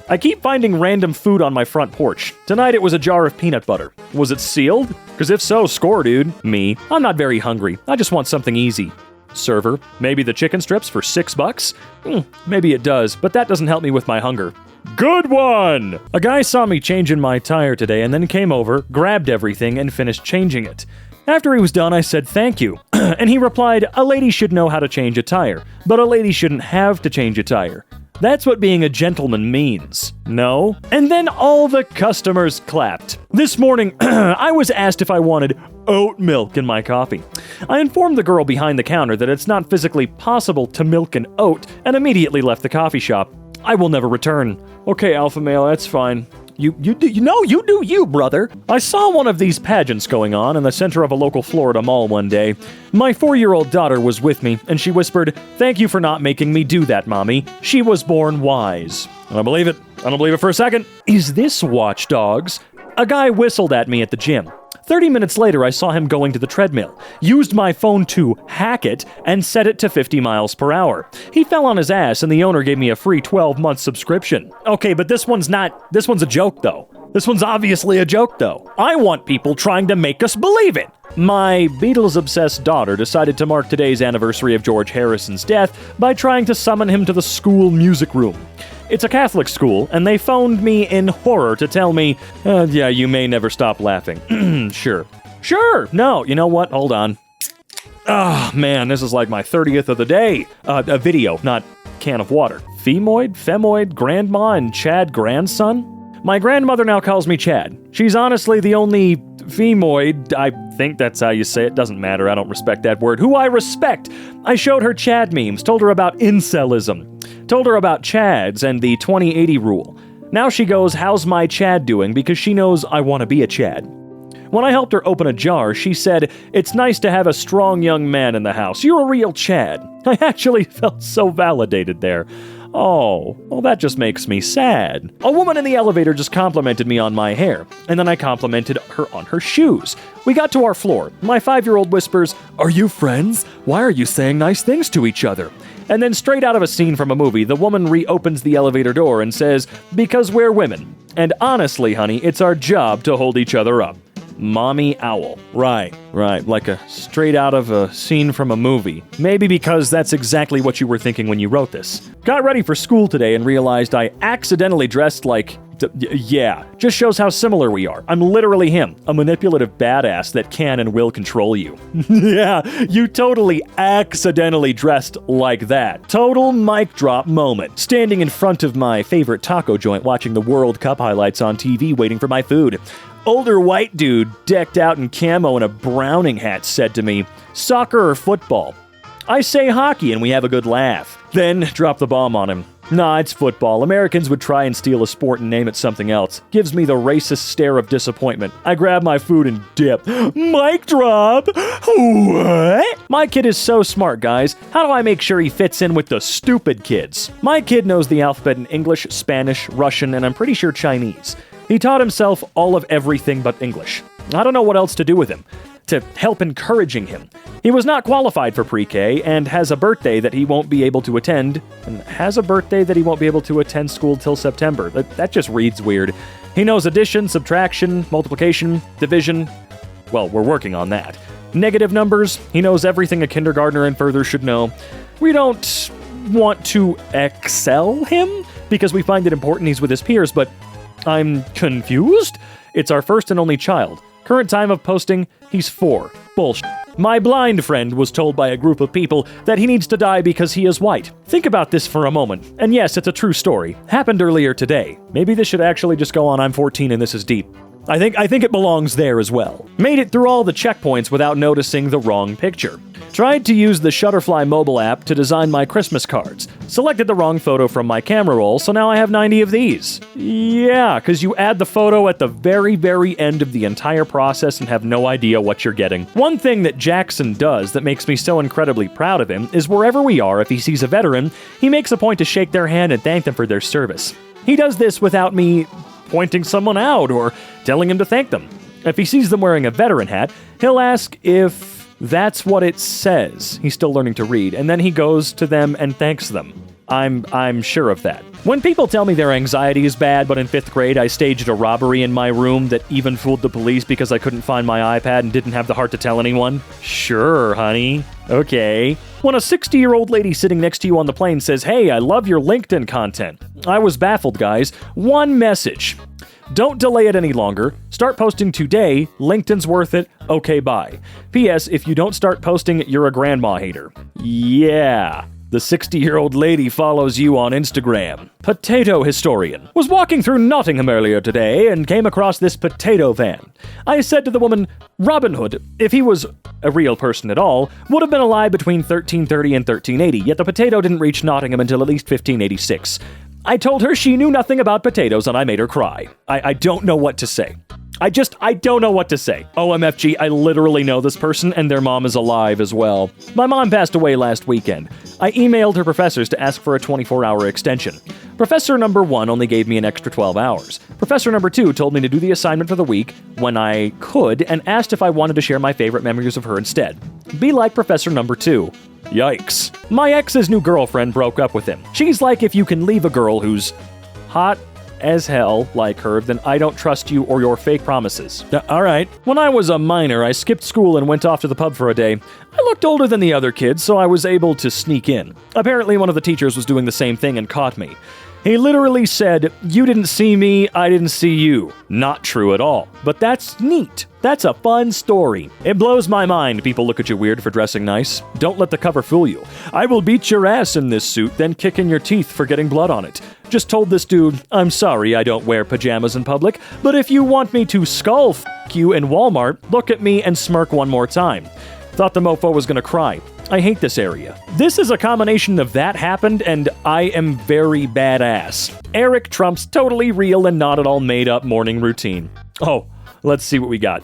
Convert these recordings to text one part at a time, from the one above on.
I keep finding random food on my front porch. Tonight it was a jar of peanut butter. Was it sealed? Because if so, score, dude. Me. I'm not very hungry. I just want something easy. Server. Maybe the chicken strips for $6? Maybe it does, but that doesn't help me with my hunger. Good one! A guy saw me changing my tire today and then came over, grabbed everything, and finished changing it. After he was done, I said thank you. And he replied, a lady should know how to change a tire, but a lady shouldn't have to change a tire. That's what being a gentleman means. No? And then all the customers clapped. This morning, I was asked if I wanted oat milk in my coffee. I informed the girl behind the counter that it's not physically possible to milk an oat and immediately left the coffee shop. I will never return. Okay, alpha male, that's fine. You do you, brother. I saw one of these pageants going on in the center of a local Florida mall one day. My 4-year-old daughter was with me, and she whispered, "Thank you for not making me do that, Mommy. She was born wise." I don't believe it. I don't believe it for a second. Is this Watch Dogs? A guy whistled at me at the gym. 30 minutes later, I saw him going to the treadmill, used my phone to hack it, and set it to 50 miles per hour. He fell on his ass, and the owner gave me a free 12-month subscription. Okay, but this one's a joke, though. This one's obviously a joke, though. I want people trying to make us believe it. My Beatles-obsessed daughter decided to mark today's anniversary of George Harrison's death by trying to summon him to the school music room. It's a Catholic school, and they phoned me in horror to tell me, yeah, you may never stop laughing. Sure. No, you know what? Hold on. Oh, man, this is like my 30th of the day. A video, not can of water. Femoid, grandma, and Chad grandson? My grandmother now calls me Chad. She's honestly the only femoid, I think that's how you say it, doesn't matter, I don't respect that word, who I respect. I showed her Chad memes, told her about incelism, told her about Chads and the 20/80 rule. Now she goes, how's my Chad doing, because she knows I want to be a Chad. When I helped her open a jar, she said, it's nice to have a strong young man in the house. You're a real Chad. I actually felt so validated there. Oh, well, that just makes me sad. A woman in the elevator just complimented me on my hair, and then I complimented her on her shoes. We got to our floor. My 5-year-old whispers, are you friends? Why are you saying nice things to each other? And then straight out of a scene from a movie, the woman reopens the elevator door and says, because we're women. And honestly, honey, it's our job to hold each other up. Mommy owl. Right, like a straight out of a scene from a movie. Maybe because that's exactly what you were thinking when you wrote this. Got ready for school today and realized I accidentally dressed like... yeah, just shows how similar we are. I'm literally him, a manipulative badass that can and will control you. Yeah, you totally accidentally dressed like that. Total mic drop moment. Standing in front of my favorite taco joint watching the World Cup highlights on TV waiting for my food. Older white dude, decked out in camo and a Browning hat, said to me, soccer or football? I say hockey and we have a good laugh. Then drop the bomb on him. Nah, it's football. Americans would try and steal a sport and name it something else. Gives me the racist stare of disappointment. I grab my food and dip. Mic drop! What? My kid is so smart, guys. How do I make sure he fits in with the stupid kids? My kid knows the alphabet in English, Spanish, Russian, and I'm pretty sure Chinese. He taught himself all of everything but English. I don't know what else to do with him. To help encouraging him. He was not qualified for pre-K and has a birthday that he won't be able to attend. School till September. That just reads weird. He knows addition, subtraction, multiplication, division. Well, we're working on that. Negative numbers. He knows everything a kindergartner and further should know. We don't want to excel him because we find it important he's with his peers, but I'm confused? It's our first and only child. Current time of posting, he's 4. Bullshit. My blind friend was told by a group of people that he needs to die because he is white. Think about this for a moment. And yes, it's a true story. Happened earlier today. Maybe this should actually just go on I'm 14 and this is deep. I think it belongs there as well. Made it through all the checkpoints without noticing the wrong picture. Tried to use the Shutterfly mobile app to design my Christmas cards. Selected the wrong photo from my camera roll, so now I have 90 of these. Yeah, because you add the photo at the very, very end of the entire process and have no idea what you're getting. One thing that Jackson does that makes me so incredibly proud of him is wherever we are, if he sees a veteran, he makes a point to shake their hand and thank them for their service. He does this without me pointing someone out or telling him to thank them. If he sees them wearing a veteran hat, he'll ask if that's what it says. He's still learning to read, and then he goes to them and thanks them. I'm sure of that. When people tell me their anxiety is bad, but in 5th grade I staged a robbery in my room that even fooled the police because I couldn't find my iPad and didn't have the heart to tell anyone. Sure, honey. Okay. When a 60-year-old lady sitting next to you on the plane says, "Hey, I love your LinkedIn content." I was baffled, guys. One message. Don't delay it any longer. Start posting today. LinkedIn's worth it. Okay, bye. P.S. If you don't start posting, you're a grandma hater. Yeah. The 60-year-old lady follows you on Instagram. Potato historian. Was walking through Nottingham earlier today and came across this potato van. I said to the woman, Robin Hood, if he was a real person at all, would have been alive between 1330 and 1380, yet the potato didn't reach Nottingham until at least 1586. I told her she knew nothing about potatoes and I made her cry. I don't know what to say. I don't know what to say. OMFG, I literally know this person and their mom is alive as well. My mom passed away last weekend. I emailed her professors to ask for a 24-hour extension. Professor number 1 only gave me an extra 12 hours. Professor number 2 told me to do the assignment for the week when I could and asked if I wanted to share my favorite memories of her instead. Be like Professor number 2. Yikes. My ex's new girlfriend broke up with him. She's like, if you can leave a girl who's hot as hell like her, then I don't trust you or your fake promises. Alright. When I was a minor, I skipped school and went off to the pub for a day. I looked older than the other kids, so I was able to sneak in. Apparently, one of the teachers was doing the same thing and caught me. He literally said, "You didn't see me, I didn't see you." Not true at all. But that's neat. That's a fun story. It blows my mind people look at you weird for dressing nice. Don't let the cover fool you. I will beat your ass in this suit, then kick in your teeth for getting blood on it. Just told this dude, I'm sorry I don't wear pajamas in public, but if you want me to skull you in Walmart, look at me and smirk one more time. Thought the mofo was gonna cry. I hate this area. This is a combination of That Happened and I Am Very Badass. Eric Trump's totally real and not at all made up morning routine. Oh, let's see what we got.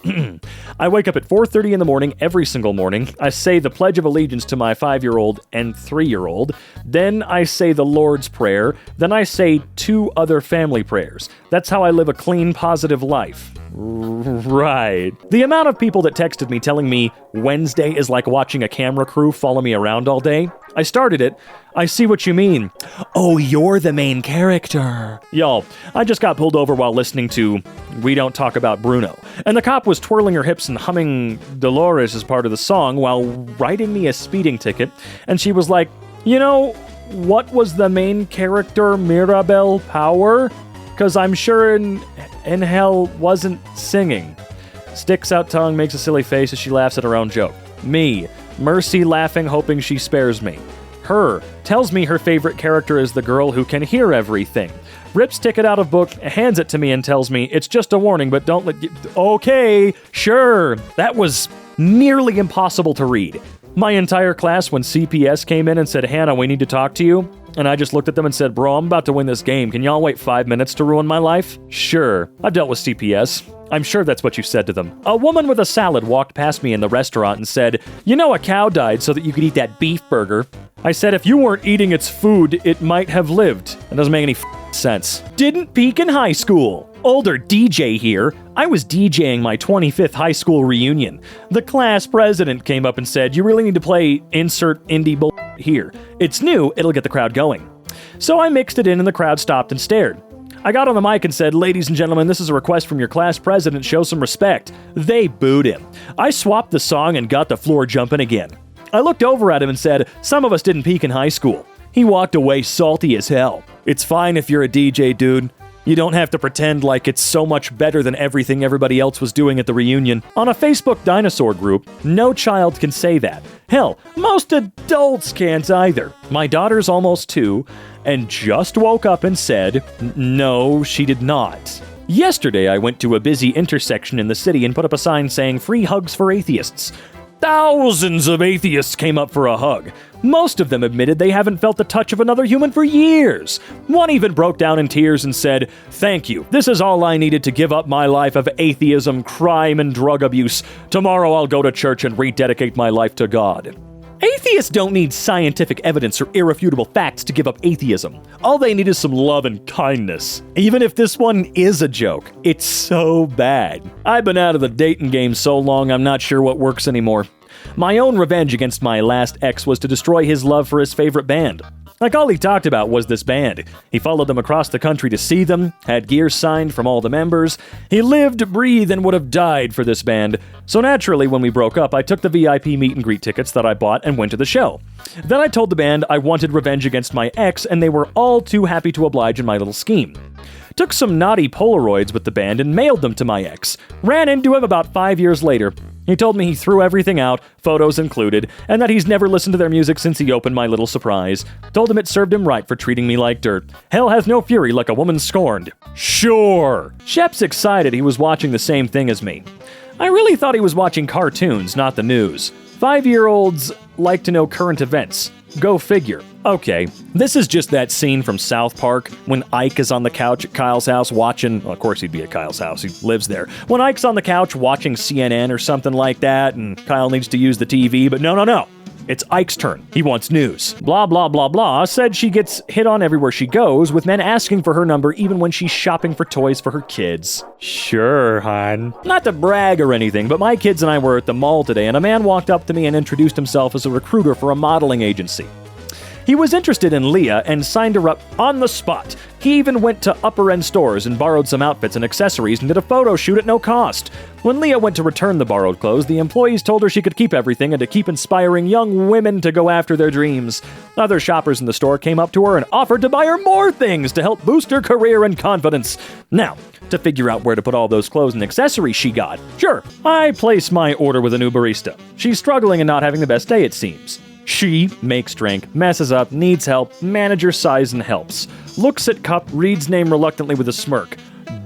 I wake up at 4:30 in the morning every single morning. I say the Pledge of Allegiance to my 5-year-old and 3-year-old. Then I say the Lord's Prayer. Then I say 2 other family prayers. That's how I live a clean, positive life. Right. The amount of people that texted me telling me Wednesday is like watching a camera crew follow me around all day. I started it. I see what you mean. Oh, you're the main character. Y'all, I just got pulled over while listening to We Don't Talk About Bruno. And the cop was twirling her hips and humming Dolores as part of the song while writing me a speeding ticket. And she was like, you know, what was the main character Mirabelle Power? Because I'm sure in hell wasn't singing. Sticks out tongue, makes a silly face as she laughs at her own joke. Me. Mercy laughing, hoping she spares me. Her. Tells me her favorite character is the girl who can hear everything. Rips ticket out of book, hands it to me and tells me, it's just a warning, but don't let... Okay, sure. That was nearly impossible to read. My entire class, when CPS came in and said, Hannah, we need to talk to you, and I just looked at them and said, bro, I'm about to win this game. Can y'all wait 5 minutes to ruin my life? Sure. I've dealt with CPS. I'm sure that's what you said to them. A woman with a salad walked past me in the restaurant and said, you know a cow died so that you could eat that beef burger. I said, if you weren't eating its food, it might have lived. That doesn't make any sense. Didn't peak in high school. Older DJ here. I was DJing my 25th high school reunion. The class president came up and said, you really need to play insert indie bull here. It's new, it'll get the crowd going. So I mixed it in and the crowd stopped and stared. I got on the mic and said, ladies and gentlemen, this is a request from your class president, show some respect. They booed him. I swapped the song and got the floor jumping again. I looked over at him and said, some of us didn't peak in high school. He walked away salty as hell. It's fine if you're a DJ, dude. You don't have to pretend like it's so much better than everything everybody else was doing at the reunion. On a Facebook dinosaur group, no child can say that. Hell, most adults can't either. My daughter's almost 2 and just woke up and said, no, she did not. Yesterday, I went to a busy intersection in the city and put up a sign saying free hugs for atheists. Thousands of atheists came up for a hug. Most of them admitted they haven't felt the touch of another human for years. One even broke down in tears and said, thank you. This is all I needed to give up my life of atheism, crime, and drug abuse. Tomorrow I'll go to church and rededicate my life to God. Atheists don't need scientific evidence or irrefutable facts to give up atheism. All they need is some love and kindness. Even if this one is a joke, it's so bad. I've been out of the dating game so long I'm not sure what works anymore. My own revenge against my last ex was to destroy his love for his favorite band. Like, all he talked about was this band. He followed them across the country to see them, had gear signed from all the members. He lived, breathed, and would have died for this band. So naturally, when we broke up, I took the VIP meet and greet tickets that I bought and went to the show. Then I told the band I wanted revenge against my ex, and they were all too happy to oblige in my little scheme. Took some naughty Polaroids with the band and mailed them to my ex. Ran into him about 5 years later. He told me he threw everything out, photos included, and that he's never listened to their music since he opened my little surprise. Told him it served him right for treating me like dirt. Hell has no fury like a woman scorned. Sure. Shep's excited he was watching the same thing as me. I really thought he was watching cartoons, not the news. 5-year-olds like to know current events. Go figure. Okay, this is just that scene from South Park when Ike is on the couch at Kyle's house watching... Well, of course he'd be at Kyle's house, he lives there. When Ike's on the couch watching CNN or something like that, and Kyle needs to use the TV, but no. It's Ike's turn. He wants news. Blah, blah, blah, blah said she gets hit on everywhere she goes, with men asking for her number even when she's shopping for toys for her kids. Sure, hon. Not to brag or anything, but my kids and I were at the mall today, and a man walked up to me and introduced himself as a recruiter for a modeling agency. He was interested in Leah and signed her up on the spot. He even went to upper-end stores and borrowed some outfits and accessories and did a photo shoot at no cost. When Leah went to return the borrowed clothes, the employees told her she could keep everything and to keep inspiring young women to go after their dreams. Other shoppers in the store came up to her and offered to buy her more things to help boost her career and confidence. Now, to figure out where to put all those clothes and accessories she got, sure, I place my order with a new barista. She's struggling and not having the best day, it seems. She makes drink, messes up, needs help, manager sighs and helps. Looks at cup, reads name reluctantly with a smirk.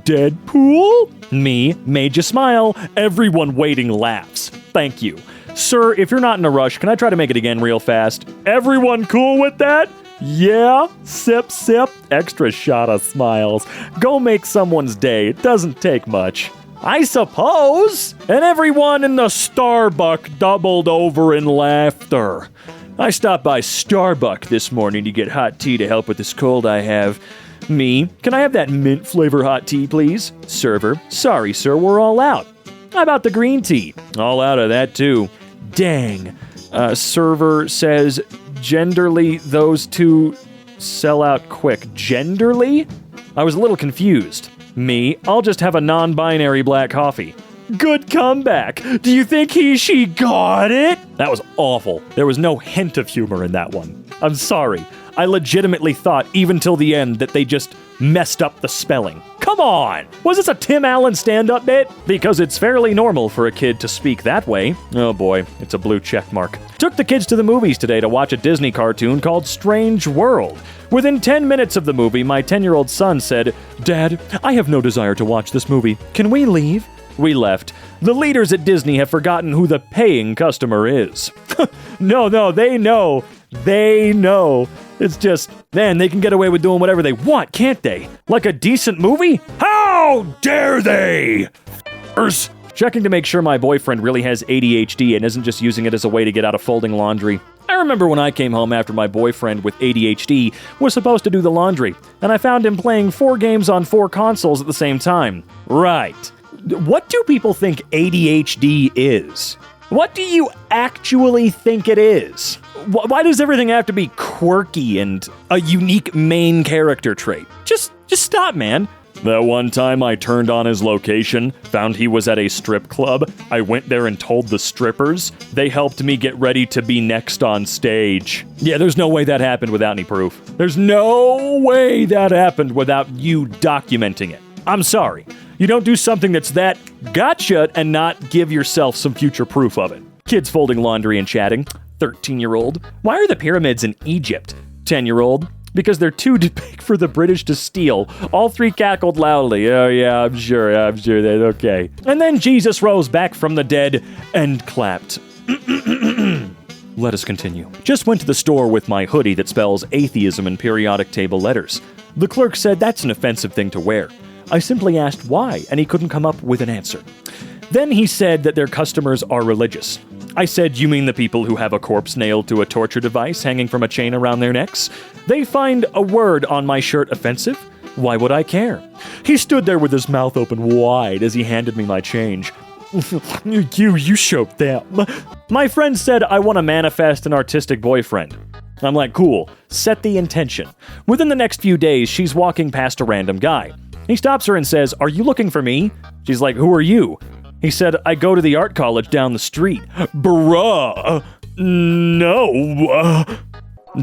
Deadpool? Me, made you smile. Everyone waiting laughs. Thank you. Sir, if you're not in a rush, can I try to make it again real fast? Everyone cool with that? Yeah? Sip, sip. Extra shot of smiles. Go make someone's day. It doesn't take much. I suppose. And everyone in the Starbuck doubled over in laughter. I stopped by Starbuck this morning to get hot tea to help with this cold I have. Me, can I have that mint flavor hot tea, please? Server, sorry, sir, we're all out. How about the green tea? All out of that, too. Dang. Server says, genderly, those two sell out quick. Genderly? I was a little confused. Me, I'll just have a non-binary black coffee. Good comeback. Do you think she got it? That was awful. There was no hint of humor in that one. I'm sorry. I legitimately thought, even till the end, that they just messed up the spelling. Come on! Was this a Tim Allen stand-up bit? Because it's fairly normal for a kid to speak that way. Oh boy, it's a blue check mark. Took the kids to the movies today to watch a Disney cartoon called Strange World. Within 10 minutes of the movie, my 10-year-old son said, "Dad, I have no desire to watch this movie. Can we leave?" We left. The leaders at Disney have forgotten who the paying customer is. No, they know. They know. It's just, man, they can get away with doing whatever they want, can't they? Like a decent movie? How dare they? Checking to make sure my boyfriend really has ADHD and isn't just using it as a way to get out of folding laundry. I remember when I came home after my boyfriend with ADHD was supposed to do the laundry, and I found him playing 4 games on 4 consoles at the same time. Right. What do people think ADHD is? What do you actually think it is? Why does everything have to be quirky and a unique main character trait? Just stop, man. That one time I turned on his location, found he was at a strip club. I went there and told the strippers. They helped me get ready to be next on stage. Yeah, there's no way that happened without any proof. There's no way that happened without you documenting it. I'm sorry. You don't do something that's that gotcha and not give yourself some future proof of it. Kids folding laundry and chatting. 13-year-old. Why are the pyramids in Egypt? 10-year-old. Because they're too big for the British to steal. All 3 cackled loudly. Oh yeah, I'm sure that's okay. And then Jesus rose back from the dead and clapped. Let us continue. Just went to the store with my hoodie that spells atheism in periodic table letters. The clerk said that's an offensive thing to wear. I simply asked why, and he couldn't come up with an answer. Then he said that their customers are religious. I said, you mean the people who have a corpse nailed to a torture device hanging from a chain around their necks? They find a word on my shirt offensive? Why would I care? He stood there with his mouth open wide as he handed me my change. You showed them. My friend said I want to manifest an artistic boyfriend. I'm like, cool, set the intention. Within the next few days, she's walking past a random guy. He stops her and says, "Are you looking for me?" She's like, "Who are you?" He said, "I go to the art college down the street." Bruh. No.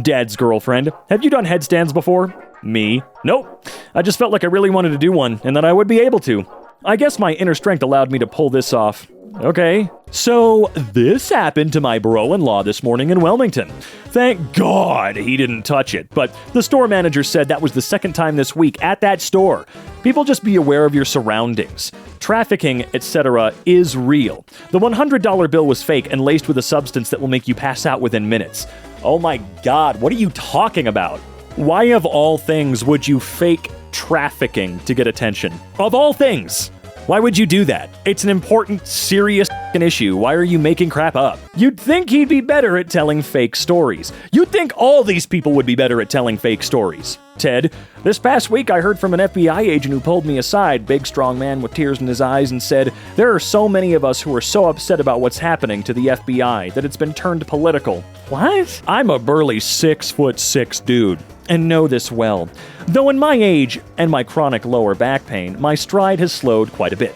Dad's girlfriend. "Have you done headstands before?" Me. "Nope. I just felt like I really wanted to do one and that I would be able to. I guess my inner strength allowed me to pull this off." Okay. So, this happened to my bro-in-law this morning in Wilmington. Thank God he didn't touch it, but the store manager said that was the second time this week at that store. People, just be aware of your surroundings. Trafficking, etc. is real. The $100 bill was fake and laced with a substance that will make you pass out within minutes. Oh my God, what are you talking about? Why of all things would you fake trafficking to get attention? Of all things! Why would you do that? It's an important, serious issue. Why are you making crap up? You'd think he'd be better at telling fake stories. You'd think all these people would be better at telling fake stories. Ted, this past week I heard from an FBI agent who pulled me aside, big strong man with tears in his eyes, and said, "There are so many of us who are so upset about what's happening to the FBI that it's been turned political." What? I'm a burly 6'6" dude, and know this well. Though in my age and my chronic lower back pain, my stride has slowed quite a bit.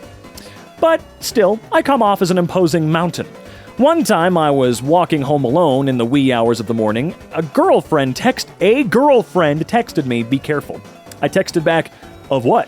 But still, I come off as an imposing mountain. One time I was walking home alone in the wee hours of the morning. A girlfriend texted me, "Be careful." I texted back, "Of what?"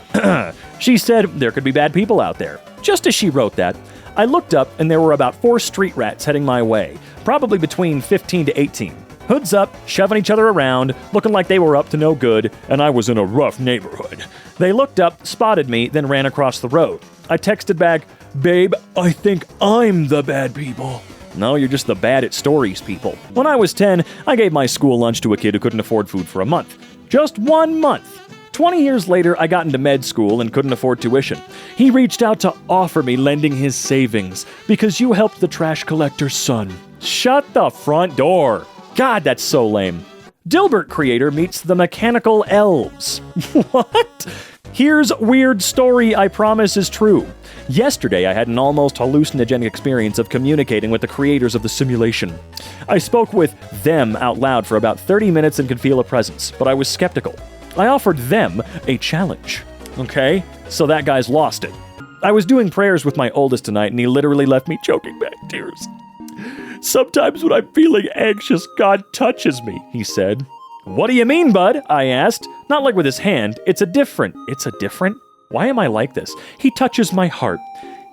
She said, "There could be bad people out there." Just as she wrote that, I looked up and there were about 4 street rats heading my way, probably between 15 to 18. Hoods up, shoving each other around, looking like they were up to no good, and I was in a rough neighborhood. They looked up, spotted me, then ran across the road. I texted back, "Babe, I think I'm the bad people." No, you're just the bad at stories people. When I was 10, I gave my school lunch to a kid who couldn't afford food for a month. Just 1 month. 20 years later, I got into med school and couldn't afford tuition. He reached out to offer me lending his savings because you helped the trash collector's son. Shut the front door. God, that's so lame. Dilbert creator meets the mechanical elves. What? Here's weird story I promise is true. Yesterday, I had an almost hallucinogenic experience of communicating with the creators of the simulation. I spoke with them out loud for about 30 minutes and could feel a presence, but I was skeptical. I offered them a challenge. Okay, so that guy's lost it. I was doing prayers with my oldest tonight, and he literally left me choking back tears. "Sometimes when I'm feeling anxious, God touches me," he said. "What do you mean, bud?" I asked. Not like with his hand. It's a different. Why am I like this? He touches my heart.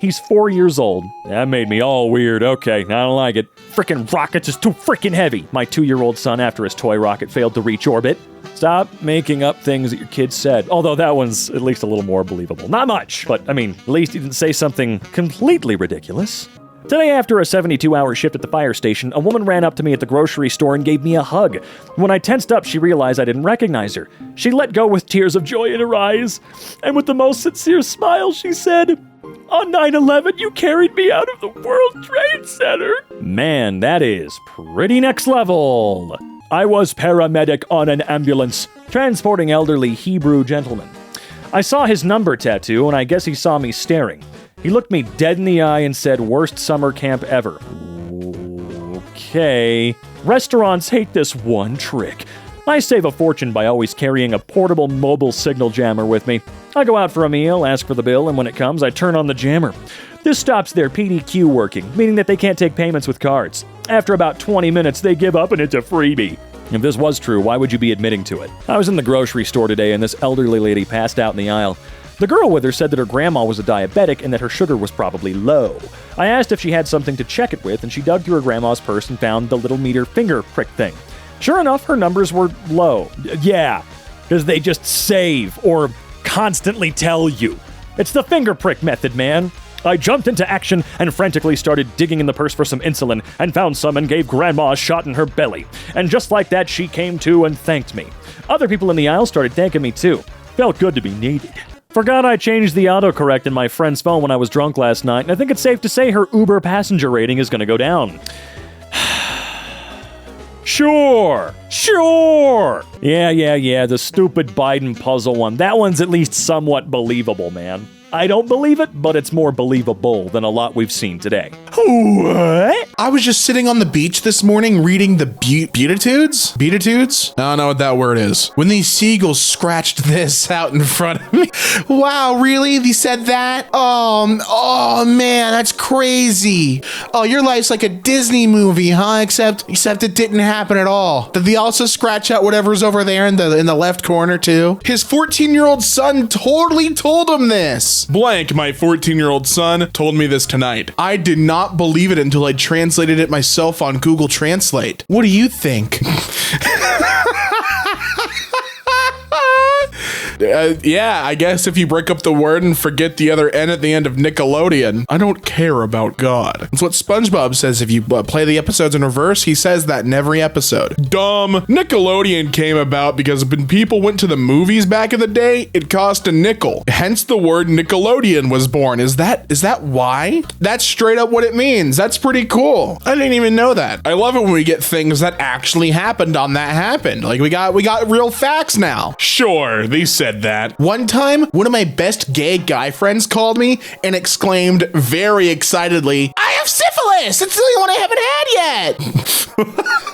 He's 4 years old. That made me all weird. Okay, I don't like it. Frickin' rockets is too frickin' heavy. My 2-year-old son after his toy rocket failed to reach orbit. Stop making up things that your kid said. Although that one's at least a little more believable. Not much, but I mean, at least he didn't say something completely ridiculous. Today, after a 72-hour shift at the fire station, a woman ran up to me at the grocery store and gave me a hug. When I tensed up, she realized I didn't recognize her. She let go with tears of joy in her eyes, and with the most sincere smile, she said, "On 9/11, you carried me out of the World Trade Center." Man, that is pretty next level. I was paramedic on an ambulance, transporting elderly Hebrew gentleman. I saw his number tattoo, and I guess he saw me staring. He looked me dead in the eye and said, "Worst summer camp ever." Okay. Restaurants hate this one trick. I save a fortune by always carrying a portable mobile signal jammer with me. I go out for a meal, ask for the bill, and when it comes, I turn on the jammer. This stops their PDQ working, meaning that they can't take payments with cards. After about 20 minutes, they give up and it's a freebie. If this was true, why would you be admitting to it? I was in the grocery store today and this elderly lady passed out in the aisle. The girl with her said that her grandma was a diabetic and that her sugar was probably low. I asked if she had something to check it with, and she dug through her grandma's purse and found the little meter finger prick thing. Sure enough, her numbers were low. Yeah, because they just save or constantly tell you. It's the finger prick method, man. I jumped into action and frantically started digging in the purse for some insulin and found some and gave Grandma a shot in her belly. And just like that, she came to and thanked me. Other people in the aisle started thanking me too. Felt good to be needed. Forgot I changed the autocorrect in my friend's phone when I was drunk last night, and I think it's safe to say her Uber passenger rating is going to go down. Sure. Yeah, the stupid Biden puzzle one. That one's at least somewhat believable, man. I don't believe it, but it's more believable than a lot we've seen today. What? I was just sitting on the beach this morning reading the Beatitudes? Beatitudes? I don't know what that word is. When these seagulls scratched this out in front of me. Wow, really? They said that? Oh man, that's crazy. Oh, your life's like a Disney movie, huh? Except it didn't happen at all. Did they also scratch out whatever's over there in the left corner too? His 14-year-old son totally told him this. Blank, my 14-year-old son told me this tonight. I did not believe it until I translated it myself on Google Translate. What do you think? Yeah, I guess if you break up the word and forget the other N at the end of Nickelodeon, I don't care about God. That's what SpongeBob says if you play the episodes in reverse. He says that in every episode. Dumb. Nickelodeon came about because when people went to the movies back in the day, it cost a nickel. Hence the word Nickelodeon was born. Is that why? That's straight up what it means. That's pretty cool. I didn't even know that. I love it when we get things that actually happened on That Happened. Like we got real facts now. Sure, they said that. One time, one of my best gay guy friends called me and exclaimed very excitedly, I have syphilis! It's the only one I haven't had yet!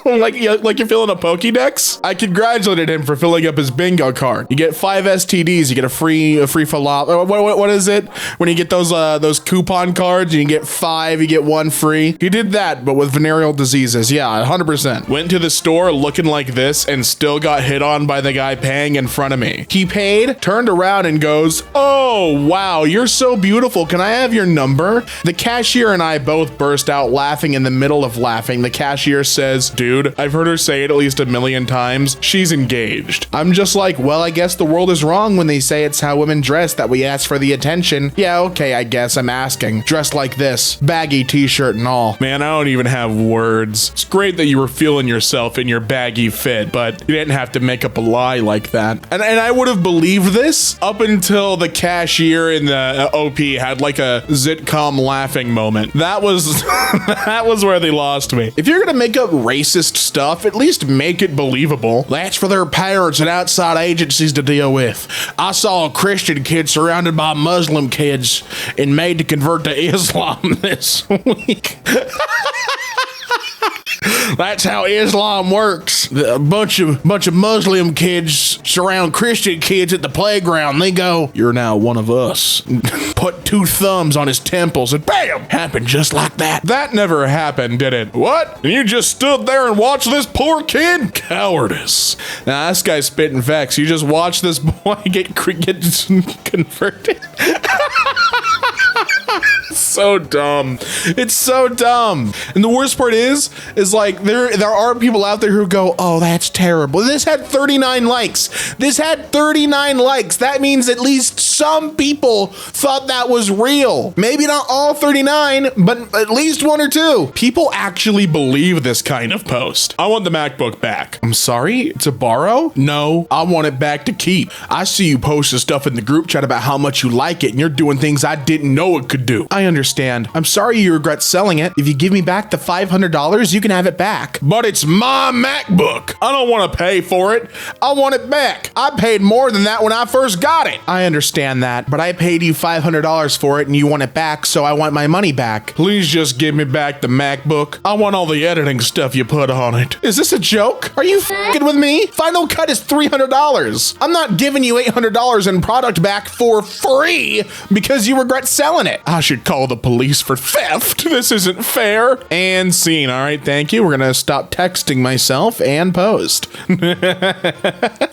like you're filling a Pokédex? I congratulated him for filling up his bingo card. You get 5 STDs, you get a free falafel. What is it? When you get those coupon cards, you get 5, you get 1 free. He did that, but with venereal diseases. Yeah, 100%. Went to the store looking like this and still got hit on by the guy paying in front of me. He paid, turned around and goes, oh, wow, you're so beautiful. Can I have your number? The cashier and I both burst out laughing in the middle of laughing. The cashier says, dude, I've heard her say it at least 1,000,000 times. She's engaged. I'm just like, well, I guess the world is wrong when they say it's how women dress that we ask for the attention. Yeah, okay, I guess I'm asking. Dressed like this, baggy t-shirt and all. Man, I don't even have words. It's great that you were feeling yourself in your baggy fit, but you didn't have to make up a lie like that. And I would have believed this up until the cashier in the OP had like a sitcom laughing moment. That was that was where they lost me. If you're gonna make up racist stuff, at least make it believable. That's for their parents and outside agencies to deal with. I saw a Christian kid surrounded by Muslim kids and made to convert to Islam this week. That's how Islam works. A bunch of Muslim kids surround Christian kids at the playground. They go, you're now one of us. Put 2 thumbs on his temples and bam! Happened just like that. That never happened, did it? What? And you just stood there and watched this poor kid? Cowardice. Now, this guy's spitting facts. You just watch this boy get converted. So dumb. It's so dumb. And the worst part is like there are people out there who go, oh, that's terrible. This had 39 likes. This had 39 likes. That means at least some people thought that was real. Maybe not all 39, but at least 1 or 2. People actually believe this kind of post. I want the MacBook back. I'm sorry? To borrow? No, I want it back to keep. I see you posting stuff in the group chat about how much you like it and you're doing things I didn't know it could do. I understand. I'm sorry you regret selling it. If you give me back the $500, you can have it back. But it's my MacBook. I don't want to pay for it. I want it back. I paid more than that when I first got it. I understand that, but I paid you $500 for it and you want it back, so I want my money back. Please just give me back the MacBook. I want all the editing stuff you put on it. Is this a joke? Are you f***ing with me? Final Cut is $300. I'm not giving you $800 in product back for free because you regret selling it. I should call the police for theft. This isn't fair. And scene. All right, thank you. We're gonna stop texting myself and post.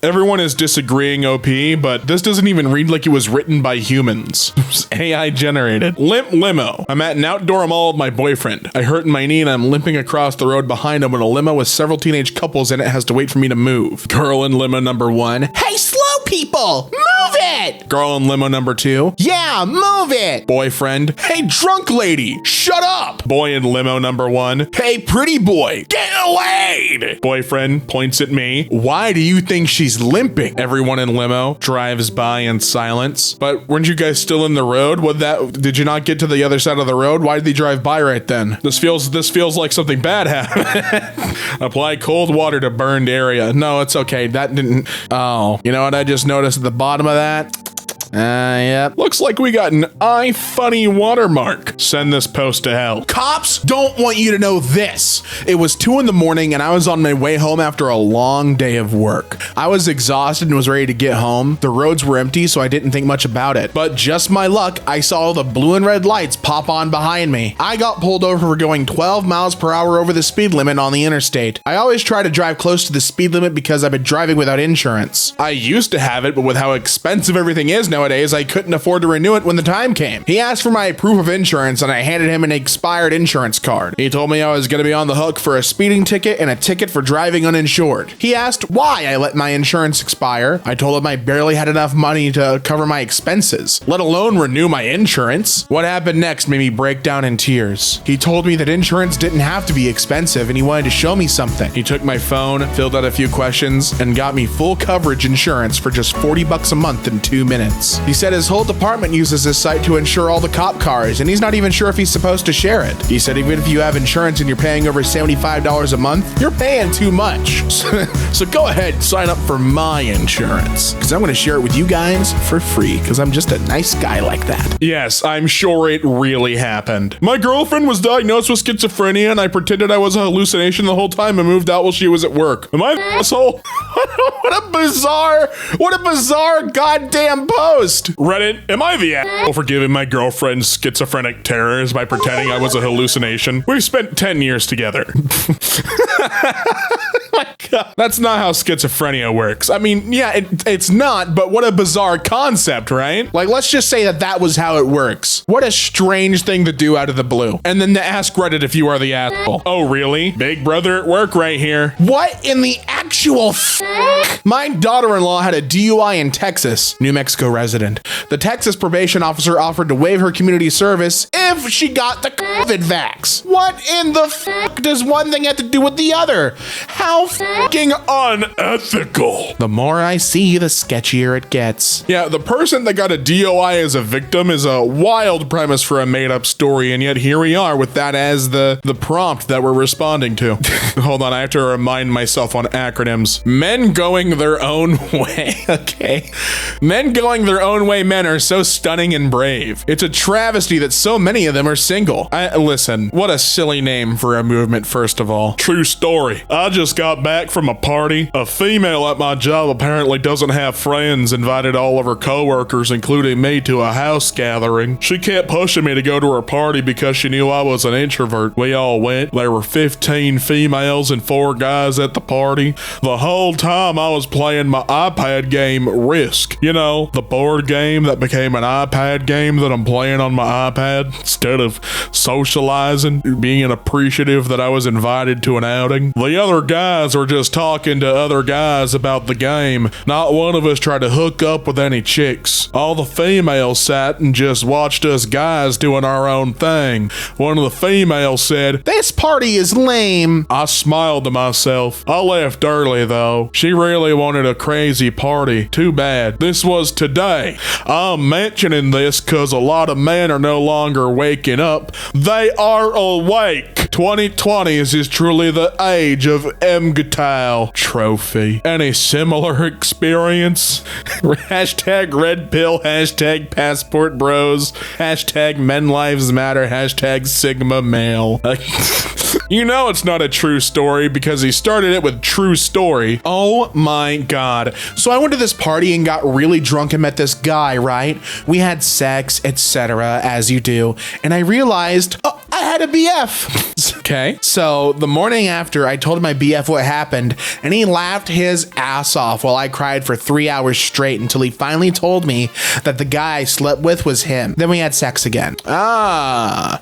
Everyone is disagreeing, OP, but this doesn't even read like it was written by humans. AI generated. Limp limo. I'm at an outdoor mall with my boyfriend. I hurt my knee and I'm limping across the road behind him when a limo with several teenage couples in it has to wait for me to move. Girl in limo number 1. Hey, slow people! Move it! Girl in limo number 2. Yeah, move it! Boyfriend. Hey, drunk lady! Shut up! Boy in limo number 1. Hey, pretty boy! Get laid! Boyfriend points at me. Why do you think she's limping? Everyone in limo drives by in silence. But weren't you guys still in the road? Did you not get to the other side of the road? Why did they drive by right then? This feels like something bad happened. Apply cold water to burned area. No, it's okay. That didn't. Oh, you know what I just noticed at the bottom of that? Yep. Looks like we got an iFunny watermark. Send this post to hell. Cops don't want you to know this. It was 2 a.m. and I was on my way home after a long day of work. I was exhausted and was ready to get home. The roads were empty, so I didn't think much about it. But just my luck, I saw the blue and red lights pop on behind me. I got pulled over for going 12 miles per hour over the speed limit on the interstate. I always try to drive close to the speed limit because I've been driving without insurance. I used to have it, but with how expensive everything is nowadays, I couldn't afford to renew it when the time came. He asked for my proof of insurance and I handed him an expired insurance card. He told me I was going to be on the hook for a speeding ticket and a ticket for driving uninsured. He asked why I let my insurance expire. I told him I barely had enough money to cover my expenses, let alone renew my insurance. What happened next made me break down in tears. He told me that insurance didn't have to be expensive and he wanted to show me something. He took my phone, filled out a few questions, and got me full coverage insurance for just $40 a month in 2 minutes. He said his whole department uses this site to insure all the cop cars and he's not even sure if he's supposed to share it. He said even if you have insurance and you're paying over $75 a month, you're paying too much. So go ahead, sign up for my insurance because I'm going to share it with you guys for free because I'm just a nice guy like that. Yes, I'm sure it really happened. My girlfriend was diagnosed with schizophrenia and I pretended I was a hallucination the whole time and moved out while she was at work. Am I an asshole? What a bizarre goddamn post. Reddit, am I the asshole for giving my girlfriend schizophrenic terrors by pretending I was a hallucination? We've spent 10 years together. My God. That's not how schizophrenia works. I mean, yeah, it's not, but what a bizarre concept, right? Like, let's just say that was how it works. What a strange thing to do out of the blue. And then to ask Reddit if you are the asshole. Oh, really? Big brother at work right here. What in the actual My daughter-in-law had a DUI in Texas, New Mexico resident. The Texas probation officer offered to waive her community service if she got the COVID vax. What in the does one thing have to do with the other? How fucking unethical. The more I see, the sketchier it gets. Yeah, the person that got a DUI as a victim is a wild premise for a made-up story, and yet here we are with that as the prompt that we're responding to. Hold on, I have to remind myself on acronyms. Men going their own way. Okay. Men going their own way men are so stunning and brave. It's a travesty that so many of them are single. Listen, what a silly name for a movement, first of all. True story. I just got back from a party. A female at my job apparently doesn't have friends, invited all of her coworkers, including me, to a house gathering. She kept pushing me to go to her party because she knew I was an introvert. We all went. There were 15 females and 4 guys at the party. The whole time I was playing my iPad game Risk. You know, the board game that became an iPad game that I'm playing on my iPad instead of socializing, being appreciative that I was invited to an outing. The other guys were just talking to other guys about the game. Not one of us tried to hook up with any chicks. All the females sat and just watched us guys doing our own thing. One of the females said, "This party is lame." I smiled to myself. I left early though. She really wanted a crazy party. Too bad. This was today. I'm mentioning this because a lot of men are no longer waking up. They are awake. 2020 is truly the age of EmKay trophy. Any similar experience? Hashtag red pill, hashtag passport bros, hashtag men lives matter, hashtag sigma male. You know it's not a true story because he started it with true story. Oh my God. So I went to this party and got really drunk and met this guy, right? We had sex, etc., as you do. And I realized, oh, I had a BF. Okay. So the morning after, I told my BF what happened and he laughed his ass off while I cried for 3 hours straight until he finally told me that the guy I slept with was him. Then we had sex again.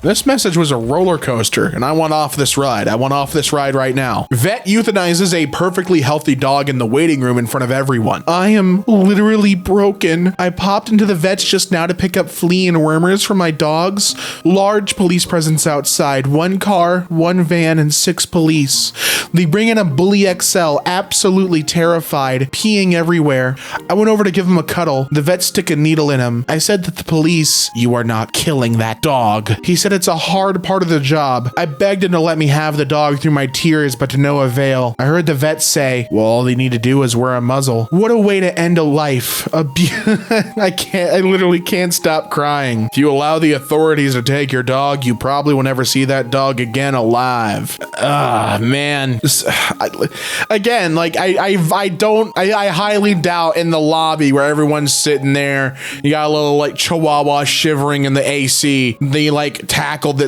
This message was a roller coaster and I want off this ride. I want off this ride right now. Vet euthanizes a perfectly healthy dog in the waiting room in front of everyone. I am literally broken. I popped into the vet's just now to pick up flea and wormers for my dogs. Large police presence out outside. 1 car, 1 van, and 6 police. They bring in a bully XL, absolutely terrified, peeing everywhere. I went over to give him a cuddle. The vet stick a needle in him. I said that the police, you are not killing that dog. He said it's a hard part of the job. I begged him to let me have the dog through my tears, but to no avail. I heard the vet say, well, all they need to do is wear a muzzle. What a way to end a life. I literally can't stop crying. If you allow the authorities to take your dog, you probably will never see that dog again alive. Man. Again, like I highly doubt in the lobby where everyone's sitting there, you got a little like chihuahua shivering in the AC. They like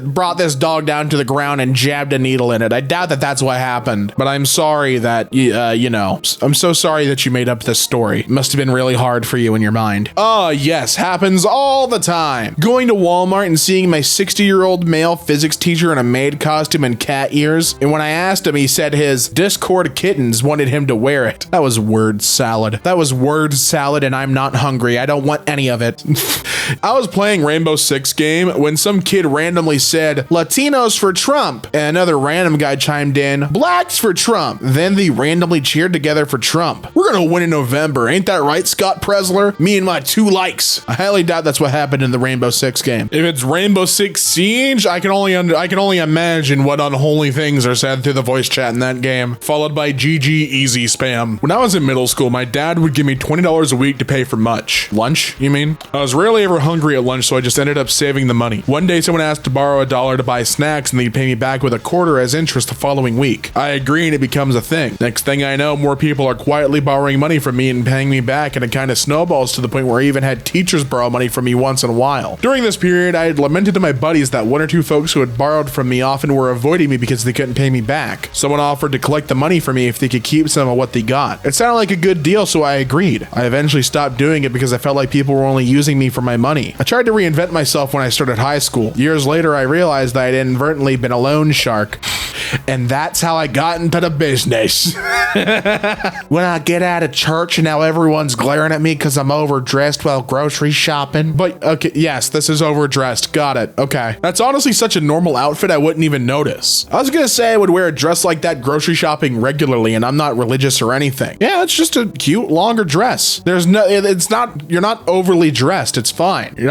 brought this dog down to the ground and jabbed a needle in it. I doubt that that's what happened, but I'm sorry that, I'm so sorry that you made up this story. It must have been really hard for you in your mind. Yes, happens all the time. Going to Walmart and seeing my 60-year-old male physics teacher in a maid costume and cat ears. And when I asked him, he said his Discord kittens wanted him to wear it. That was word salad. And I'm not hungry. I don't want any of it. I was playing Rainbow Six game when some kid randomly said, Latinos for Trump. And another random guy chimed in, blacks for Trump. Then they randomly cheered together for Trump. We're gonna win in November. Ain't that right, Scott Presler? Me and my 2 likes. I highly doubt that's what happened in the Rainbow Six game. If it's Rainbow Six Siege, I can only imagine what unholy things are said through the voice chat in that game, followed by GG easy spam. When I was in middle school, my dad would give me $20 a week to pay for lunch, you mean? I was rarely ever hungry at lunch, so I just ended up saving the money. One day someone asked to borrow $1 to buy snacks and they'd pay me back with $0.25 as interest the following week. I agree and it becomes a thing. Next thing I know, more people are quietly borrowing money from me and paying me back, and it kind of snowballs to the point where I even had teachers borrow money from me once in a while. During this period, I had lamented to my buddies that 1 or 2 folks who had borrowed from me often were avoiding me because they couldn't pay me back. Someone offered to collect the money for me if they could keep some of what they got. It sounded like a good deal, so I agreed. I eventually stopped doing it because I felt like people were only using me for my money. I tried to reinvent myself when I started high school. Years later, I realized that I'd inadvertently been a loan shark. And that's how I got into the business. When I get out of church and now everyone's glaring at me because I'm overdressed while grocery shopping. But okay, yes, this is overdressed. Got it. Okay. That's honestly such a normal outfit I wouldn't even notice. I was gonna say I would wear a dress like that grocery shopping regularly, and I'm not religious or anything. Yeah, it's just a cute, longer dress. You're not overly dressed. It's fine. You're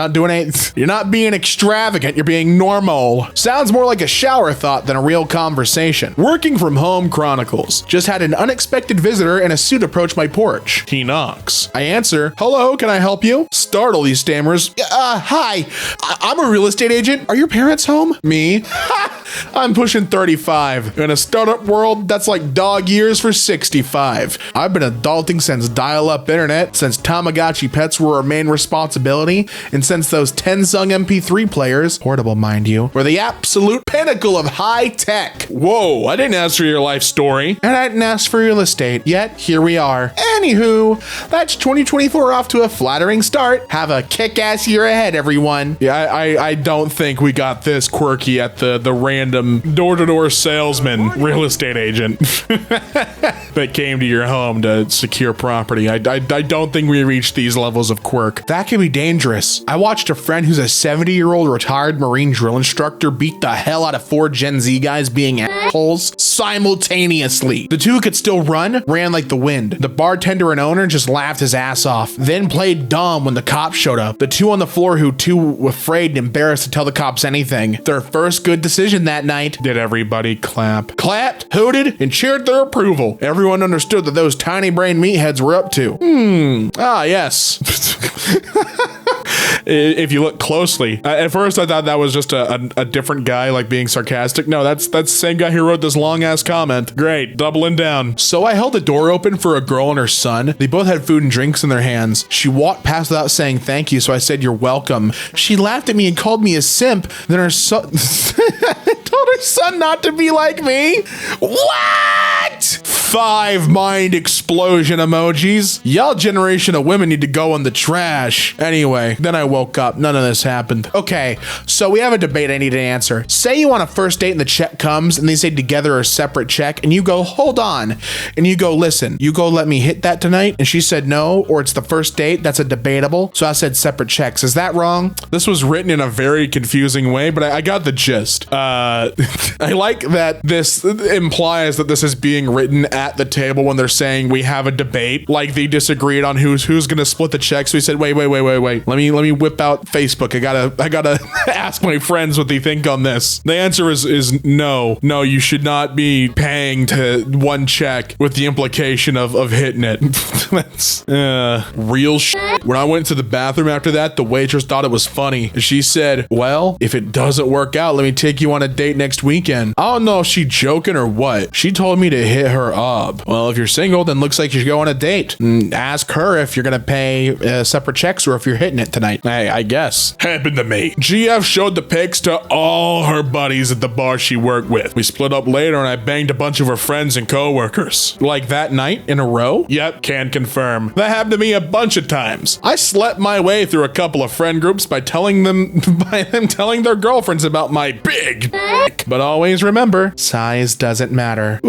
not being extravagant. You're being normal. Sounds more like a shower thought than a real conversation. Working from home chronicles. Just had an unexpected visitor in a suit approach my porch. He knocks. I answer, hello, can I help you? Startled, he stammers, hi, I'm a real estate agent. Are your parents home? Me? I'm pushing 35. In a startup world, that's like dog years for 65. I've been adulting since dial-up internet, since Tamagotchi pets were our main responsibility, and since those 10-sung MP3 players, portable mind you, were the absolute pinnacle of high tech. Whoa, I didn't ask for your life story. And I didn't ask for real estate, yet here we are. Anywho, that's 2024 off to a flattering start. Have a kick-ass year ahead, everyone. Yeah, I don't think we got this quirky at the random door-to-door salesman real estate agent that came to your home to secure property. I don't think we reached these levels of quirk. That could be dangerous. I watched a friend who's a 70-year-old retired Marine drill instructor beat the hell out of 4 Gen Z guys being assholes simultaneously. The 2 could still ran like the wind. The bartender and owner just laughed his ass off, then played dumb when the cops showed up. The 2 on the floor who too afraid and embarrassed to tell the cops anything. Their first good decision that night. Did everybody clap? Clapped, hooted, and cheered their approval. Everyone understood that those tiny brain meatheads were up to. Yes. If you look closely, at first I thought that was just a different guy, like being sarcastic. No, that's the same guy who wrote this long ass comment. Great, doubling down. So I held the door open for a girl and her son. They both had food and drinks in their hands. She walked past without saying thank you, so I said, "You're welcome." She laughed at me and called me a simp. Then her son told her son not to be like me. What? 5 mind explosion emojis. Y'all generation of women need to go in the trash. Anyway, then I woke up. None of this happened. Okay, so we have a debate I need to answer. Say you on a first date and the check comes and they say together or separate check and you go, hold on. And you go, listen, you go let me hit that tonight? And she said no, or it's the first date. That's a debatable. So I said separate checks. Is that wrong? This was written in a very confusing way, but I got the gist. I like that this implies that this is being written at the table when they're saying we have a debate. Like they disagreed on who's gonna split the check. So he said, wait. Let me whip out Facebook. I gotta ask my friends what they think on this. The answer is no. No, you should not be paying to one check with the implication of hitting it. That's real shit. When I went to the bathroom after that, the waitress thought it was funny. She said, well, if it doesn't work out, let me take you on a date next weekend. I don't know if she joking or what. She told me to hit her up. Well, if you're single, then looks like you should go on a date. Ask her if you're gonna pay separate checks or if you're hitting it tonight. I guess. Happened to me. GF showed the pics to all her buddies at the bar she worked with. We split up later and I banged a bunch of her friends and coworkers. Like that night in a row? Yep, can confirm. That happened to me a bunch of times. I slept my way through a couple of friend groups by telling them telling their girlfriends about my big dick. But always remember, size doesn't matter.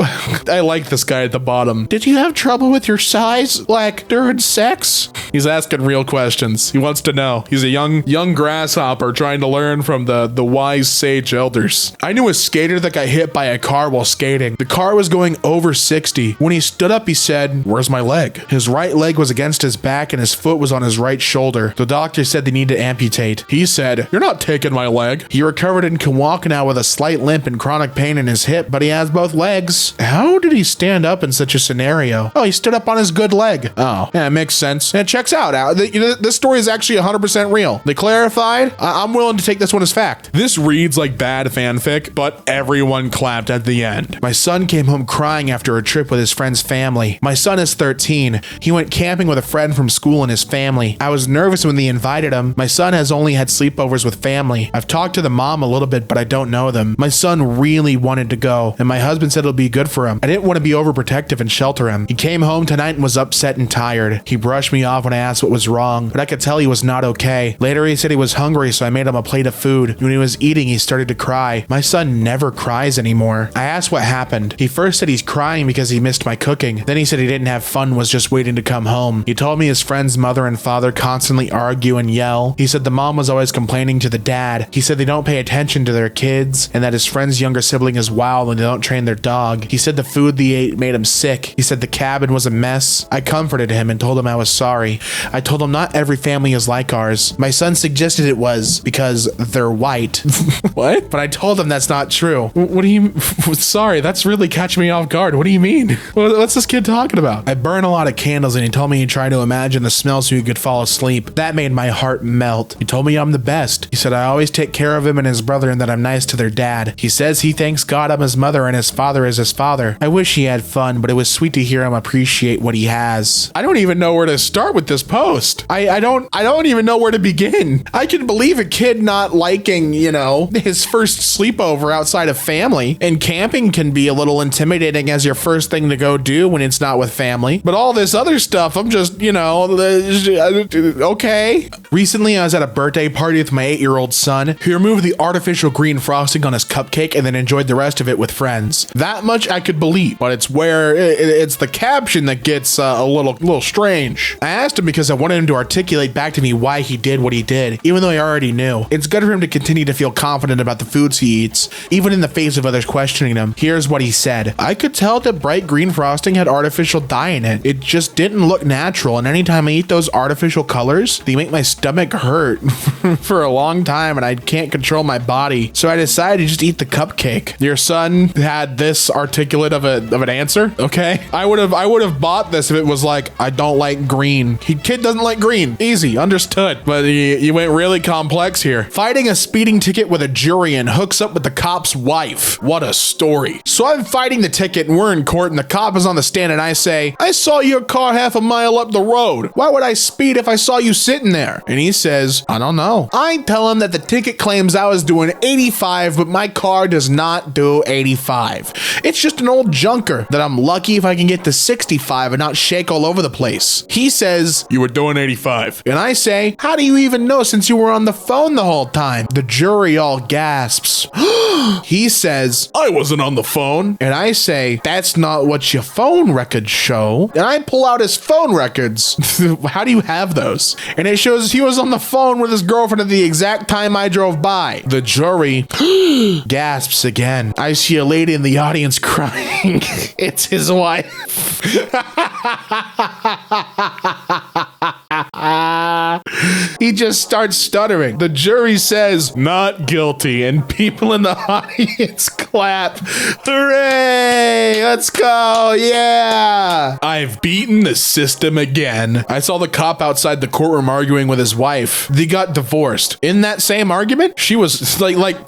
I like this guy at the bottom. Did you have trouble with your size, like during sex? He's asking real questions. He wants to know. He's a young grasshopper trying to learn from the wise sage elders. I knew a skater that got hit by a car while skating. The car was going over 60. When he stood up, he said, "Where's my leg?" His right leg was against his back and his foot was on his right shoulder. The doctor said they need to amputate. He said, "You're not taking my leg." He recovered and can walk now with a slight limp and chronic pain in his hip, but he has both legs. How did he stand up in such a scenario? Oh, he stood up on his good leg. Oh, yeah, it makes sense. And it checks out. This story is actually 100% real. They clarified. I'm willing to take this one as fact. This reads like bad fanfic, but everyone clapped at the end. My son came home crying after a trip with his friend's family. My son is 13. He went camping with a friend from school and his family. I was nervous when they invited him. My son has only had sleepovers with family. I've talked to the mom a little bit, but I don't know them. My son really wanted to go, and my husband said it'll be good for him. I didn't want to be overprotective and shelter him. He came home tonight and was upset and tired. He brushed me off when I asked what was wrong, but I could tell he was not okay. Later, he said he was hungry, so I made him a plate of food. When he was eating, he started to cry. My son never cries anymore. I asked what happened. He first said he's crying because he missed my cooking. Then he said he didn't have fun, was just waiting to come home. He told me his friend's mother and father constantly argue and yell. He said the mom was always complaining to the dad. He said they don't pay attention to their kids and that his friend's younger sibling is wild and they don't train their dog. He said the food they ate made him sick. He said the cabin was a mess. I comforted him and told him I was sorry. I told him not every family is like ours. My son suggested it was because they're white. What? But I told him that's not true. What do you... Sorry, that's really catching me off guard. What do you mean? What's this kid talking about? I burn a lot of candles and he told me he'd try to imagine the smell so he could fall asleep. That made my heart melt. He told me I'm the best. He said I always take care of him and his brother and that I'm nice to their dad. He says he thanks God I'm his mother and his father is his father. I wish he had fun, but it was sweet to hear him appreciate what he has. I don't even know where to start with this post. I don't even know where to begin. I can believe a kid not liking, his first sleepover outside of family, and camping can be a little intimidating as your first thing to go do when it's not with family. But all this other stuff, I'm just, okay. Recently, I was at a birthday party with my 8-year-old son. He removed the artificial green frosting on his cupcake and then enjoyed the rest of it with friends. That much I could believe, but it's where it's the caption that gets a little strange. I asked him because I wanted him to articulate back to me why he did what he did, even though I already knew. It's good for him to continue to feel confident about the foods he eats, even in the face of others questioning him. Here's what he said. I could tell that bright green frosting had artificial dye in it. It just didn't look natural, and anytime I eat those artificial colors, they make my stomach hurt for a long time, and I can't control my body. So I decided to just eat the cupcake. Your son had this articulate of an answer? Okay. I would have bought this if it was like, I don't like green. Kid doesn't like green. Easy, understood. But you went really complex here. Fighting a speeding ticket with a jury and hooks up with the cop's wife. What a story. So I'm fighting the ticket and we're in court and the cop is on the stand and I say, I saw your car half a mile up the road. Why would I speed if I saw you sitting there? And he says, I don't know. I tell him that the ticket claims I was doing 85, but my car does not do 85. It's just an old junker that I'm lucky if I can get to 65 and not shake all over the place. He says, you were doing 85. And I say, how do you even know since you were on the phone the whole time? The jury all gasps. He says, I wasn't on the phone. And I say, that's not what your phone records show. And I pull out his phone records. How do you have those? And it shows he was on the phone with his girlfriend at the exact time I drove by. The jury gasps again. I see a lady in the audience crying. It's his wife. He just starts stuttering. The jury says, not guilty, and people in the audience clap. Hooray! Let's go! Yeah! I've beaten the system again. I saw the cop outside the courtroom arguing with his wife. They got divorced. In that same argument, she was the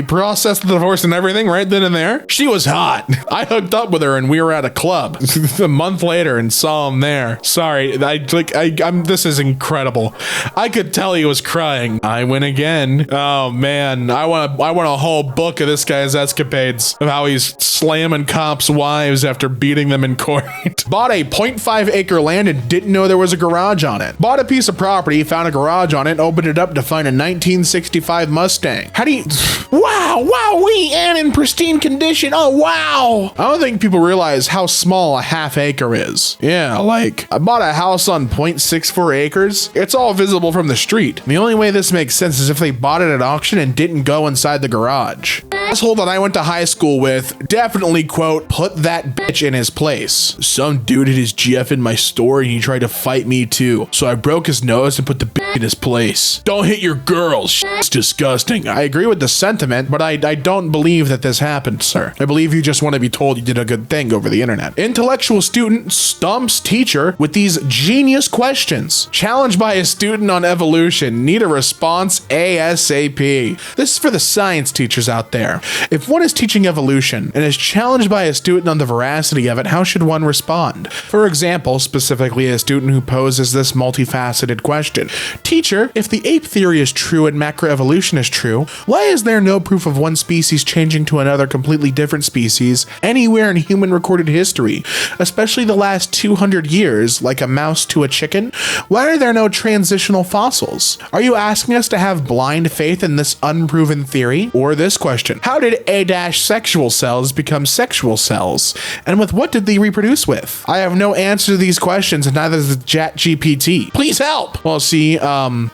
process of the divorce and everything right then and there. She was hot. I hooked up with her and we were at a club a month later and saw him there. Sorry, this is incredible. I could tell he was crying. I win again. Oh man, I want a whole book of this guy's escapades of how he's slamming cops' wives after beating them in court. Bought a 0.5 acre land and didn't know there was a garage on it. Bought a piece of property, found a garage on it, opened it up to find a 1965 Mustang. How do you... Wow, and in pristine condition. Oh, wow. I don't think people realize how small a half acre is. Yeah, like, I bought a house on 0.64 acres. It's all visible from the street. The only way this makes sense is if they bought it at auction and didn't go inside the garage. This asshole that I went to high school with definitely, quote, put that bitch in his place. Some dude hit his GF in my store and he tried to fight me too. So I broke his nose and put the bitch in his place. Don't hit your girls. It's disgusting. I agree with the sentiment, but I don't believe that this happened, sir. I believe you just want to be told you did a good thing over the internet. Intellectual student stumps teacher with these genius questions. Challenged by a student on evolution. Need a response ASAP. This is for the science teachers out there. If one is teaching evolution and is challenged by a student on the veracity of it, how should one respond? For example, specifically a student who poses this multifaceted question. Teacher, if the ape theory is true and macroevolution is true, why is there no proof of one species changing to another completely different species anywhere in human recorded history, especially the last 200 years, like a mouse to a chicken? Why are there no transitional fossils? Are you asking us to have blind faith in this unproven theory? Or this question, how did A-sexual cells become sexual cells? And with what did they reproduce with? I have no answer to these questions and neither does ChatGPT. Please help! Well, see, so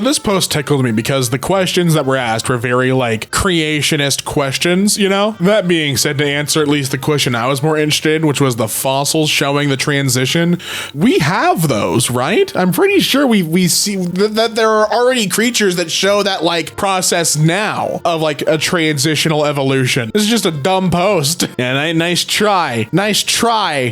this post tickled me because the questions that were asked were very, like, creationist questions, you know? That being said, to answer at least the question I was more interested in, which was the fossils showing the transition, we have those, right? I'm pretty sure we see that there are already creatures that show that, like, process now of, like, a transitional evolution. This is just a dumb post. And nice try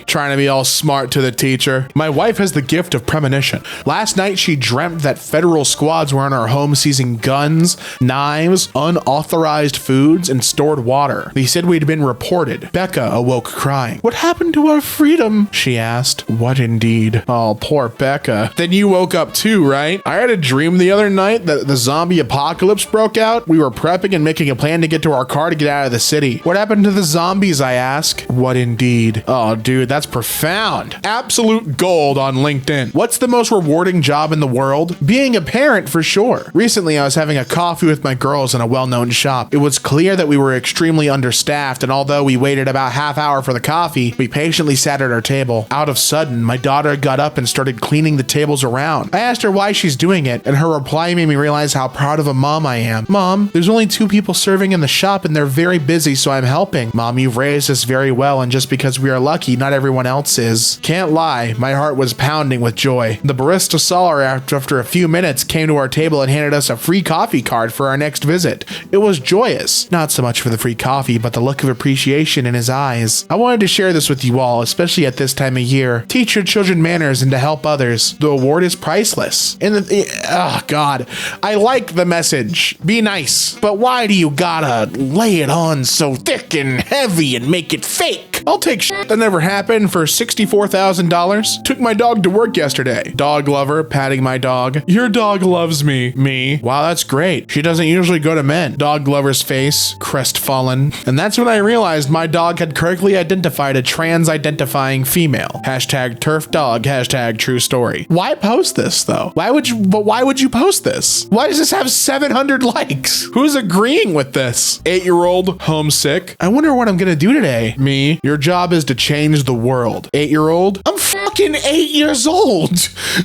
trying to be all smart to the teacher. My wife has the gift of premonition. Last night she dreamt that federal squads were in our home seizing guns, knives, unauthorized foods, and stored water. They said we'd been reported. Becca awoke crying. What happened to our freedom? She asked. What indeed? Oh, poor Becca. Then you woke up too, right? I had a dream the other night that the zombie apocalypse broke out. We were prepping and making a plan to get to our car to get out of the city. What happened to the zombies, I ask? What indeed? Oh, dude, that's profound. Absolute gold on LinkedIn. What's the most rewarding job in the world? Being a parent, for sure. Recently, I was having a coffee with my girls in a well-known shop. It was clear that we were extremely understaffed, and although we waited about half hour for the coffee, we patiently sat at our table. Out of sudden, my daughter got up and started cleaning the tables around. I asked her why she's doing it, and her reply made me realize how proud of a mom mom I am. Mom, there's only 2 people serving in the shop and they're very busy, so I'm helping. Mom, you've raised us very well, and just because we are lucky, not everyone else is. Can't lie, my heart was pounding with joy. The barista saw her after a few minutes, came to our table and handed us a free coffee card for our next visit. It was joyous. Not so much for the free coffee, but the look of appreciation in his eyes. I wanted to share this with you all, especially at this time of year. Teach your children manners and to help others. The award is priceless. Oh God, I like the message. Be nice, but why do you gotta lay it on so thick and heavy and make it fake? I'll take shit that never happened for $64,000. Took my dog to work yesterday. Dog lover, patting my dog. Your dog loves me. Me. Wow, that's great. She doesn't usually go to men. Dog lover's face, crestfallen. And that's when I realized my dog had correctly identified a trans-identifying female. Hashtag turf dog, hashtag true story. Why post this though? Why would you post this? Why does this have 700 likes? Who's agreeing with this? 8-year-old, homesick. I wonder what I'm gonna do today. Me. Your job is to change the world. 8-year-old. I'm fucking 8 years old.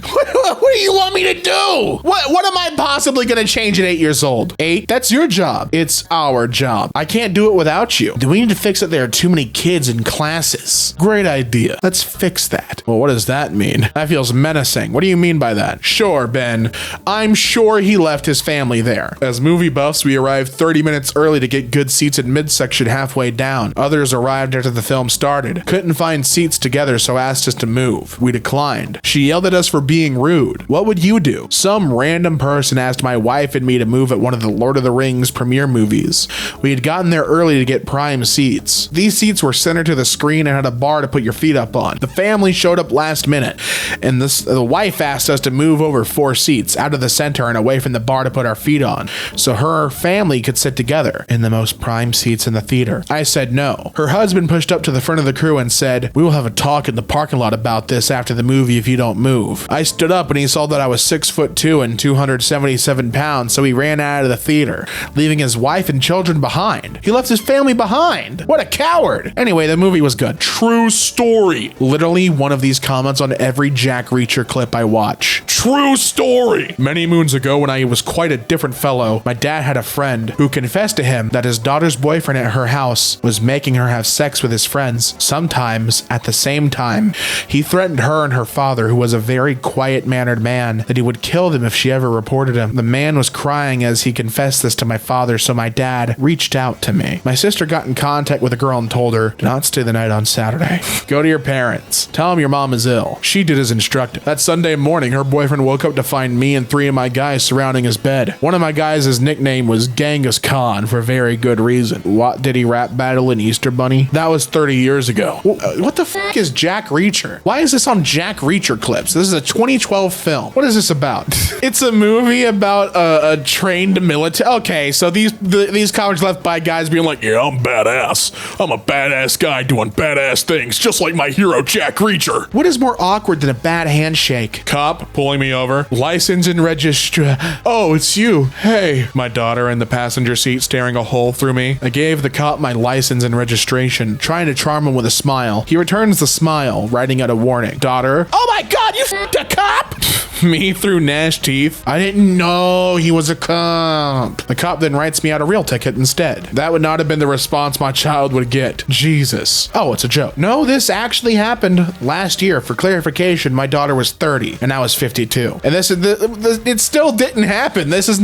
What do you want me to do? What am I possibly gonna change at 8 years old? 8? That's your job. It's our job. I can't do it without you. Do we need to fix it? There are too many kids in classes. Great idea. Let's fix that. Well, what does that mean? That feels menacing. What do you mean by that? Sure, Ben. I'm sure he left his family there. As movie buffs, we arrived 30 minutes early to get good seats in midsection halfway down. Others arrived after the film started. Couldn't find seats together, so asked us to move. We declined. She yelled at us for being rude. What would you do? Some random person asked my wife and me to move at one of the Lord of the Rings premiere movies. We had gotten there early to get prime seats. These seats were centered to the screen and had a bar to put your feet up on. The family showed up last minute, and the wife asked us to move over 4 seats out of the center and away from the bar to put our feet on, so her family could sit together in the most prime seats in the theater. I said no. Her husband pushed up to the front of the crew and said, "We will have a talk in the parking lot about this after the movie if you don't move." I stood up and he saw that I was 6'2" and 277 pounds, so he ran out of the theater, leaving his wife and children behind. He left his family behind. What a coward. Anyway, the movie was good. True story. Literally one of these comments on every Jack Reacher clip I watch. True story. Many moons ago, when I was quite a different fellow, my dad had a friend who confessed to him that his daughter's boyfriend at her house was making her have sex with his friends, sometimes at the same time. He threatened her and her father, who was a very quiet-mannered man, that he would kill them if she ever reported him. The man was crying as he confessed this to my father, so my dad reached out to me. My sister got in contact with the girl and told her, "Do not stay the night on Saturday. Go to your parents. Tell them your mom is ill." She did as instructed. That Sunday morning, her boyfriend woke up to find me and 3 of my guys surrounding his bed. One of my guys' nickname was Genghis Khan for very good reason. What did he rap battle in Easter Bunny? That was 30 years ago. What the fuck is Jack Reacher? Why is this on Jack Reacher clips? This is a 2012 film. What is this about? It's a movie about a trained military. Okay, so these comments left by guys being like, "Yeah, I'm badass. I'm a badass guy doing badass things, just like my hero Jack Reacher." What is more awkward than a bad handshake? Cop pulling me over. License and register. "Oh, it's you. Hey." My daughter in the passenger seat staring a hole through me. I gave the cop my license and registration, trying to charm him with a smile. He returns the smile, writing out a warning. Daughter, "Oh my God, you f***ed a cop!" Me through gnashed teeth. "I didn't know he was a cop." The cop then writes me out a real ticket instead. That would not have been the response my child would get. Jesus. Oh, it's a joke. No, this actually happened last year. For clarification, my daughter was 30 and I was 52. And it still didn't happen. This is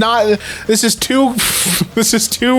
too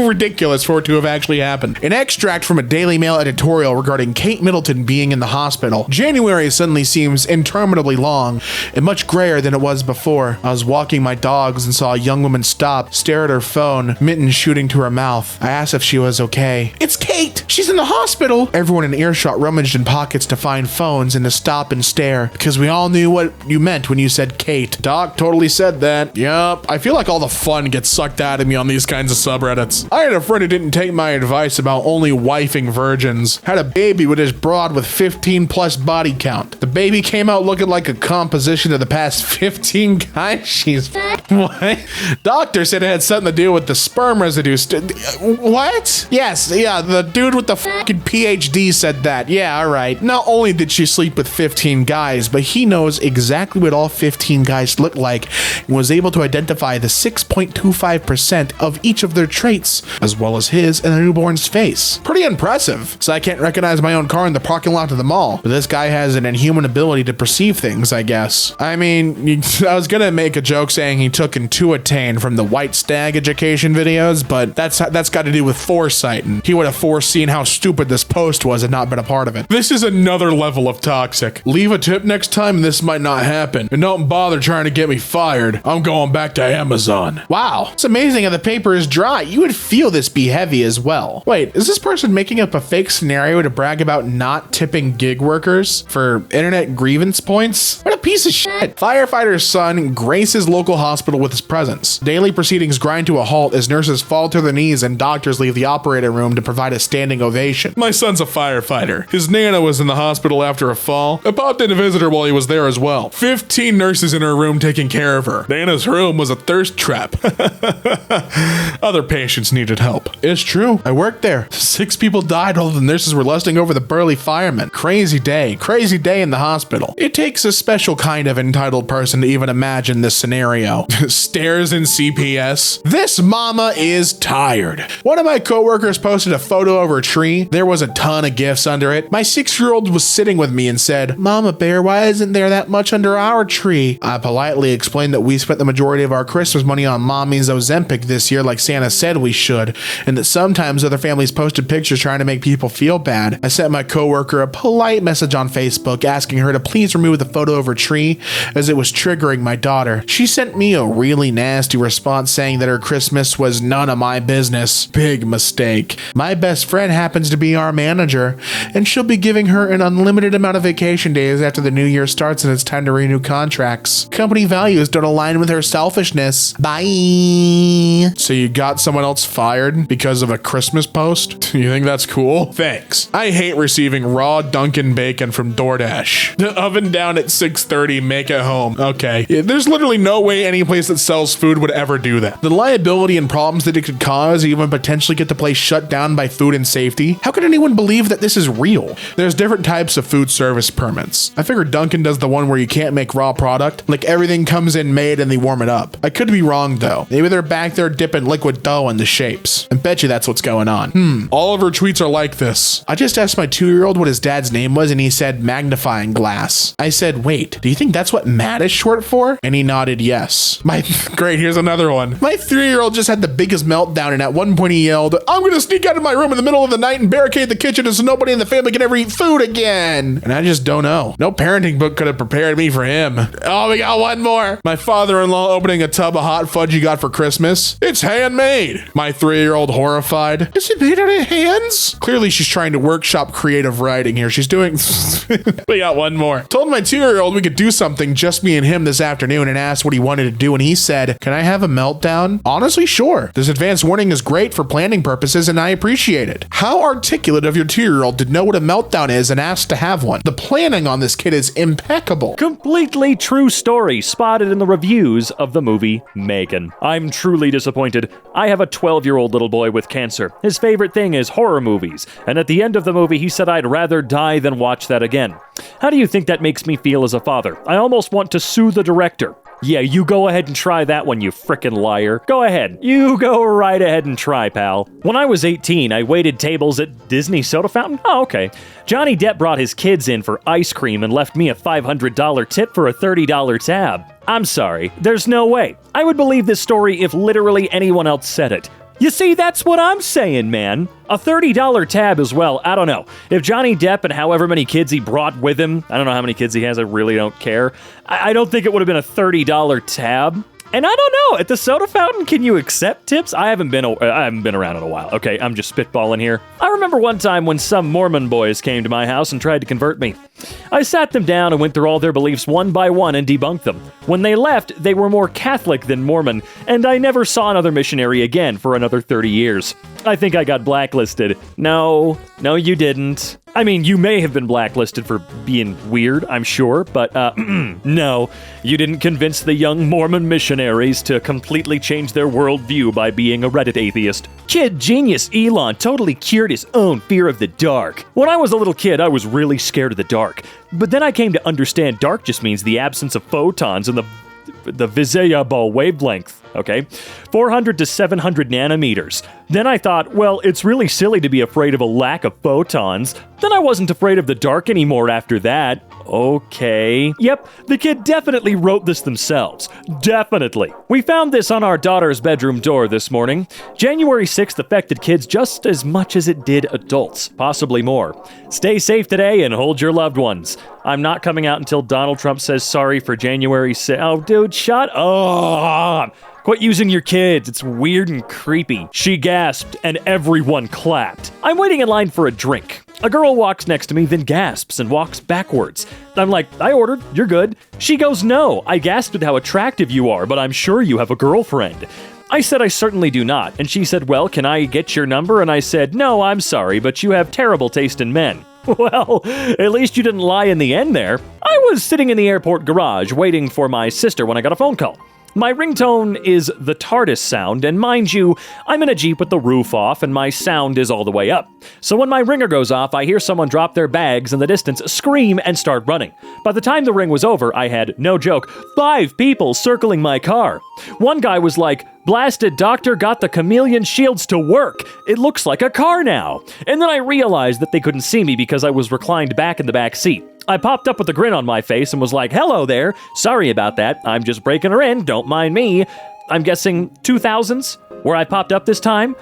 ridiculous for it to have actually happened. An extract from a Daily Mail editorial regarding Kate Middleton being in the hospital. January suddenly seems interminably long and much grayer than it was before. I was walking my dogs and saw a young woman stop, stare at her phone, mittens shooting to her mouth. I asked if she was okay. "It's Kate! She's in the hospital!" Everyone in earshot rummaged in pockets to find phones and to stop and stare, because we all knew what you meant when you said Kate. Doc totally said that. Yup. I feel like all the fun gets sucked out of me on these kinds of subreddits. I had a friend who didn't take my advice about only wifing virgins. Had a baby with his broad with 15 plus body count. The baby came out looking like a composition of the past 15 guys she's f***ed. What? Doctor said it had something to do with the sperm residue. What? Yes, yeah, the dude with the fucking PhD said that. Yeah, all right. Not only did she sleep with 15 guys, but he knows exactly what all 15 guys look like and was able to identify the 6.25% of each of their traits, as well as his and the newborn's face. Pretty impressive. So I can't recognize my own car in the parking lot of the mall, but this guy has an inhuman ability to perceive things, I guess. I mean, I was gonna make a joke saying he took Intuitain from the White Stag education videos, but that's got to do with foresight, and he would have foreseen how stupid this post was and not been a part of it. This is another level of toxic. Leave a tip next time and this might not happen. And don't bother trying to get me fired. I'm going back to Amazon. Wow, it's amazing how the paper is dry. You would feel this be heavy as well. Wait, is this person making up a fake scenario to brag about not tipping gig workers for internet grievance points? What a piece of shit. Firefighter's son graces local hospital with his presence. Daily proceedings grind to a halt as nurses fall to their knees and doctors leave the operating room to provide a standing ovation. My son's a firefighter. His nana was in the hospital after a fall. I popped in to visit her while he was there as well. 15 nurses in her room taking care of her. Nana's room was a thirst trap. Other patients needed help. It's true. I worked there. 6 people died while the nurses were lusting over the burly firemen. Crazy day. Crazy day in the hospital. It takes a special kind of entitled person to even imagine this scenario. Stairs in CPS. This mama is tired. One of my coworkers posted a photo of her tree. There was a ton of gifts under it. My 6-year-old was sitting with me and said, "Mama Bear, why isn't there that much under our tree?" I politely explained that we spent the majority of our Christmas money on Mommy's Ozempic this year like Santa said we should, and that sometimes other families posted pictures trying to make people feel bad. I sent my coworker a polite message on Facebook asking her to please remove the photo of her tree as it was triggering my daughter. She sent me a really nasty response saying that her Christmas was none of my business. Big mistake. My best friend happens to be our manager, and she'll be giving her an unlimited amount of vacation days after the new year starts and it's time to renew contracts. Company values don't align with her selfishness. Bye. So you got someone else fired because of a Christmas post? You think that's cool? Thanks. I hate receiving raw Dunkin' bacon from DoorDash. The oven down at 6:30, make it home. Okay. There's literally no way any place that sells food would ever do that. The liability and problems that it could cause, even potentially get the place shut down by food and safety. How could anyone believe that this is real? There's different types of food service permits. I figure Dunkin' does the one where you can't make raw product. Like everything comes in made and they warm it up. I could be wrong though. Maybe they're back there dipping liquid dough in the shapes. I bet you that's what's going on. All of her tweets are like this. I just asked my 2-year-old what his dad's name was and he said magnifying glass. I said, wait, do you think that's what MAD is short for? And he nodded yes. Great, here's another one. My 3-year-old just had the biggest meltdown and at one point he yelled, "I'm gonna sneak out of my room in the middle of the night and barricade the kitchen so nobody in the family can ever eat food again." And I just don't know. No parenting book could have prepared me for him. Oh, we got one more. My father-in-law opening a tub of hot fudge he got for Christmas. It's handmade. My 3-year-old horrified. Is it made out of hands? Clearly she's trying to workshop creative writing here. She's doing... We got one more. Told my 2-year-old we could do something, just me and him this afternoon, and asked what he wanted to do, and he said, "Can I have a meltdown?" Honestly, sure. This advanced warning is great for planning purposes, and I appreciate it. How articulate of your 2-year-old to know what a meltdown is and ask to have one. The planning on this kid is impeccable. Completely true story spotted in the reviews of the movie Megan. I'm truly disappointed. I have a 12-year-old little boy with cancer. His favorite thing is horror movies, and at the end of the movie he said I'd rather die than watch that again. How do you think that makes me feel as a father? I almost want to sue the director. Yeah, you go ahead and try that one, you frickin' liar. Go ahead. You go right ahead and try, pal. When I was 18, I waited tables at Disney Soda Fountain? Oh, okay. Johnny Depp brought his kids in for ice cream and left me a $500 tip for a $30 tab. I'm sorry. There's no way. I would believe this story if literally anyone else said it. You see, that's what I'm saying, man. A $30 tab as well, I don't know. If Johnny Depp and however many kids he brought with him, I don't know how many kids he has, I really don't care. I don't think it would have been a $30 tab. And I don't know, at the soda fountain, can you accept tips? I haven't been around in a while. Okay, I'm just spitballing here. I remember one time when some Mormon boys came to my house and tried to convert me. I sat them down and went through all their beliefs one by one and debunked them. When they left, they were more Catholic than Mormon, and I never saw another missionary again for another 30 years. I think I got blacklisted. No, you didn't. I mean, you may have been blacklisted for being weird, I'm sure, but, no. You didn't convince the young Mormon missionaries to completely change their worldview by being a Reddit atheist. Kid genius Elon totally cured his own fear of the dark. When I was a little kid, I was really scared of the dark. But then I came to understand dark just means the absence of photons in the visible wavelength. Okay, 400 to 700 nanometers. Then I thought, well, it's really silly to be afraid of a lack of photons. Then I wasn't afraid of the dark anymore after that. Okay. Yep, the kid definitely wrote this themselves. Definitely. We found this on our daughter's bedroom door this morning. January 6th affected kids just as much as it did adults, possibly more. Stay safe today and hold your loved ones. I'm not coming out until Donald Trump says sorry for January 6th. Oh, dude, shut up. Quit using your kids. It's weird and creepy. She gasped, and everyone clapped. I'm waiting in line for a drink. A girl walks next to me, then gasps and walks backwards. I'm like, I ordered. You're good. She goes, no. I gasped at how attractive you are, but I'm sure you have a girlfriend. I said I certainly do not. And she said, well, can I get your number? And I said, no, I'm sorry, but you have terrible taste in men. Well, at least you didn't lie in the end there. I was sitting in the airport garage waiting for my sister when I got a phone call. My ringtone is the TARDIS sound, and mind you, I'm in a Jeep with the roof off and my sound is all the way up. So when my ringer goes off, I hear someone drop their bags in the distance, scream, and start running. By the time the ring was over, I had, no joke, 5 people circling my car. One guy was like, blasted doctor got the chameleon shields to work. It looks like a car now. And then I realized that they couldn't see me because I was reclined back in the back seat. I popped up with a grin on my face and was like, hello there. Sorry about that. I'm just breaking her in. Don't mind me. I'm guessing 2000s, where I popped up this time.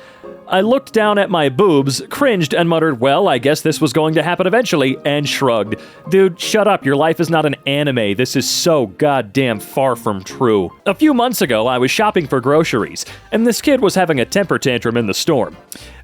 I looked down at my boobs, cringed, and muttered, well, I guess this was going to happen eventually, and shrugged. Dude, shut up. Your life is not an anime. This is so goddamn far from true. A few months ago, I was shopping for groceries, and this kid was having a temper tantrum in the store.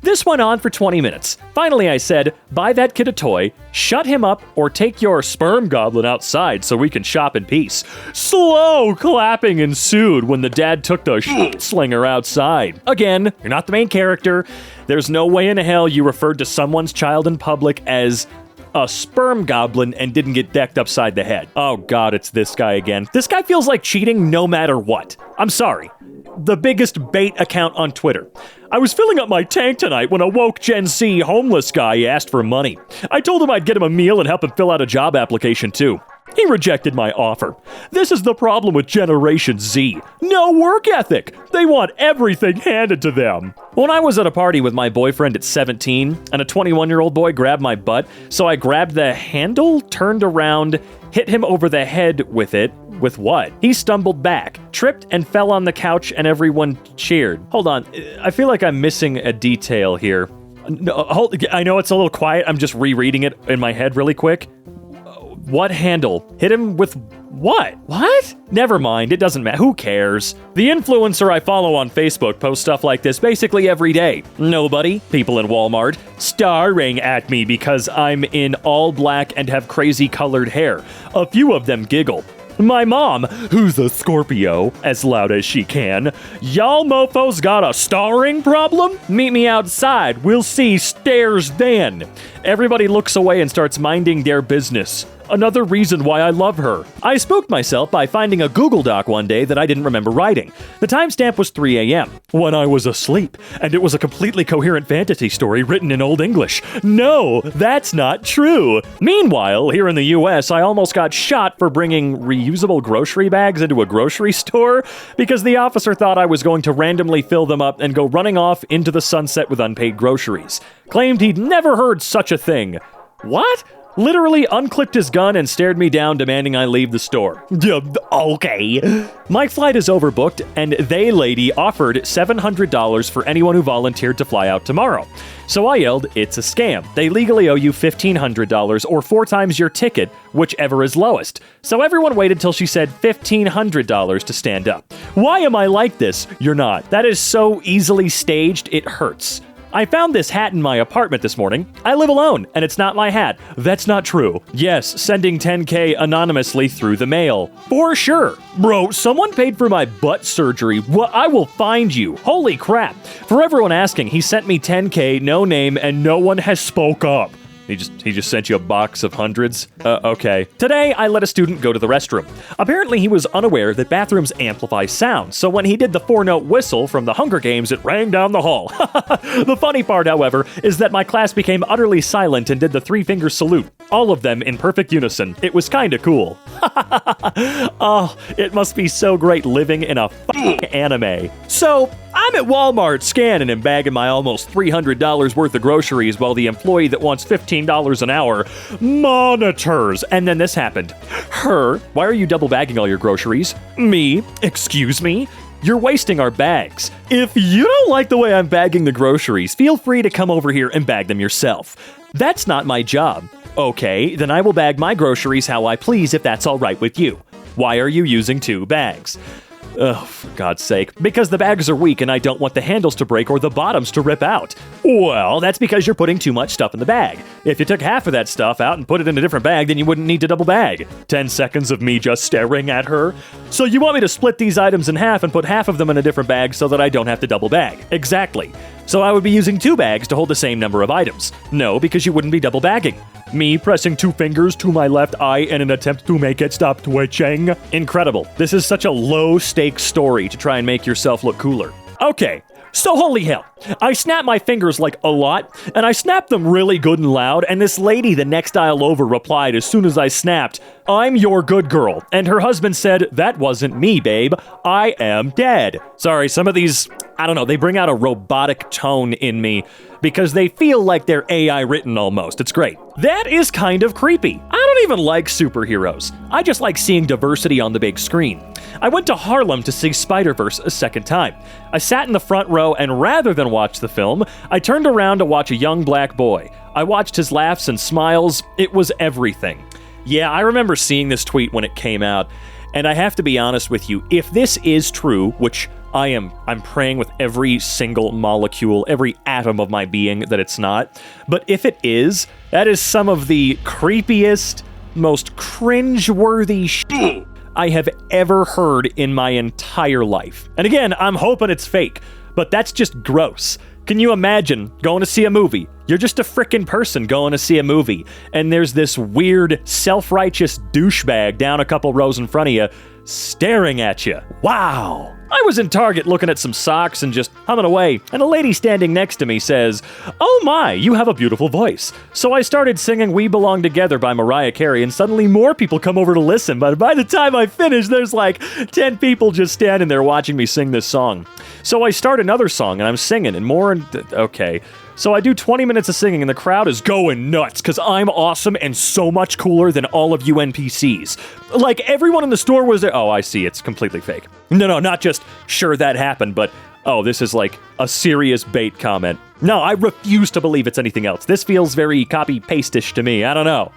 This went on for 20 minutes. Finally, I said, buy that kid a toy, shut him up, or take your sperm goblin outside so we can shop in peace. Slow clapping ensued when the dad took the slinger outside. Again, you're not the main character. There's no way in hell you referred to someone's child in public as a sperm goblin and didn't get decked upside the head. Oh god, it's this guy again. This guy feels like cheating no matter what. I'm sorry. The biggest bait account on Twitter. I was filling up my tank tonight when a woke Gen Z homeless guy asked for money. I told him I'd get him a meal and help him fill out a job application too. He rejected my offer. This is the problem with Generation Z. No work ethic. They want everything handed to them. When I was at a party with my boyfriend at 17, and a 21-year-old boy grabbed my butt, so I grabbed the handle, turned around, hit him over the head with it. With what? He stumbled back, tripped, and fell on the couch, and everyone cheered. Hold on. I feel like I'm missing a detail here. No, I know it's a little quiet. I'm just rereading it in my head really quick. What handle? Hit him with what? What? Never mind, it doesn't matter. Who cares? The influencer I follow on Facebook posts stuff like this basically every day. Nobody, people in Walmart, staring at me because I'm in all black and have crazy colored hair. A few of them giggle. My mom, who's a Scorpio, as loud as she can. Y'all mofos got a starring problem? Meet me outside. We'll see stairs then. Everybody looks away and starts minding their business. Another reason why I love her. I spooked myself by finding a Google Doc one day that I didn't remember writing. The timestamp was 3 a.m. when I was asleep, and it was a completely coherent fantasy story written in Old English. No, that's not true. Meanwhile, here in the US, I almost got shot for bringing reusable grocery bags into a grocery store because the officer thought I was going to randomly fill them up and go running off into the sunset with unpaid groceries. Claimed he'd never heard such a thing. What? Literally unclipped his gun and stared me down, demanding I leave the store. Okay. My flight is overbooked, and they lady offered $700 for anyone who volunteered to fly out tomorrow. So I yelled, it's a scam. They legally owe you $1,500 or 4 times your ticket, whichever is lowest. So everyone waited till she said $1,500 to stand up. Why am I like this? You're not. That is so easily staged, it hurts. I found this hat in my apartment this morning. I live alone, and it's not my hat. That's not true. Yes, sending $10K anonymously through the mail. For sure. Bro, someone paid for my butt surgery. What? I will find you. Holy crap. For everyone asking, he sent me $10K, no name, and no one has spoke up. He just sent you a box of hundreds? Okay. Today, I let a student go to the restroom. Apparently, he was unaware that bathrooms amplify sound, so when he did the 4-note whistle from the Hunger Games, it rang down the hall. The funny part, however, is that my class became utterly silent and did the 3-finger salute, all of them in perfect unison. It was kinda cool. Oh, it must be so great living in a anime. So, I'm at Walmart scanning and bagging my almost $300 worth of groceries while the employee that wants $15 an hour monitors. And then this happened. Her, why are you double bagging all your groceries? Me, excuse me? You're wasting our bags. If you don't like the way I'm bagging the groceries, feel free to come over here and bag them yourself. That's not my job. Okay, then I will bag my groceries how I please if that's all right with you. Why are you using 2 bags? Oh, for God's sake. Because the bags are weak and I don't want the handles to break or the bottoms to rip out. Well, that's because you're putting too much stuff in the bag. If you took half of that stuff out and put it in a different bag, then you wouldn't need to double bag. 10 seconds of me just staring at her. So you want me to split these items in half and put half of them in a different bag so that I don't have to double bag. Exactly. So I would be using 2 bags to hold the same number of items. No, because you wouldn't be double bagging. Me pressing 2 fingers to my left eye in an attempt to make it stop twitching. Incredible. This is such a low-stakes story to try and make yourself look cooler. Okay, so holy hell. I snapped my fingers like a lot, and I snapped them really good and loud, and this lady the next aisle over replied as soon as I snapped, "I'm your good girl." And her husband said, "That wasn't me, babe. I am dead." Sorry, some of these, I don't know, they bring out a robotic tone in me because they feel like they're AI written almost. It's great. That is kind of creepy. I don't even like superheroes. I just like seeing diversity on the big screen. I went to Harlem to see Spider-Verse a second time. I sat in the front row, and rather than watch the film, I turned around to watch a young black boy. I watched his laughs and smiles. It was everything. Yeah, I remember seeing this tweet when it came out, and I have to be honest with you, if this is true, which I'm praying with every single molecule, every atom of my being that it's not, but if it is, that is some of the creepiest, most cringe-worthy shit I have ever heard in my entire life. And again, I'm hoping it's fake, but that's just gross. Can you imagine going to see a movie? You're just a frickin' person going to see a movie, and there's this weird, self-righteous douchebag down a couple rows in front of you, staring at you. Wow. I was in Target looking at some socks and just humming away, and a lady standing next to me says, "Oh my, you have a beautiful voice." So I started singing We Belong Together by Mariah Carey, and suddenly more people come over to listen, but by the time I finish, there's like 10 people just standing there watching me sing this song. So I start another song, and I'm singing, and more, and okay. So I do 20 minutes of singing, and the crowd is going nuts, because I'm awesome and so much cooler than all of you NPCs. Like, everyone in the store was there. Oh, I see, it's completely fake. No, not just, sure, that happened, but, oh, this is like a serious bait comment. No, I refuse to believe it's anything else. This feels very copy-paste-ish to me. I don't know.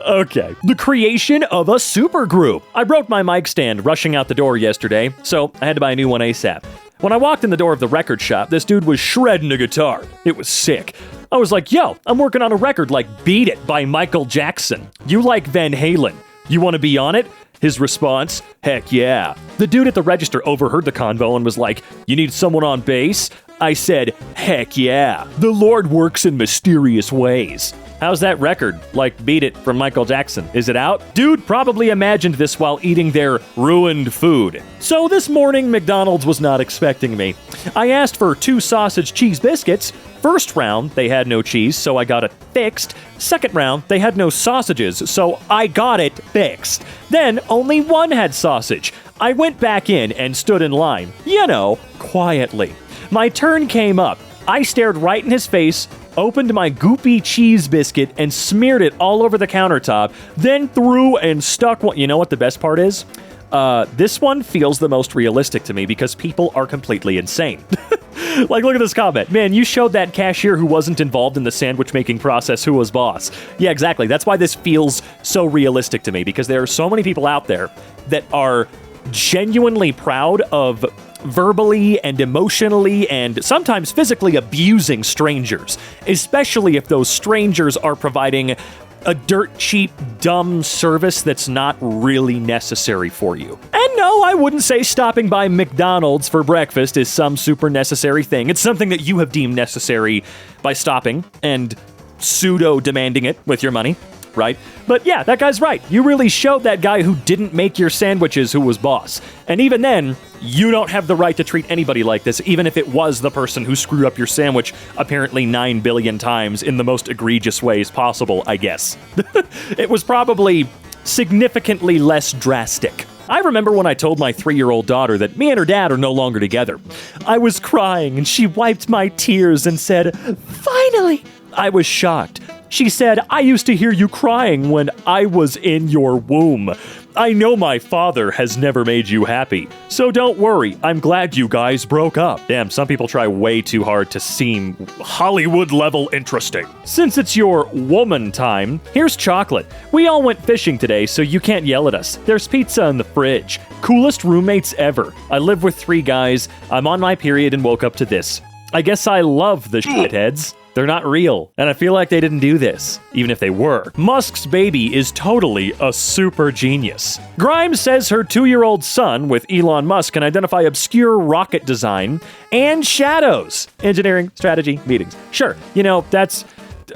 Okay. The creation of a supergroup. I broke my mic stand rushing out the door yesterday, so I had to buy a new one ASAP. When I walked in the door of the record shop, this dude was shredding a guitar. It was sick. I was like, yo, I'm working on a record like Beat It by Michael Jackson. You like Van Halen. You want to be on it? His response, heck yeah. The dude at the register overheard the convo and was like, you need someone on bass? I said, heck yeah. The Lord works in mysterious ways. How's that record? Like Beat It from Michael Jackson. Is it out? Dude probably imagined this while eating their ruined food. So this morning, McDonald's was not expecting me. I asked for 2 sausage cheese biscuits. First round, they had no cheese, so I got it fixed. Second round, they had no sausages, so I got it fixed. Then only one had sausage. I went back in and stood in line, quietly. My turn came up. I stared right in his face, opened my goopy cheese biscuit, and smeared it all over the countertop, then threw and stuck one. You know what the best part is? This one feels the most realistic to me because people are completely insane. Like, look at this comment. Man, you showed that cashier who wasn't involved in the sandwich making process who was boss. Yeah, exactly. That's why this feels so realistic to me, because there are so many people out there that are genuinely proud of verbally and emotionally and sometimes physically abusing strangers, especially if those strangers are providing a dirt cheap, dumb service that's not really necessary for you. And no, I wouldn't say stopping by McDonald's for breakfast is some super necessary thing. It's something that you have deemed necessary by stopping and pseudo-demanding it with your money, right? But yeah, that guy's right. You really showed that guy who didn't make your sandwiches who was boss. And even then, you don't have the right to treat anybody like this, even if it was the person who screwed up your sandwich apparently 9 billion times in the most egregious ways possible, I guess. It was probably significantly less drastic. I remember when I told my 3-year-old daughter that me and her dad are no longer together. I was crying and she wiped my tears and said, "Finally!" I was shocked. She said, "I used to hear you crying when I was in your womb. I know my father has never made you happy. So don't worry, I'm glad you guys broke up." Damn, some people try way too hard to seem Hollywood-level interesting. Since it's your woman time, here's chocolate. We all went fishing today, so you can't yell at us. There's pizza in the fridge. Coolest roommates ever. I live with 3 guys. I'm on my period and woke up to this. I guess I love the shitheads. They're not real, and I feel like they didn't do this, even if they were. Musk's baby is totally a super genius. Grimes says her 2-year-old son with Elon Musk can identify obscure rocket design and shadows. Engineering, strategy, meetings. Sure, that's...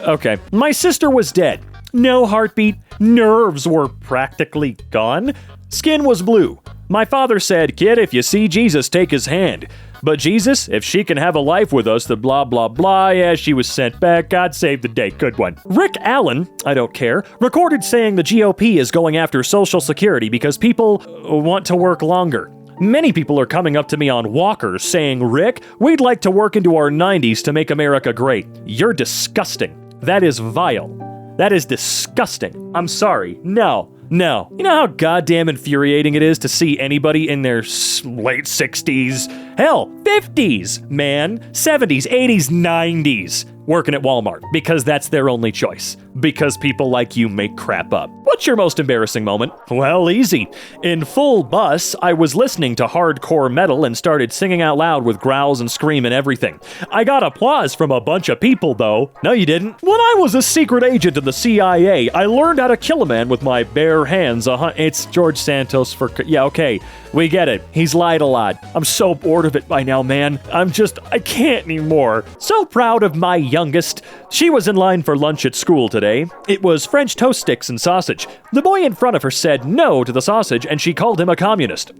okay. My sister was dead. No heartbeat. Nerves were practically gone. Skin was blue. My father said, "Kid, if you see Jesus, take his hand. But Jesus, if she can have a life with us, the blah, blah, blah, yeah, she was sent back. God save the day. Good one." Rick Allen, I don't care, recorded saying the GOP is going after Social Security because people want to work longer. Many people are coming up to me on walkers saying, "Rick, we'd like to work into our 90s to make America great." You're disgusting. That is vile. That is disgusting. I'm sorry. No. You know how goddamn infuriating it is to see anybody in their late 60s, hell, 50s, man, 70s, 80s, 90s, working at Walmart because that's their only choice. Because people like you make crap up. What's your most embarrassing moment? Well, easy. In full bus, I was listening to hardcore metal and started singing out loud with growls and scream and everything. I got applause from a bunch of people, though. No, you didn't. When I was a secret agent in the CIA, I learned how to kill a man with my bare hands. It's George Santos for... yeah, okay. We get it. He's lied a lot. I'm so bored of it by now, man. I can't anymore. So proud of my youngest. She was in line for lunch at school today. It was French toast sticks and sausage. The boy in front of her said no to the sausage and she called him a communist.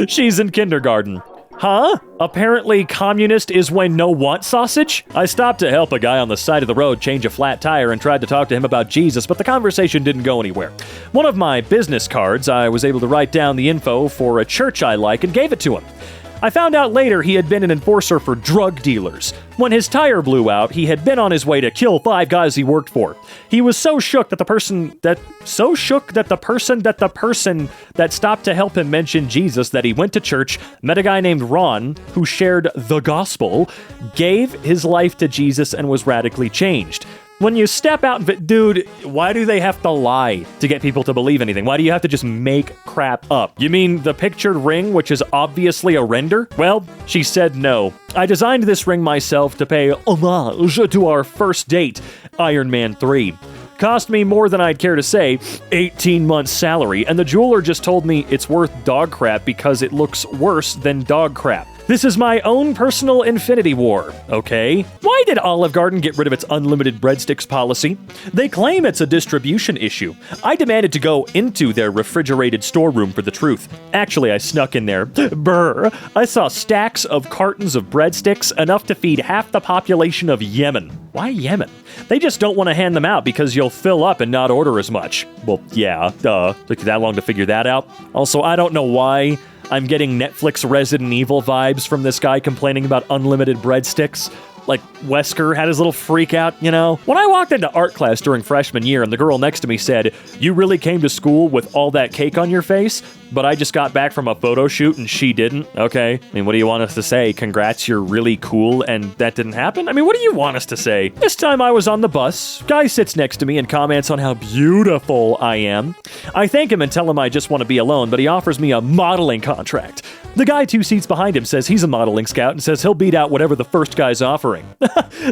She's in kindergarten. Huh? Apparently communist is when no want sausage? I stopped to help a guy on the side of the road change a flat tire and tried to talk to him about Jesus, but the conversation didn't go anywhere. One of my business cards, I was able to write down the info for a church I like and gave it to him. I found out later he had been an enforcer for drug dealers. When his tire blew out, he had been on his way to kill 5 guys he worked for. He was so shook that the person that stopped to help him mention Jesus that he went to church, met a guy named Ron who shared the gospel, gave his life to Jesus and was radically changed. When you step out and... dude, why do they have to lie to get people to believe anything? Why do you have to just make crap up? You mean the pictured ring, which is obviously a render? Well, she said no. I designed this ring myself to pay homage to our first date, Iron Man 3. Cost me more than I'd care to say, 18 months salary, and the jeweler just told me it's worth dog crap because it looks worse than dog crap. This is my own personal Infinity War, okay? Why did Olive Garden get rid of its unlimited breadsticks policy? They claim it's a distribution issue. I demanded to go into their refrigerated storeroom for the truth. Actually, I snuck in there. Brr. I saw stacks of cartons of breadsticks, enough to feed half the population of Yemen. Why Yemen? They just don't want to hand them out because you'll fill up and not order as much. Well, yeah, duh. Took you that long to figure that out? Also, I don't know why I'm getting Netflix Resident Evil vibes from this guy complaining about unlimited breadsticks. Like, Wesker had his little freak out, you know? When I walked into art class during freshman year and the girl next to me said, "You really came to school with all that cake on your face?" But I just got back from a photo shoot and she didn't. Okay. I mean, what do you want us to say? Congrats, you're really cool and that didn't happen? I mean, what do you want us to say? This time I was on the bus. Guy sits next to me and comments on how beautiful I am. I thank him and tell him I just want to be alone, but he offers me a modeling contract. The guy 2 seats behind him says he's a modeling scout and says he'll beat out whatever the first guy's offering.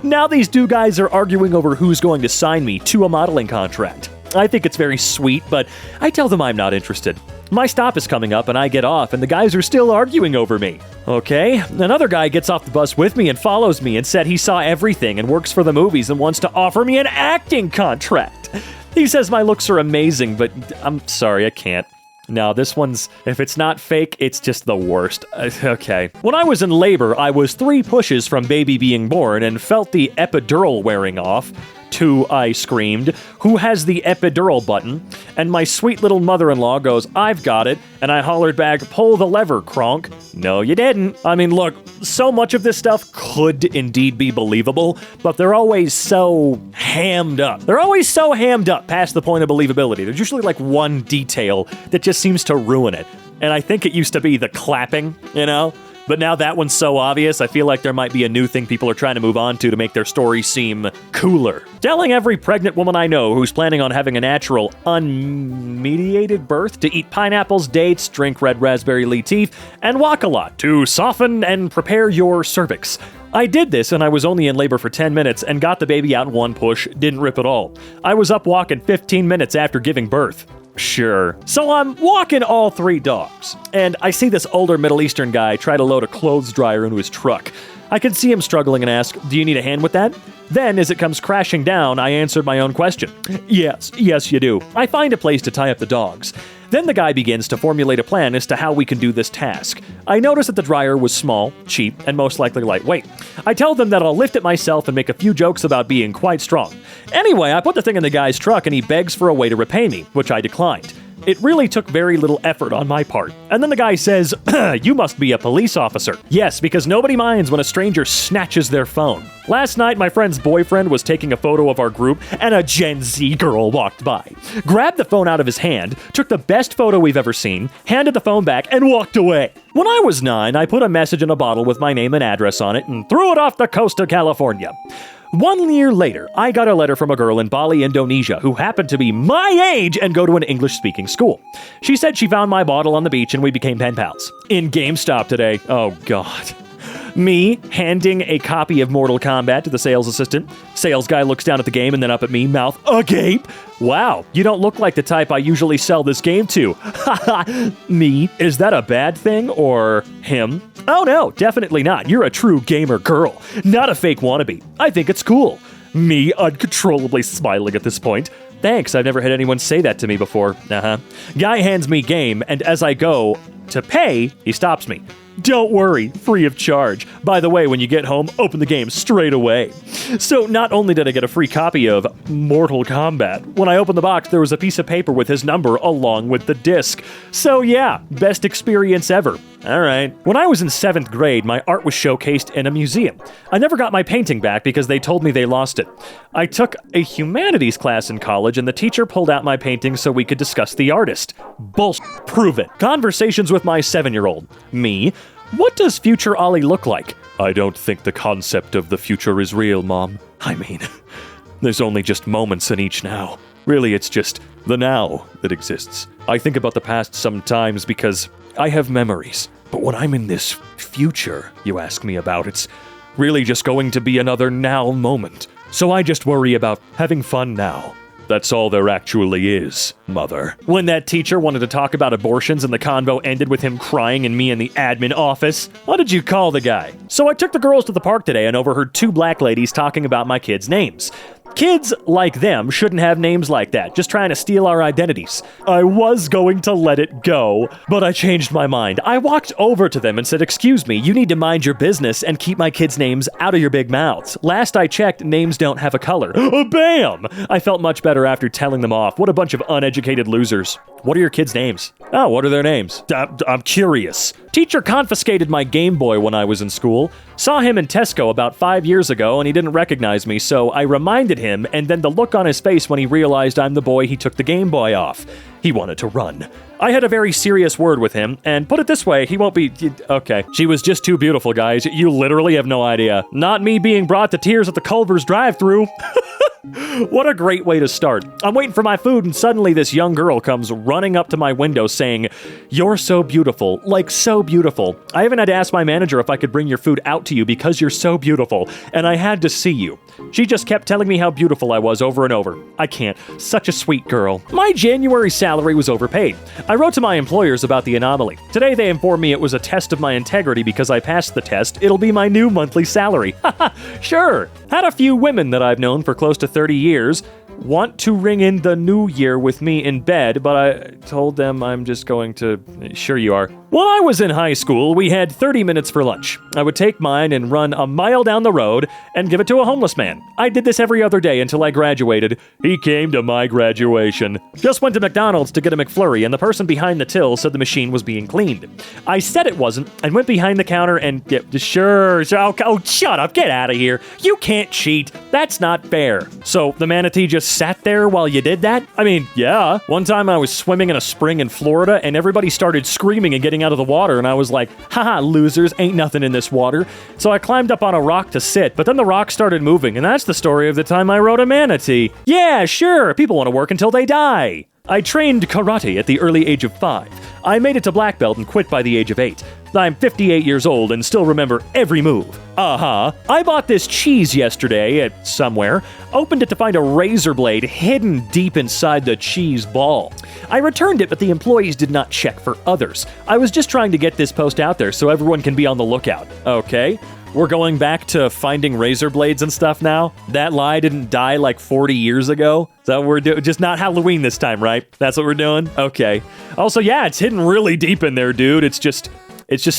Now these 2 guys are arguing over who's going to sign me to a modeling contract. I think it's very sweet, but I tell them I'm not interested. My stop is coming up and I get off and the guys are still arguing over me. Okay, another guy gets off the bus with me and follows me and said he saw everything and works for the movies and wants to offer me an acting contract. He says my looks are amazing, but I'm sorry, I can't. No, this one's, if it's not fake, it's just the worst. Okay. When I was in labor, I was 3 pushes from baby being born and felt the epidural wearing off. 2, I screamed. Who has the epidural button? And my sweet little mother-in-law goes, I've got it. And I hollered back, pull the lever, Kronk. No, you didn't. I mean, look, so much of this stuff could indeed be believable, but they're always so hammed up. They're always so hammed up past the point of believability. There's usually like one detail that just seems to ruin it. And I think it used to be the clapping, you know? But now that one's so obvious, I feel like there might be a new thing people are trying to move on to make their story seem cooler. Telling every pregnant woman I know who's planning on having a natural, unmediated birth to eat pineapples, dates, drink red raspberry leaf, and walk a lot to soften and prepare your cervix. I did this and I was only in labor for 10 minutes and got the baby out in 1 push, didn't rip at all. I was up walking 15 minutes after giving birth. Sure. So I'm walking all 3 dogs, and I see this older Middle Eastern guy try to load a clothes dryer into his truck. I can see him struggling and ask, do you need a hand with that? Then, as it comes crashing down, I answered my own question. Yes, you do. I find a place to tie up the dogs. Then the guy begins to formulate a plan as to how we can do this task. I notice that the dryer was small, cheap, and most likely lightweight. I tell them that I'll lift it myself and make a few jokes about being quite strong. Anyway, I put the thing in the guy's truck and he begs for a way to repay me, which I declined. It really took very little effort on my part. And then the guy says, you must be a police officer. Yes, because nobody minds when a stranger snatches their phone. Last night, my friend's boyfriend was taking a photo of our group, and a Gen Z girl walked by. Grabbed the phone out of his hand, took the best photo we've ever seen, handed the phone back, and walked away. When I was 9, I put a message in a bottle with my name and address on it and threw it off the coast of California. 1 year later, I got a letter from a girl in Bali, Indonesia, who happened to be my age and go to an English-speaking school. She said she found my bottle on the beach and we became pen pals. In GameStop today, oh god. Me handing a copy of Mortal Kombat to the sales assistant. Sales guy looks down at the game and then up at me, mouth agape. Wow, you don't look like the type I usually sell this game to. Haha, me? Is that a bad thing or him? Oh no, definitely not. You're a true gamer girl, not a fake wannabe. I think it's cool. Me uncontrollably smiling at this point. Thanks, I've never had anyone say that to me before. Guy hands me game, and as I go to pay, he stops me. Don't worry, free of charge. By the way, when you get home, open the game straight away. So not only did I get a free copy of Mortal Kombat, when I opened the box, there was a piece of paper with his number along with the disc. So yeah, best experience ever. All right. When I was in 7th grade, my art was showcased in a museum. I never got my painting back because they told me they lost it. I took a humanities class in college and the teacher pulled out my painting so we could discuss the artist. Bullshit. Prove it. Conversations with my 7-year-old. Me. What does future Ollie look like? I don't think the concept of the future is real, Mom. I mean, there's only just moments in each now. Really, it's just the now that exists. I think about the past sometimes because I have memories. But when I'm in this future you ask me about, it's really just going to be another now moment. So I just worry about having fun now. That's all there actually is, Mother. When that teacher wanted to talk about abortions and the convo ended with him crying and me in the admin office, what did you call the guy? So I took the girls to the park today and overheard 2 black ladies talking about my kids' names. Kids like them shouldn't have names like that, just trying to steal our identities. I was going to let it go, but I changed my mind. I walked over to them and said, excuse me, you need to mind your business and keep my kids' names out of your big mouths. Last I checked, names don't have a color. Bam! I felt much better after telling them off. What a bunch of uneducated losers. What are your kids' names? Oh, what are their names? I'm curious. Teacher confiscated my Game Boy when I was in school. Saw him in Tesco about 5 years ago and he didn't recognize me, so I reminded him, and then the look on his face when he realized I'm the boy he took the Game Boy off. He wanted to run. I had a very serious word with him, and put it this way, he won't be... Okay. She was just too beautiful, guys. You literally have no idea. Not me being brought to tears at the Culver's drive-thru. What a great way to start. I'm waiting for my food and suddenly this young girl comes running up to my window saying, "You're so beautiful, like so beautiful. I even had to ask my manager if I could bring your food out to you because you're so beautiful, and I had to see you." She just kept telling me how beautiful I was over and over. I can't. Such a sweet girl. My January salary was overpaid. I wrote to my employers about the anomaly. Today they informed me it was a test of my integrity because I passed the test. It'll be my new monthly salary. Haha, sure. Had a few women that I've known for close to 30 years want to ring in the new year with me in bed, but I told them I'm just going to... Sure you are. While I was in high school, we had 30 minutes for lunch. I would take mine and run a mile down the road and give it to a homeless man. I did this every other day until I graduated. He came to my graduation. Just went to McDonald's to get a McFlurry, and the person behind the till said the machine was being cleaned. I said it wasn't, and went behind the counter and... Sure. Oh, shut up. Get out of here. You can't cheat. That's not fair. So the manatee just sat there while you did that? I mean, yeah. One time I was swimming in a spring in Florida, and everybody started screaming and getting out of the water, and I was like, haha, losers, ain't nothing in this water. So I climbed up on a rock to sit, but then the rock started moving, and that's the story of the time I rode a manatee. Yeah, sure, people want to work until they die. I trained karate at the early age of 5. I made it to black belt and quit by the age of 8. I'm 58 years old and still remember every move. I bought this cheese yesterday at somewhere, opened it to find a razor blade hidden deep inside the cheese ball. I returned it, but the employees did not check for others. I was just trying to get this post out there so everyone can be on the lookout. Okay, we're going back to finding razor blades and stuff now? That lie didn't die like 40 years ago? So we're doing just not Halloween this time, right? That's what we're doing? Okay. Also, yeah, it's hidden really deep in there, dude. It's just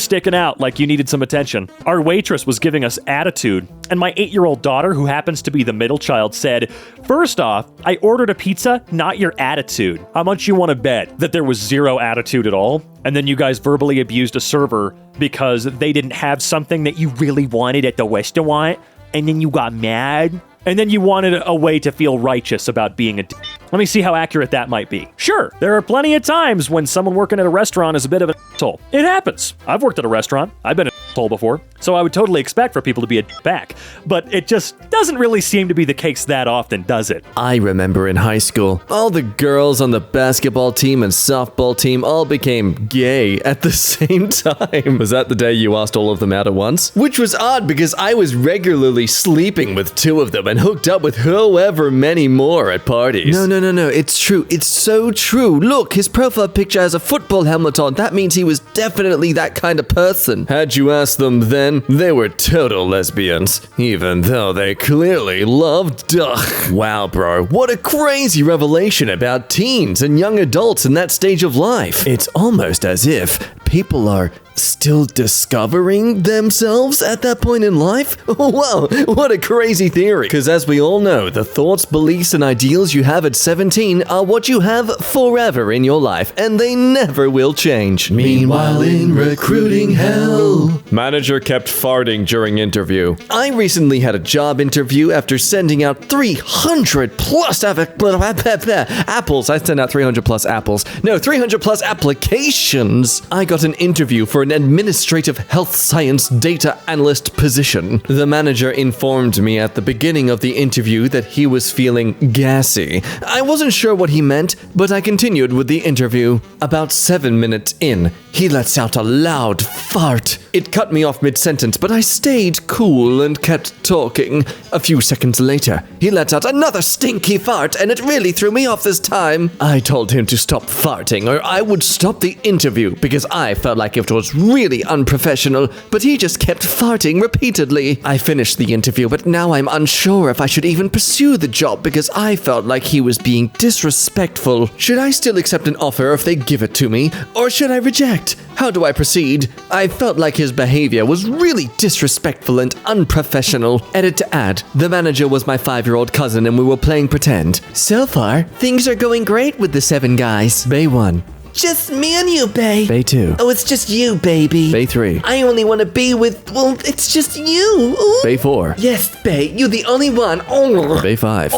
sticking out like you needed some attention. Our waitress was giving us attitude, and my 8-year-old daughter, who happens to be the middle child, said, "First off, I ordered a pizza, not your attitude. How much you want to bet that there was zero attitude at all? And then you guys verbally abused a server because they didn't have something that you really wanted at the restaurant, and then you got mad? And then you wanted a way to feel righteous about being a d-." Let me see how accurate that might be. Sure, there are plenty of times when someone working at a restaurant is a bit of an asshole. It happens. I've worked at a restaurant. I've been an asshole before, so I would totally expect for people to be a back. But it just doesn't really seem to be the case that often, does it? I remember in high school, all the girls on the basketball team and softball team all became gay at the same time. Was that the day you asked all of them out at once? Which was odd because I was regularly sleeping with 2 of them and hooked up with however many more at parties. No, it's true. It's so true. Look, his profile picture has a football helmet on. That means he was definitely that kind of person. Had you asked them then, they were total lesbians, even though they clearly loved duck. Wow, bro, what a crazy revelation about teens and young adults in that stage of life. It's almost as if people are still discovering themselves at that point in life? Wow, what a crazy theory. Because as we all know, the thoughts, beliefs, and ideals you have at 17 are what you have forever in your life, and they never will change. Meanwhile, in recruiting hell, manager kept farting during interview. I recently had a job interview after sending out 300 plus apples. I sent out 300 plus apples. No, 300 plus applications. I got an interview for an administrative health science data analyst position. The manager informed me at the beginning of the interview that he was feeling gassy. I wasn't sure what he meant, but I continued with the interview. About 7 minutes in, he lets out a loud fart. It cut me off mid-sentence, but I stayed cool and kept talking. A few seconds later, he lets out another stinky fart, and it really threw me off this time. I told him to stop farting, or I would stop the interview, because I felt like it was really unprofessional, but he just kept farting repeatedly. I finished the interview, but now I'm unsure if I should even pursue the job because I felt like he was being disrespectful. Should I still accept an offer if they give it to me, or should I reject? How do I proceed? I felt like his behavior was really disrespectful and unprofessional. Edit to add, the manager was my 5-year-old cousin and we were playing pretend. So far, things are going great with the 7 guys. Bay 1. just me and you, Bay. Bay 2. Oh, it's just you, baby. Bay 3. I only want to be with, well, it's just you. Ooh. Bay 4. Yes, Bay, you're the only one. Oh, Bay 5.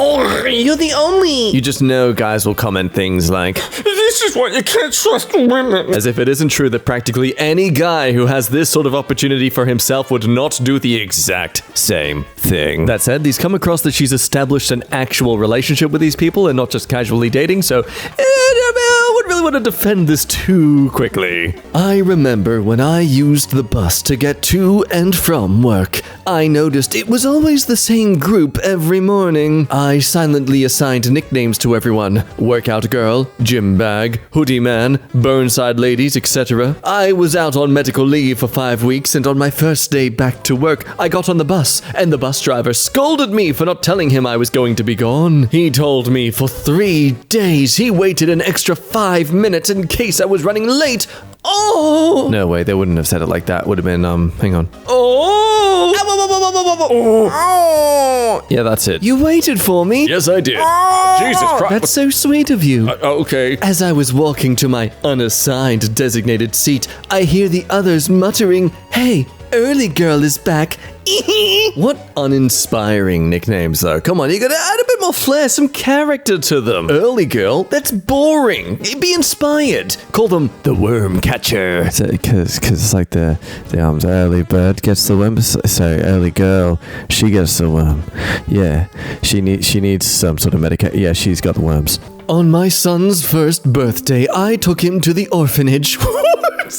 you're the only. You just know guys will comment things like, This is why you can't trust women. as if it isn't true that practically any guy who has this sort of opportunity for himself would not do the exact same thing. That said, these come across that she's established an actual relationship with these people and not just casually dating, so I wouldn't really want to defend this too quickly. I remember when I used the bus to get to and from work. I noticed it was always the same group every morning. I silently assigned nicknames to everyone. Workout girl, gym bag, hoodie man, Burnside ladies, etc. I was out on medical leave for 5 weeks, and on my first day back to work, I got on the bus, and the bus driver scolded me for not telling him I was going to be gone. He told me for 3 days he waited an extra 5 minutes in case I was running late. Oh! No way, they wouldn't have said it like that. Would have been, hang on. Oh! Yeah, that's it. You waited for me? Yes, I did. Jesus Christ. That's so sweet of you. Okay. As I was walking to my unassigned designated seat, I hear the others muttering, "Hey, early girl is back." What uninspiring nicknames, though. Come on, you gotta add a bit more flair, some character to them. Early girl? That's boring. Be inspired. Call them the worm catcher. Because it's like the early bird gets the worm, so early girl, she gets the worm. Yeah, she needs some sort of medication. Yeah, she's got the worms. On my son's first birthday, I took him to the orphanage.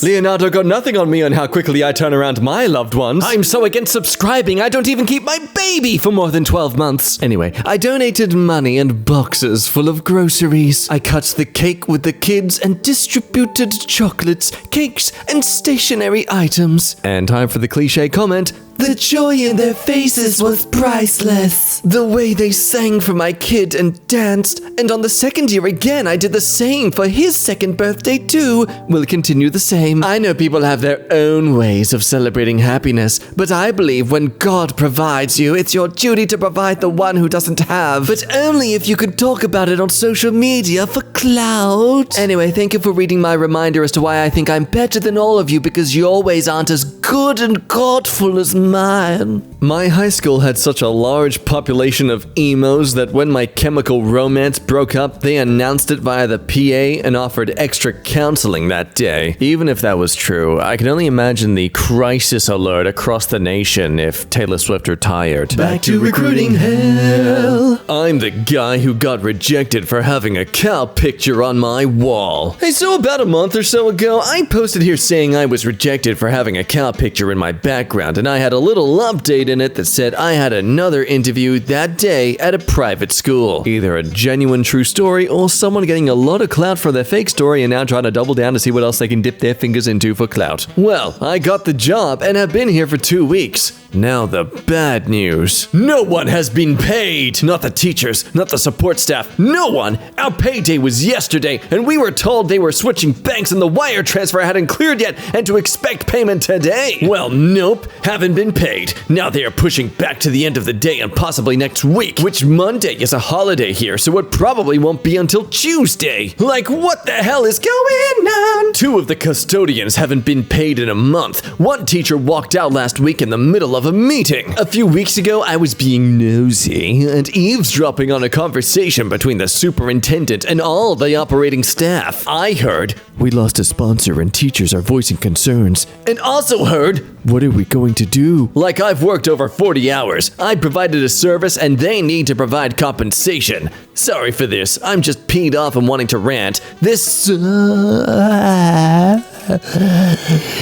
Leonardo got nothing on me on how quickly I turn around my loved ones. I'm so against subscribing, I don't even keep my baby for more than 12 months. Anyway, I donated money and boxes full of groceries. I cut the cake with the kids and distributed chocolates, cakes, and stationery items. And time for the cliche comment. The joy in their faces was priceless. The way they sang for my kid and danced. And on the second year again, I did the same for his second birthday too. We'll continue the same. I know people have their own ways of celebrating happiness, but I believe when God provides you, it's your duty to provide the one who doesn't have. But only if you could talk about it on social media for clout. Anyway, thank you for reading my reminder as to why I think I'm better than all of you, because your ways aren't as good and godful as mine. My high school had such a large population of emos that when My Chemical Romance broke up, they announced it via the PA and offered extra counseling that day. Even if that was true, I can only imagine the crisis alert across the nation if Taylor Swift retired. Back to recruiting hell. I'm the guy who got rejected for having a cow picture on my wall. Hey, so about a month or so ago, I posted here saying I was rejected for having a cow picture in my background, and I had a little update in it that said I had another interview that day at a private school. Either a genuine true story or someone getting a lot of clout for their fake story and now trying to double down to see what else they can dip their fingers into for clout. Well, I got the job and have been here for 2 weeks. Now the bad news. No one has been paid. Not the teachers, not the support staff, no one. Our payday was yesterday and we were told they were switching banks and the wire transfer hadn't cleared yet and to expect payment today. Well, nope, haven't been paid. Now they are pushing back to the end of the day and possibly next week, which Monday is a holiday here, so it probably won't be until Tuesday. Like, what the hell is going on? 2 of the custodians haven't been paid in a month. 1 teacher walked out last week in the middle of a meeting. A few weeks ago, I was being nosy and eavesdropping on a conversation between the superintendent and all the operating staff. I heard, "We lost a sponsor and teachers are voicing concerns." And also heard, "What are we going to do?" Like I've worked over 40 hours. I provided a service and they need to provide compensation. Sorry for this. I'm just peed off and wanting to rant. This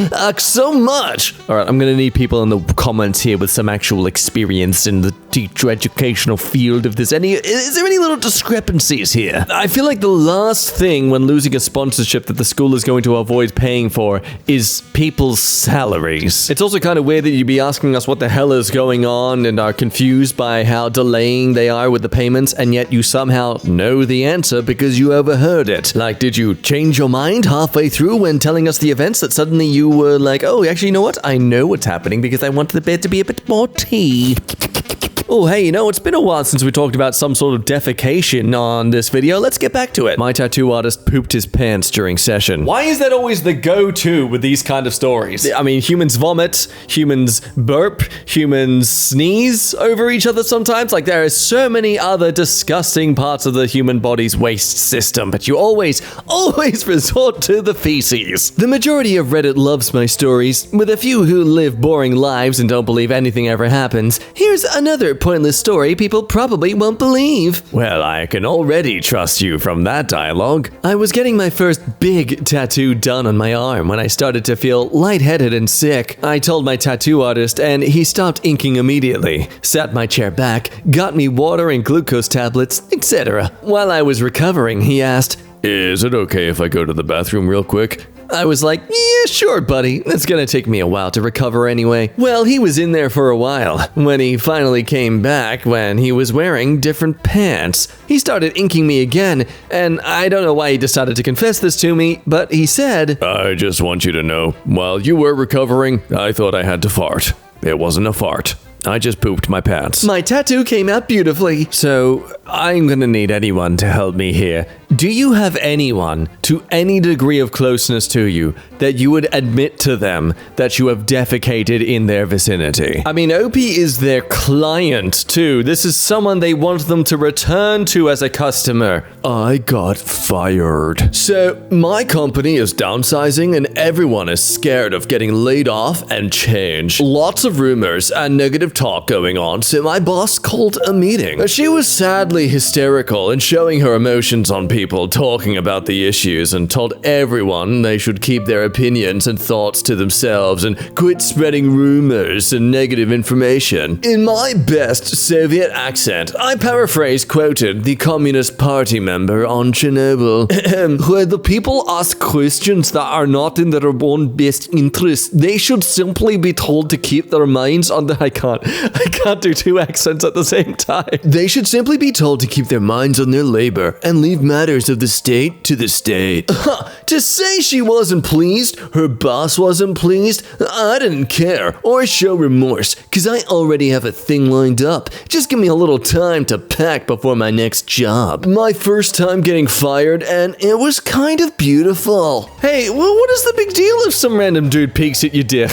sucks so much. All right, I'm going to need people in the comments here with some actual experience in the teacher educational field. Is there any little discrepancies here? I feel like the last thing when losing a sponsorship that the school is going to avoid paying for is people's salaries. It's also kind of weird that you'd be asking us what the hell is going on and are confused by how delaying they are with the payments, and yet you somehow know the answer because you overheard it. Like, did you change your mind halfway through when telling us the events that suddenly you were like, oh, actually, you know what? I know what's happening because I want the bed to be a bit more tea. Oh, hey, it's been a while since we talked about some sort of defecation on this video. Let's get back to it. My tattoo artist pooped his pants during session. Why is that always the go-to with these kind of stories? I mean, humans vomit, humans burp, humans sneeze over each other sometimes. Like, there are so many other disgusting parts of the human body's waste system, but you always resort to the feces. The majority of Reddit loves my stories, with a few who live boring lives and don't believe anything ever happens. Here's another pointless story people probably won't believe. Well, I can already trust you from that dialogue. I was getting my first big tattoo done on my arm when I started to feel lightheaded and sick. I told my tattoo artist and he stopped inking immediately, sat my chair back, got me water and glucose tablets, etc. While I was recovering, he asked, "Is it okay if I go to the bathroom real quick?" I was like, yeah, sure, buddy. It's gonna take me a while to recover anyway. Well, he was in there for a while. When he finally came back, when he was wearing different pants, he started inking me again, and I don't know why he decided to confess this to me, but he said, "I just want you to know, while you were recovering, I thought I had to fart. It wasn't a fart. I just pooped my pants." My tattoo came out beautifully. So, I'm gonna need anyone to help me here. Do you have anyone, to any degree of closeness to you, that you would admit to them that you have defecated in their vicinity? I mean, OP is their client, too. This is someone they want them to return to as a customer. I got fired. So, my company is downsizing and everyone is scared of getting laid off and change. Lots of rumors and negative talk going on, so my boss called a meeting. She was sadly hysterical and showing her emotions on people talking about the issues, and told everyone they should keep their opinions and thoughts to themselves and quit spreading rumors and negative information. In my best Soviet accent, I quoted the Communist Party member on Chernobyl. Where the people ask questions that are not in their own best interest, they should simply be told to keep their minds on the... I can't do two accents at the same time. They should simply be told to keep their minds on their labor and leave matters of the state to the state. To say she wasn't pleased, her boss wasn't pleased, I didn't care or show remorse, cause I already have a thing lined up. Just give me a little time to pack before my next job. My first time getting fired, and it was kind of beautiful. Hey, well, what is the big deal if some random dude peeks at your dick?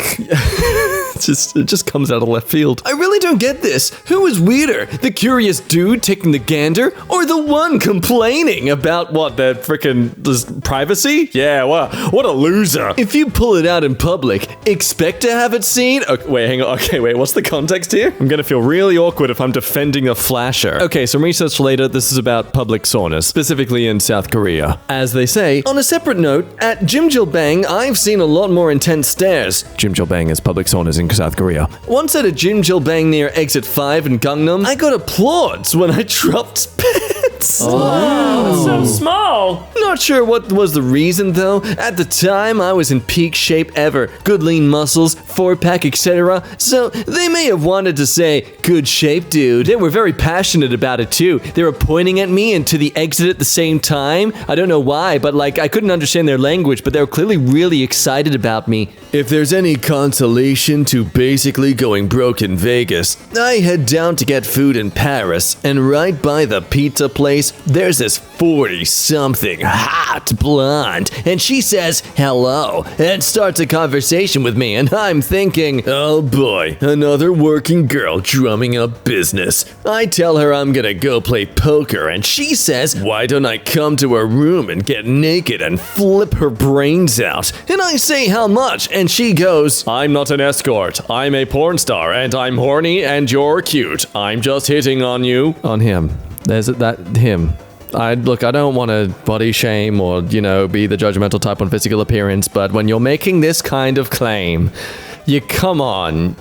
It just comes out of left field. I really don't get this. Who is weirder? The curious dude taking the gander, or the one complaining about what, the frickin' privacy? Yeah, what a loser. If you pull it out in public, expect to have it seen? Okay, wait, hang on. Okay, wait, what's the context here? I'm gonna feel really awkward if I'm defending a flasher. Okay, some research later, this is about public saunas, specifically in South Korea. As they say, on a separate note, at Jimjilbang, I've seen a lot more intense stares. Jimjilbang is public saunas in South Korea. Once at a Jimjilbang near Exit 5 in Gangnam, I got applauds when I dropped pants. Wow, that's so small. Not sure what was the reason though. At the time, I was in peak shape ever. Good lean muscles, 4-pack, etc. So they may have wanted to say, "Good shape, dude." They were very passionate about it too. They were pointing at me and to the exit at the same time. I don't know why, but like I couldn't understand their language, but they were clearly really excited about me. If there's any consolation to basically going broke in Vegas, I head down to get food in Paris, and right by the pizza place, there's this 40-something hot blonde, and she says hello and starts a conversation with me, and I'm thinking, oh boy, another working girl drumming up business. I tell her I'm gonna go play poker, and she says, why don't I come to her room and get naked and flip her brains out? And I say how much, and she goes, I'm not an escort. I'm a porn star, and I'm horny, and you're cute. I'm just hitting on you. On him. There's him. I don't want to body shame or, be the judgmental type on physical appearance, but when you're making this kind of claim, come on.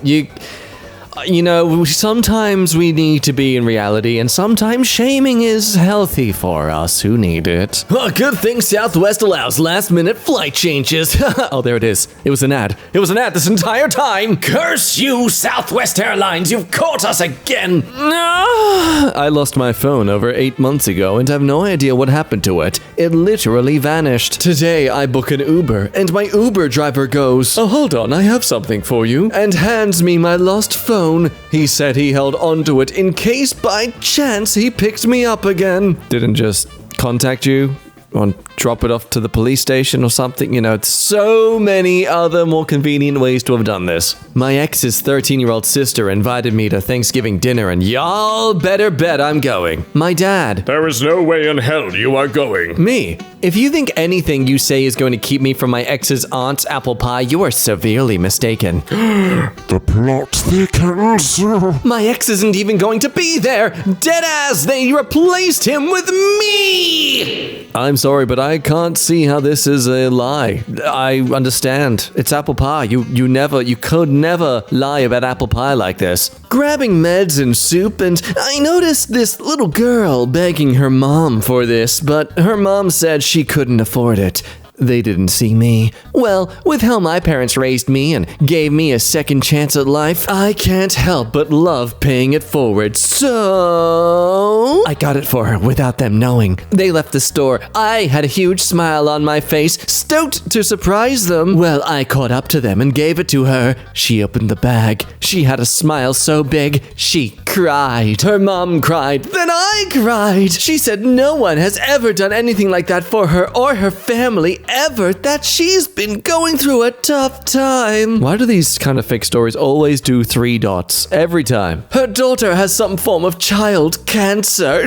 Sometimes we need to be in reality, and sometimes shaming is healthy for us who need it. Oh, good thing Southwest allows last-minute flight changes. Oh, there it is. It was an ad. It was an ad this entire time. Curse you, Southwest Airlines. You've caught us again. I lost my phone over 8 months ago and have no idea what happened to it. It literally vanished. Today, I book an Uber, and my Uber driver goes, oh, hold on, I have something for you, and hands me my lost phone. phone. He said he held onto it in case by chance he picked me up again. Didn't just contact you? Or drop it off to the police station or something? You know, so many other more convenient ways to have done this. My ex's 13-year-old sister invited me to Thanksgiving dinner, and y'all better bet I'm going. My dad. There is no way in hell you are going. Me. If you think anything you say is going to keep me from my ex's aunt's apple pie, you are severely mistaken. The plot thickens. My ex isn't even going to be there. Deadass, they replaced him with me. I'm sorry, but I can't see how this is a lie. I understand. It's apple pie. You could never lie about apple pie like this. Grabbing meds and soup, and I noticed this little girl begging her mom for this, but her mom said she couldn't afford it. They didn't see me. Well, with how my parents raised me and gave me a second chance at life, I can't help but love paying it forward. So I got it for her without them knowing. They left the store. I had a huge smile on my face, stoked to surprise them. Well, I caught up to them and gave it to her. She opened the bag. She had a smile so big, she cried. Her mom cried. Then I cried. She said no one has ever done anything like that for her or her family ever, that she's been going through a tough time. Why do these kind of fake stories always do 3 dots every time? Her daughter has some form of child cancer.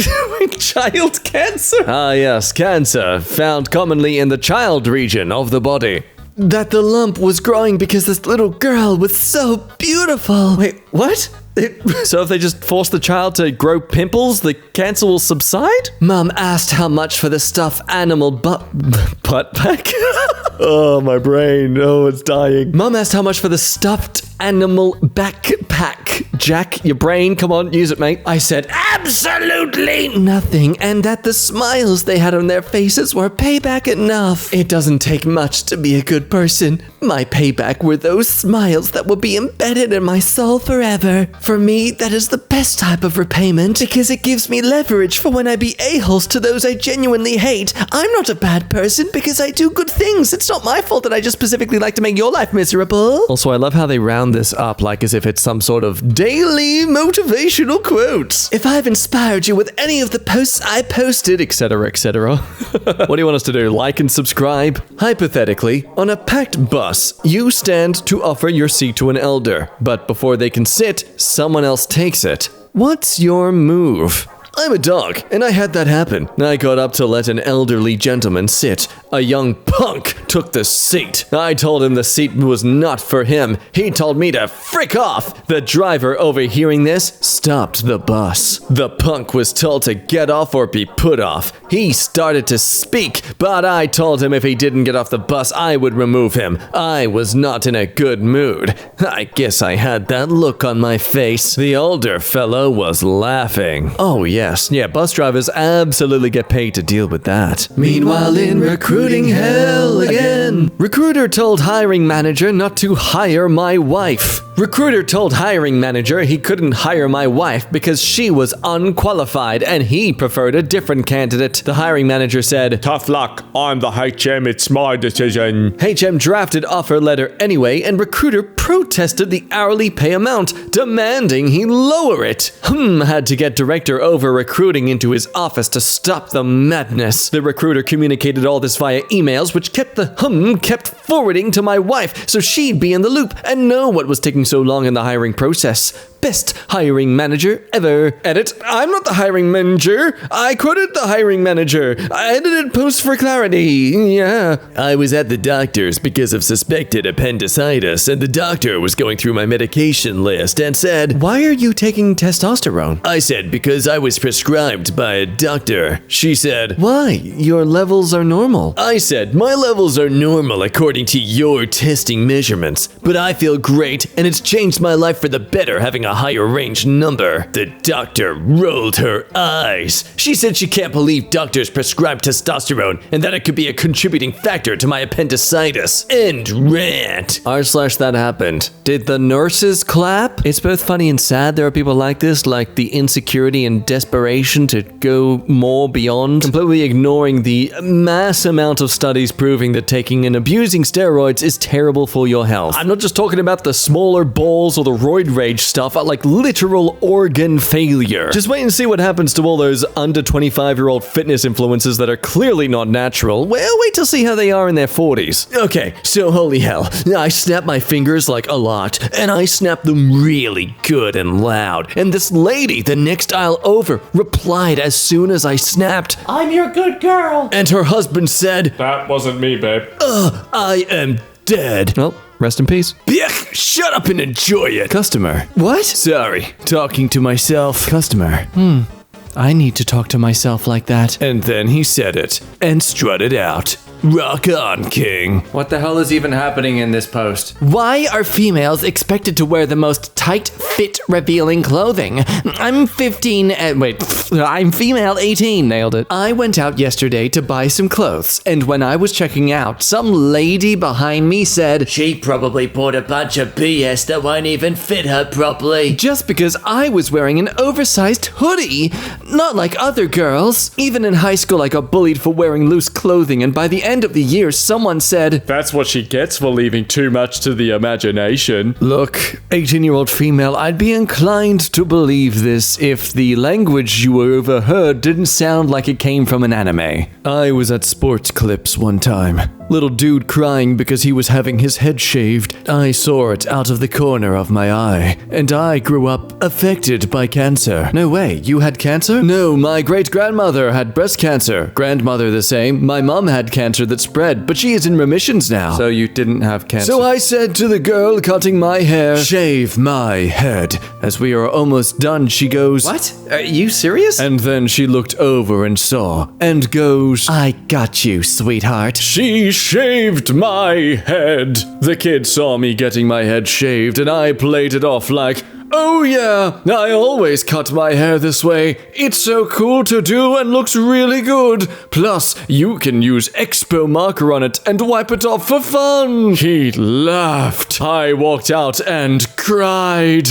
Child cancer? Ah, yes, cancer, found commonly in the child region of the body. That the lump was growing because this little girl was so beautiful. Wait, what? So if they just force the child to grow pimples, the cancer will subside? Mom asked how much for the stuffed animal butt pack? Oh, my brain. Oh, it's dying. Mom asked how much for the stuffed animal backpack. Jack, your brain, come on, use it, mate. I said, absolutely nothing, and that the smiles they had on their faces were payback enough. It doesn't take much to be a good person. My payback were those smiles that will be embedded in my soul forever. For me, that is the best type of repayment, because it gives me leverage for when I be a-holes to those I genuinely hate. I'm not a bad person because I do good things. It's not my fault that I just specifically like to make your life miserable. Also, I love how they round this up like as if it's some sort of daily motivational quote. If I've inspired you with any of the posts I posted, etc., etc. What do you want us to do? Like and subscribe? Hypothetically, on a packed bus, you stand to offer your seat to an elder, but before they can sit, someone else takes it. What's your move? I'm a dog, and I had that happen. I got up to let an elderly gentleman sit. A young punk took the seat. I told him the seat was not for him. He told me to frick off. The driver, overhearing this, stopped the bus. The punk was told to get off or be put off. He started to speak, but I told him if he didn't get off the bus, I would remove him. I was not in a good mood. I guess I had that look on my face. The older fellow was laughing. Oh, yeah. Yeah, bus drivers absolutely get paid to deal with that. Meanwhile, in recruiting hell again. Recruiter told hiring manager not to hire my wife. Recruiter told hiring manager he couldn't hire my wife because she was unqualified and he preferred a different candidate. The hiring manager said, Tough luck. I'm the HM. It's my decision. HM drafted offer letter anyway, and recruiter protested the hourly pay amount, demanding he lower it. Had to get director over recruiting into his office to stop the madness. The recruiter communicated all this via emails, which kept forwarding to my wife so she'd be in the loop and know what was taking so long in the hiring process. Best hiring manager ever. Edit. I'm not the hiring manager. I quoted the hiring manager. I edited post for clarity. Yeah. I was at the doctor's because of suspected appendicitis, and the doctor was going through my medication list and said, "Why are you taking testosterone?" I said, because I was prescribed by a doctor. She said, "Why? Your levels are normal." I said, "My levels are normal according to your testing measurements, but I feel great, and it's changed my life for the better having a higher range number." The doctor rolled her eyes. She said she can't believe doctors prescribe testosterone and that it could be a contributing factor to my appendicitis. End rant. r/thathappened. Did the nurses clap? It's both funny and sad there are people like this, like the insecurity and desperation to go more beyond, completely ignoring the mass amount of studies proving that taking and abusing steroids is terrible for your health. I'm not just talking about the smaller balls or the roid rage stuff. like literal organ failure. Just wait and see what happens to all those under 25-year-old fitness influencers that are clearly not natural. Well, wait till see how they are in their 40s. Okay, so holy hell, I snap my fingers like a lot, and I snap them really good and loud. And this lady, the next aisle over, replied as soon as I snapped, I'm your good girl. and her husband said, That wasn't me, babe. I am dead. Well, rest in peace. Yuck, shut up and enjoy it. Customer. What? Sorry, talking to myself. Customer. I need to talk to myself like that. And then he said it and strutted out. Rock on, King. What the hell is even happening in this post? Why are females expected to wear the most tight, fit, revealing clothing? I'm 15 I'm female 18. Nailed it. I went out yesterday to buy some clothes, and when I was checking out, some lady behind me said, She probably bought a bunch of BS that won't even fit her properly. just because I was wearing an oversized hoodie. Not like other girls. Even in high school, I got bullied for wearing loose clothing, and by the end of the year, someone said, That's what she gets for leaving too much to the imagination. Look, 18-year-old female, I'd be inclined to believe this if the language you overheard didn't sound like it came from an anime. I was at Sports Clips one time. Little dude crying because he was having his head shaved. I saw it out of the corner of my eye. And I grew up affected by cancer. No way, you had cancer? No, my great-grandmother had breast cancer. Grandmother the same. My mom had cancer that spread, but she is in remissions now. So you didn't have cancer. So I said to the girl cutting my hair, shave my head. As we are almost done, she goes, What? Are you serious? and then she looked over and saw, and goes, I got you, sweetheart. She shaved my head. The kid saw me getting my head shaved, and I played it off like, oh yeah, I always cut my hair this way. It's so cool to do and looks really good. Plus, you can use Expo marker on it and wipe it off for fun. He laughed. I walked out and cried.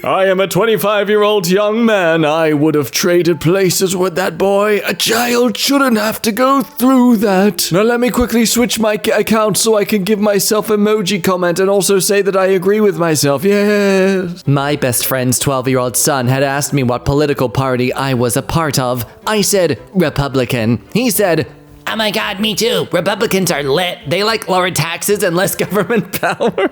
I am a 25-year-old young man. I would have traded places with that boy. A child shouldn't have to go through that. Now let me quickly switch my account so I can give myself emoji comment and also say that I agree with myself. Yes. My best friend's 12-year-old son had asked me what political party I was a part of. I said, Republican. He said, oh my god, me too. Republicans are lit. They like lower taxes and less government power.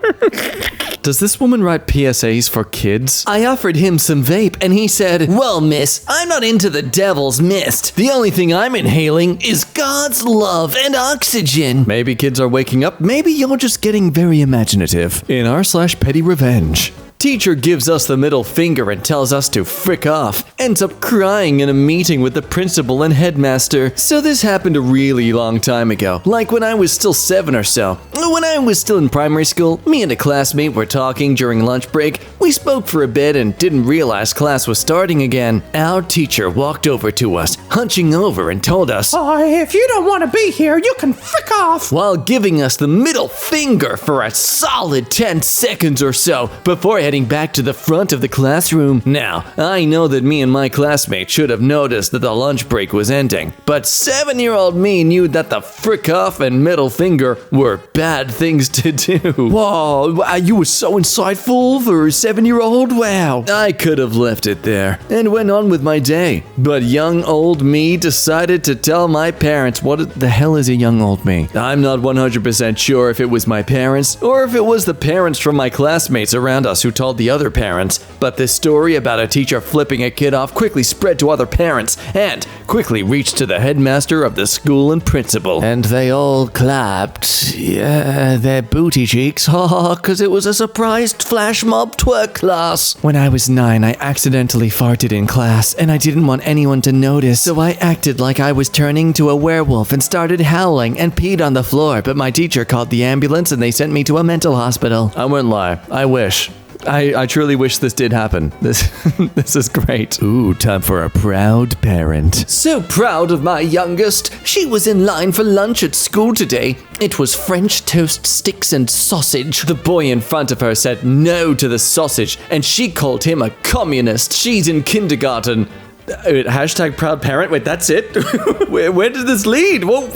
Does this woman write PSAs for kids? I offered him some vape and he said, well, miss, I'm not into the devil's mist. The only thing I'm inhaling is God's love and oxygen. Maybe kids are waking up. Maybe you're just getting very imaginative. In r/petty revenge. Teacher gives us the middle finger and tells us to frick off. Ends up crying in a meeting with the principal and headmaster. So this happened a really long time ago. Like when I was still 7 or so. When I was still in primary school, me and a classmate were talking during lunch break. We spoke for a bit and didn't realize class was starting again. Our teacher walked over to us, hunching over and told us, If you don't want to be here, you can frick off. while giving us the middle finger for a solid 10 seconds or so before heading back to the front of the classroom. Now, I know that me and my classmate should have noticed that the lunch break was ending, but 7-year-old me knew that the frick off and middle finger were bad things to do. Whoa, you were so insightful for a 7-year-old. Wow. I could have left it there and went on with my day, but young old me decided to tell my parents. What the hell is a young old me? I'm not 100% sure if it was my parents or if it was the parents from my classmates around us who told the other parents, but this story about a teacher flipping a kid off quickly spread to other parents and quickly reached to the headmaster of the school and principal. And they all clapped, their booty cheeks, because it was a surprised flash mob twerk class. When I was 9, I accidentally farted in class, and I didn't want anyone to notice, so I acted like I was turning to a werewolf and started howling and peed on the floor, but my teacher called the ambulance and they sent me to a mental hospital. I wouldn't lie. I wish. I truly wish this did happen. This is great. Ooh, time for a proud parent. So proud of my youngest. She was in line for lunch at school today. It was French toast sticks and sausage. The boy in front of her said no to the sausage, and she called him a communist. She's in kindergarten. Hashtag proud parent. Wait, that's it? where did this lead? Well,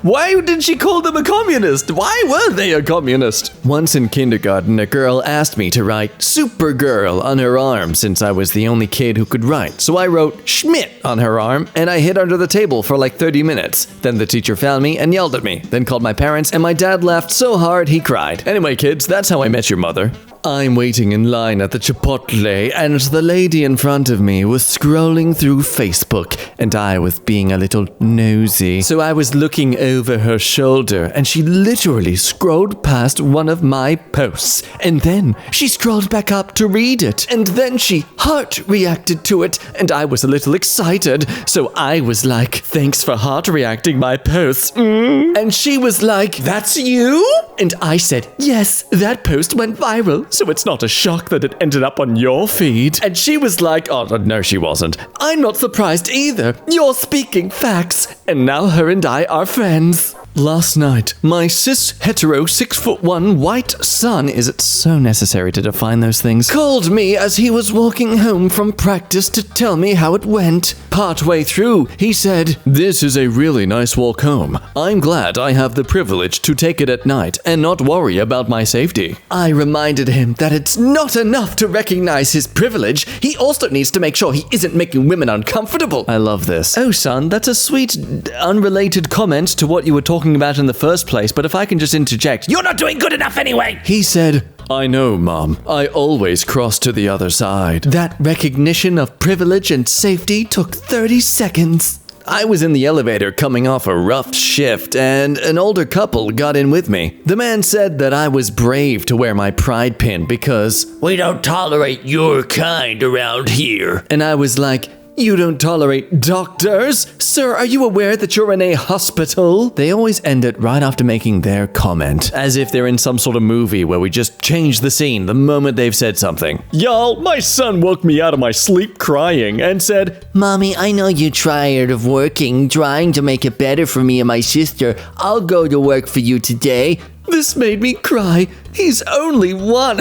why did she call them a communist? Why were they a communist? Once in kindergarten, a girl asked me to write Supergirl on her arm since I was the only kid who could write. So I wrote Schmidt on her arm and I hid under the table for like 30 minutes. Then the teacher found me and yelled at me, then called my parents, and my dad laughed so hard he cried. Anyway, kids, that's how I met your mother. I'm waiting in line at the Chipotle, and the lady in front of me was scrolling through Facebook, and I was being a little nosy. So I was looking over her shoulder, and she literally scrolled past one of my posts, and then she scrolled back up to read it, and then she heart reacted to it, and I was a little excited, so I was like, thanks for heart reacting my posts. And she was like, that's you? And I said, yes, that post went viral. So it's not a shock that it ended up on your feed. And she was like, oh, no, she wasn't. I'm not surprised either. You're speaking facts. And now her and I are friends. Last night, my cis-hetero 6'1" white son, is it so necessary to define those things, called me as he was walking home from practice to tell me how it went. Partway through, he said, this is a really nice walk home. I'm glad I have the privilege to take it at night and not worry about my safety. I reminded him that it's not enough to recognize his privilege. He also needs to make sure he isn't making women uncomfortable. I love this. Oh, son, that's a sweet, unrelated comment to what you were talking about in the first place, but if I can just interject, you're not doing good enough anyway! He said, I know, Mom. I always cross to the other side. That recognition of privilege and safety took 30 seconds. I was in the elevator coming off a rough shift, and an older couple got in with me. The man said that I was brave to wear my pride pin because we don't tolerate your kind around here. And I was like, you don't tolerate doctors? Sir, are you aware that you're in a hospital? They always end it right after making their comment, as if they're in some sort of movie where we just change the scene the moment they've said something. Y'all, my son woke me out of my sleep crying and said, Mommy, I know you're tired of working, trying to make it better for me and my sister. I'll go to work for you today. This made me cry. He's only one.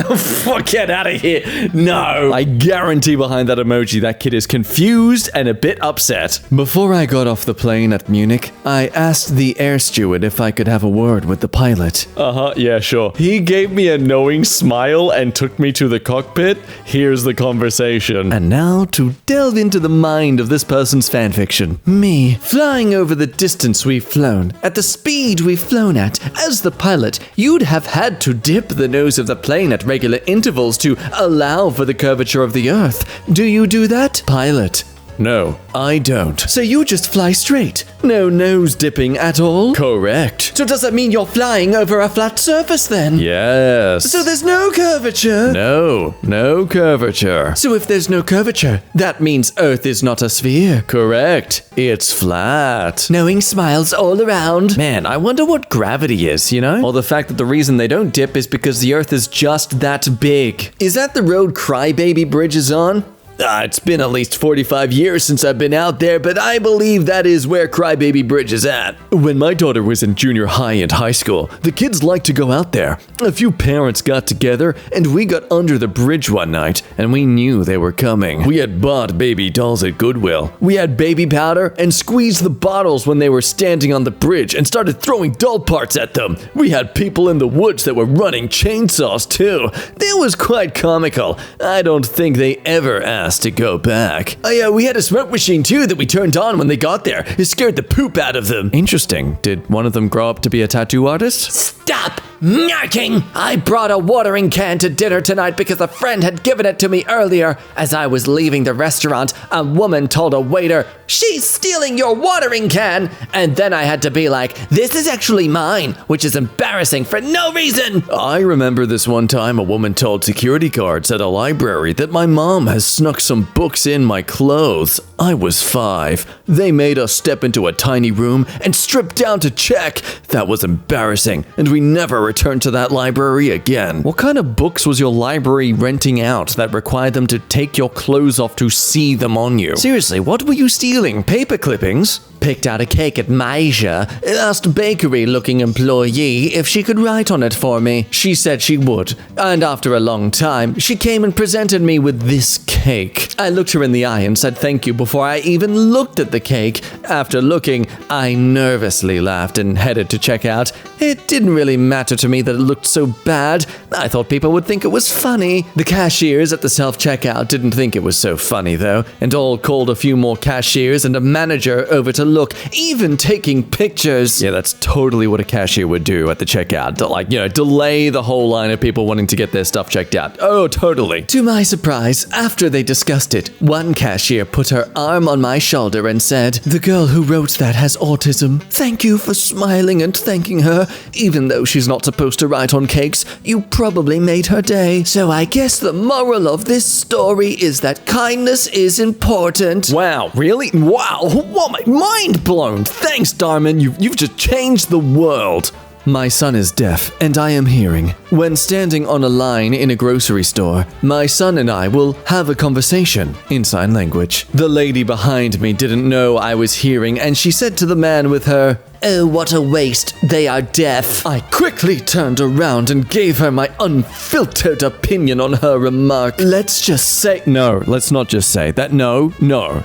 Get out of here. No. I guarantee behind that emoji, that kid is confused and a bit upset. Before I got off the plane at Munich, I asked the air steward if I could have a word with the pilot. Yeah, sure. He gave me a knowing smile and took me to the cockpit. Here's the conversation. And now to delve into the mind of this person's fanfiction. Me, flying over the distance we've flown, at the speed we've flown at, as the pilot, you'd have had to dip the nose of the plane at regular intervals to allow for the curvature of the Earth. Do you do that, pilot? No, I don't. So you just fly straight? No nose dipping at all? Correct. So does that mean you're flying over a flat surface then? Yes. So there's no curvature? No curvature. So if there's no curvature, that means Earth is not a sphere? Correct. It's flat. Knowing smiles all around. Man, I wonder what gravity is, you know? Or the fact that the reason they don't dip is because the Earth is just that big. Is that the road Crybaby Bridge is on? It's been at least 45 years since I've been out there, but I believe that is where Crybaby Bridge is at. When my daughter was in junior high and high school, the kids liked to go out there. A few parents got together, and we got under the bridge one night, and we knew they were coming. We had bought baby dolls at Goodwill. We had baby powder and squeezed the bottles when they were standing on the bridge and started throwing doll parts at them. We had people in the woods that were running chainsaws too. It was quite comical. I don't think they ever asked to go back. We had a smoke machine too that we turned on when they got there. It scared the poop out of them. Interesting. Did one of them grow up to be a tattoo artist? Stop narking! I brought a watering can to dinner tonight because a friend had given it to me earlier. As I was leaving the restaurant, a woman told a waiter, "She's stealing your watering can!" And then I had to be like, "This is actually mine," which is embarrassing for no reason. I remember this one time a woman told security guards at a library that my mom has snuck some books in my clothes. I was 5. They made us step into a tiny room and strip down to check. That was embarrassing, and we never returned to that library again. What kind of books was your library renting out that required them to take your clothes off to see them on you? Seriously, what were you stealing? Paper clippings? Picked out a cake at Maisha, asked bakery-looking employee if she could write on it for me. She said she would, and after a long time, she came and presented me with this cake. I looked her in the eye and said thank you before before I even looked at the cake. After looking, I nervously laughed and headed to check out. It didn't really matter to me that it looked so bad. I thought people would think it was funny. The cashiers at the self-checkout didn't think it was so funny though, and all called a few more cashiers and a manager over to look, even taking pictures. Yeah, that's totally what a cashier would do at the checkout. To, like, delay the whole line of people wanting to get their stuff checked out. Oh, totally. To my surprise, after they discussed it, one cashier put her arm on my shoulder and said, "The girl who wrote that has autism. Thank you for smiling and thanking her. Even though she's not supposed to write on cakes, you probably made her day. So I guess the moral of this story is that kindness is important." Wow, really? Wow, what, my mind blown. Thanks, Darman. You've just changed the world. My son is deaf, and I am hearing. When standing on a line in a grocery store, my son and I will have a conversation in sign language. The lady behind me didn't know I was hearing, and she said to the man with her, "Oh, what a waste. They are deaf." I quickly turned around and gave her my unfiltered opinion on her remark. Let's not just say that. No,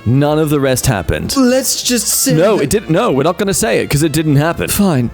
none of the rest happened. Let's just say No, it didn't. No, we're not going to say it because it didn't happen. Fine.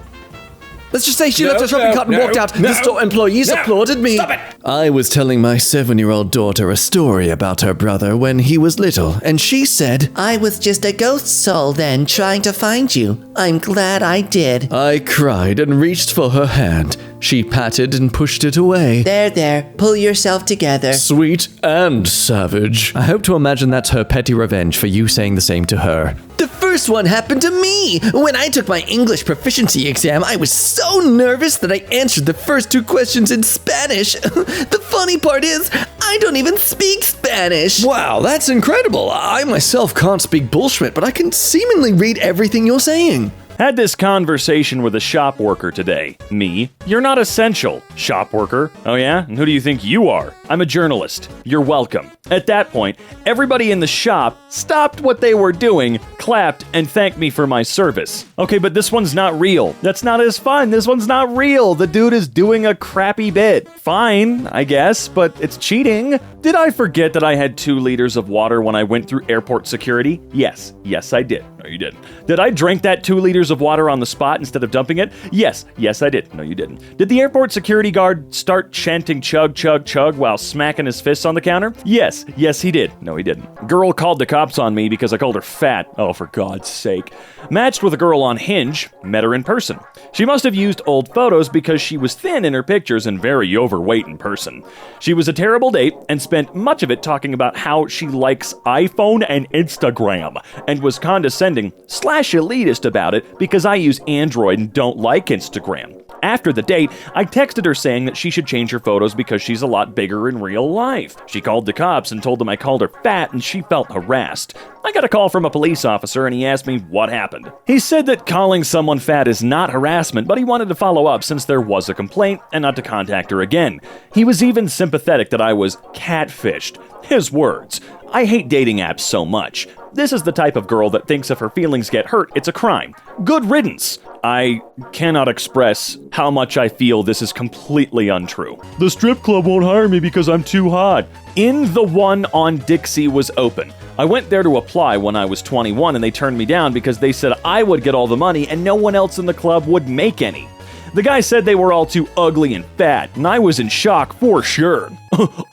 Let's just say she left her shopping cart and walked out. The store employees applauded me. Stop it! I was telling my 7-year-old daughter a story about her brother when he was little, and she said, "I was just a ghost soul then, trying to find you. I'm glad I did." I cried and reached for her hand. She patted and pushed it away. There, pull yourself together. Sweet and savage. I hope to imagine that's her petty revenge for you saying the same to her. The first one happened to me. When I took my English proficiency exam, I was so nervous that I answered the first 2 questions in Spanish. The funny part is, I don't even speak Spanish. Wow, that's incredible. I myself can't speak bullshit, but I can seemingly read everything you're saying. Had this conversation with a shop worker today. Me? You're not essential. Shop worker? Oh yeah? And who do you think you are? I'm a journalist. You're welcome. At that point, everybody in the shop stopped what they were doing, clapped, and thanked me for my service. Okay, but this one's not real. That's not as fun. This one's not real. The dude is doing a crappy bit. Fine, I guess, but it's cheating. Did I forget that I had 2 liters of water when I went through airport security? Yes, I did. No, you didn't. Did I drink that 2 liters of water on the spot instead of dumping it? Yes, I did. No, you didn't. Did the airport security guard start chanting chug, chug, chug while smacking his fists on the counter? Yes, he did. No, he didn't. Girl called the cops on me because I called her fat. Oh, for God's sake. Matched with a girl on Hinge, met her in person. She must have used old photos because she was thin in her pictures and very overweight in person. She was a terrible date and spent much of it talking about how she likes iPhone and Instagram and was condescending / elitist about it because I use Android and don't like Instagram. After the date, I texted her saying that she should change her photos because she's a lot bigger in real life. She called the cops and told them I called her fat and she felt harassed. I got a call from a police officer and he asked me what happened. He said that calling someone fat is not harassment, but he wanted to follow up since there was a complaint and not to contact her again. He was even sympathetic that I was catfished. His words. I hate dating apps so much. This is the type of girl that thinks if her feelings get hurt, it's a crime. Good riddance. I cannot express how much I feel this is completely untrue. The strip club won't hire me because I'm too hot. The one on Dixie was open. I went there to apply when I was 21 and they turned me down because they said I would get all the money and no one else in the club would make any. The guy said they were all too ugly and fat, and I was in shock for sure.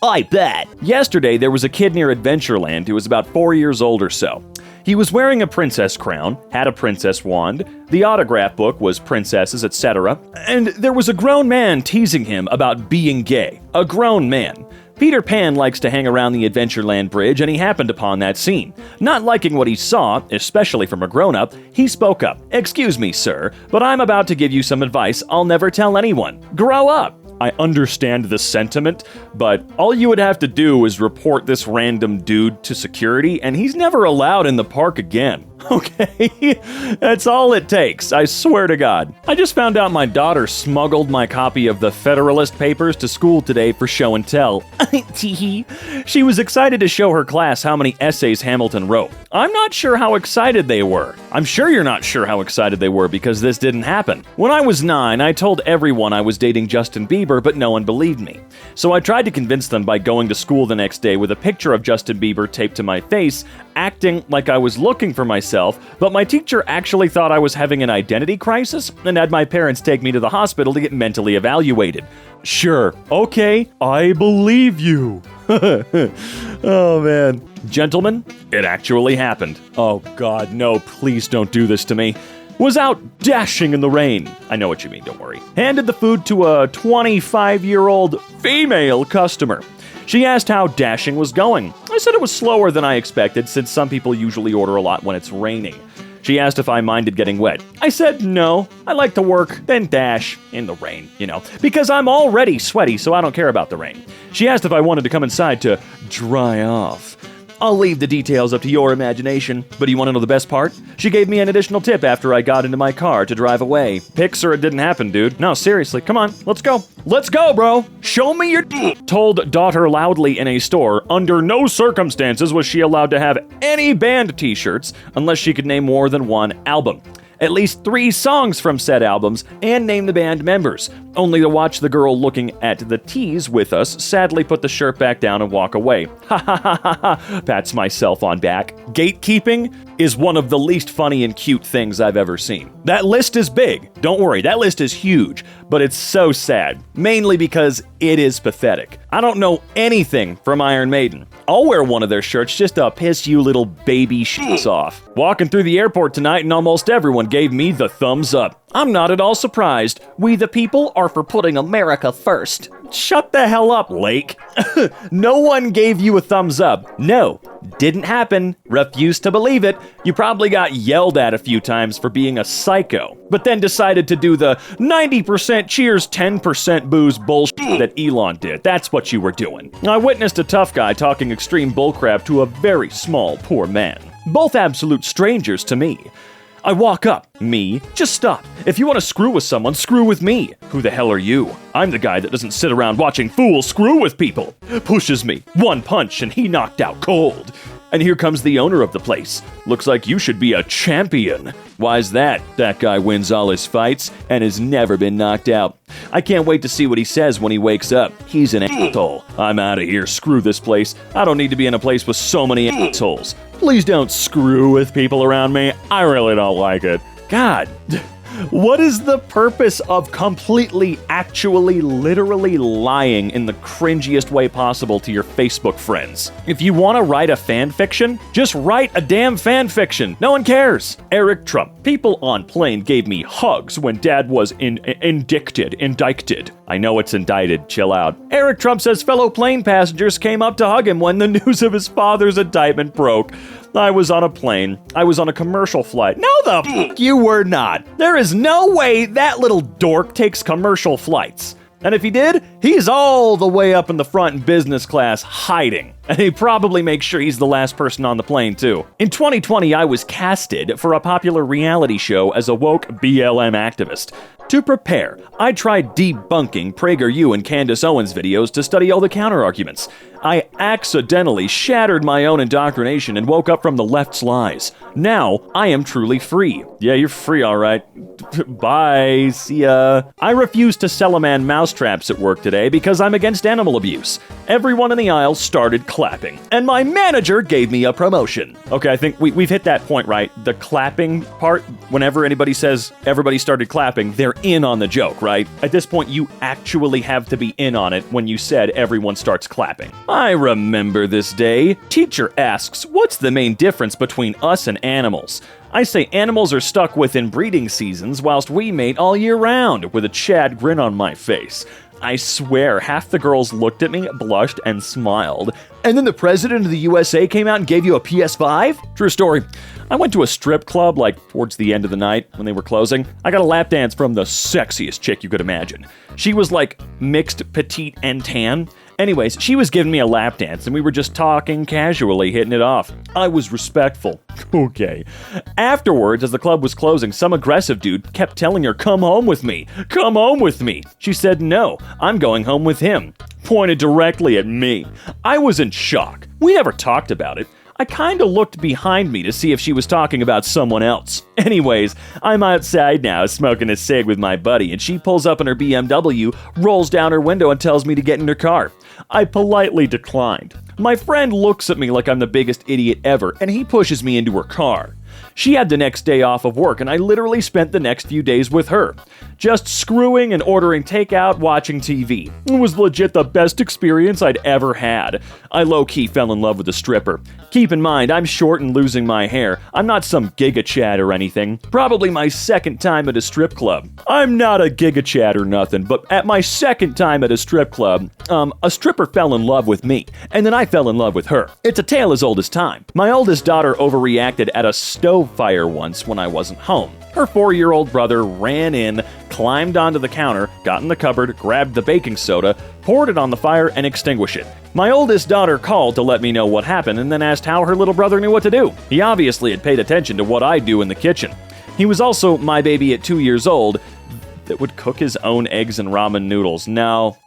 I bet. Yesterday, there was a kid near Adventureland who was about 4 years old or so. He was wearing a princess crown, had a princess wand, the autograph book was princesses, etc., and there was a grown man teasing him about being gay. A grown man. Peter Pan likes to hang around the Adventureland bridge, and he happened upon that scene. Not liking what he saw, especially from a grown-up, he spoke up. "Excuse me, sir, but I'm about to give you some advice I'll never tell anyone. Grow up." I understand the sentiment, but all you would have to do is report this random dude to security, and he's never allowed in the park again. Okay, that's all it takes, I swear to God. I just found out my daughter smuggled my copy of the Federalist Papers to school today for show and tell. She was excited to show her class how many essays Hamilton wrote. I'm not sure how excited they were. I'm sure you're not sure how excited they were because this didn't happen. When I was 9, I told everyone I was dating Justin Bieber, but no one believed me. So I tried to convince them by going to school the next day with a picture of Justin Bieber taped to my face, acting like I was looking for myself, but my teacher actually thought I was having an identity crisis and had my parents take me to the hospital to get mentally evaluated. Sure, okay, I believe you. Oh man. Gentlemen, it actually happened. Oh God, no, please don't do this to me. Was out dashing in the rain. I know what you mean, don't worry. Handed the food to a 25-year-old female customer. She asked how dashing was going. I said it was slower than I expected since some people usually order a lot when it's raining. She asked if I minded getting wet. I said no, I like to work, then dash in the rain, because I'm already sweaty, so I don't care about the rain. She asked if I wanted to come inside to dry off. I'll leave the details up to your imagination, but you want to know the best part? She gave me an additional tip after I got into my car to drive away. Pics or it didn't happen, dude. No, seriously, come on, let's go. Let's go, bro. Show me your told daughter loudly in a store. Under no circumstances was she allowed to have any band t-shirts unless she could name more than one album. At least 3 songs from said albums, and name the band members, only to watch the girl looking at the tees with us sadly put the shirt back down and walk away. Ha ha ha ha ha, pats myself on back. Gatekeeping is one of the least funny and cute things I've ever seen. That list is big, don't worry, that list is huge, but it's so sad, mainly because it is pathetic. I don't know anything from Iron Maiden. I'll wear one of their shirts just to piss you little baby shits off. Walking through the airport tonight and almost everyone gave me the thumbs up. I'm not at all surprised. We the people are for putting America first. Shut the hell up, Lake. No one gave you a thumbs up. No, didn't happen. Refuse to believe it. You probably got yelled at a few times for being a psycho, but then decided to do the 90% cheers, 10% booze bullshit that Elon did. That's what you were doing. I witnessed a tough guy talking extreme bullcrap to a very small, poor man. Both absolute strangers to me. I walk up. Me? Just stop. If you want to screw with someone, screw with me. Who the hell are you? I'm the guy that doesn't sit around watching fools screw with people. Pushes me. One punch and he knocked out cold. And here comes the owner of the place. Looks like you should be a champion. Why's that? That guy wins all his fights and has never been knocked out. I can't wait to see what he says when he wakes up. He's an asshole. I'm out of here. Screw this place. I don't need to be in a place with so many assholes. Please don't screw with people around me. I really don't like it. God, what is the purpose of completely, actually, literally lying in the cringiest way possible to your Facebook friends? If you want to write a fan fiction, just write a damn fan fiction. No one cares. Eric Trump. People on plane gave me hugs when dad was indicted. I know it's indicted. Chill out. Eric Trump says fellow plane passengers came up to hug him when the news of his father's indictment broke. I was on a plane. I was on a commercial flight. No, the f*** you were not. There is no way that little dork takes commercial flights. And if he did, he's all the way up in the front in business class hiding. And he probably makes sure he's the last person on the plane, too. In 2020, I was casted for a popular reality show as a woke BLM activist. To prepare, I tried debunking PragerU and Candace Owens videos to study all the counterarguments. I accidentally shattered my own indoctrination and woke up from the left's lies. Now, I am truly free. Yeah, you're free, all right. Bye, see ya. I refused to sell a man mousetraps at work today because I'm against animal abuse. Everyone in the aisle started clapping, and my manager gave me a promotion. Okay, I think we've hit that point, right? The clapping part, whenever anybody says everybody started clapping, they're in on the joke, right? At this point, you actually have to be in on it when you said everyone starts clapping. I remember this day. Teacher asks, what's the main difference between us and animals? I say animals are stuck within breeding seasons whilst we mate all year round, with a Chad grin on my face. I swear, half the girls looked at me, blushed, and smiled. And then the president of the USA came out and gave you a PS5? True story. I went to a strip club, towards the end of the night when they were closing. I got a lap dance from the sexiest chick you could imagine. She was, mixed petite and tan, Anyways, she was giving me a lap dance and we were just talking casually, hitting it off. I was respectful. Okay. Afterwards, as the club was closing, some aggressive dude kept telling her, come home with me. Come home with me. She said, no, I'm going home with him. Pointed directly at me. I was in shock. We never talked about it. I kinda looked behind me to see if she was talking about someone else. Anyways, I'm outside now smoking a cig with my buddy and she pulls up in her BMW, rolls down her window and tells me to get in her car. I politely declined. My friend looks at me like I'm the biggest idiot ever and he pushes me into her car. She had the next day off of work and I literally spent the next few days with her. Just screwing and ordering takeout, watching TV. It was legit the best experience I'd ever had. I low-key fell in love with a stripper. Keep in mind, I'm short and losing my hair. I'm not some giga chad or anything. Probably my second time at a strip club. I'm not a giga chad or nothing, but at my second time at a strip club, a stripper fell in love with me, and then I fell in love with her. It's a tale as old as time. My oldest daughter overreacted at a stove fire once when I wasn't home. Her 4-year-old brother ran in, climbed onto the counter, got in the cupboard, grabbed the baking soda, poured it on the fire, and extinguished it. My oldest daughter called to let me know what happened and then asked how her little brother knew what to do. He obviously had paid attention to what I do in the kitchen. He was also my baby at 2 years old that would cook his own eggs and ramen noodles. No,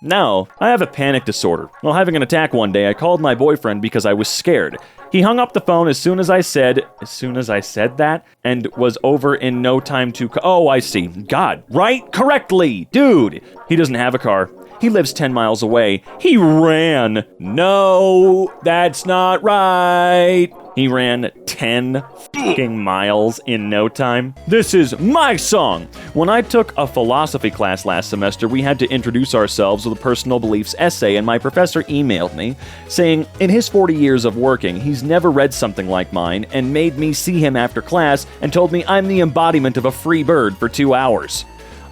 I have a panic disorder. While having an attack one day, I called my boyfriend because I was scared. He hung up the phone as soon as I said that, and was over in no time to... Oh, I see. God, right? Correctly! Dude! He doesn't have a car. He lives 10 miles away. He ran. No, that's not right. He ran 10 fucking miles in no time. This is my song. When I took a philosophy class last semester, we had to introduce ourselves with a personal beliefs essay, and my professor emailed me saying in his 40 years of working, he's never read something like mine and made me see him after class and told me I'm the embodiment of a free bird for 2 hours.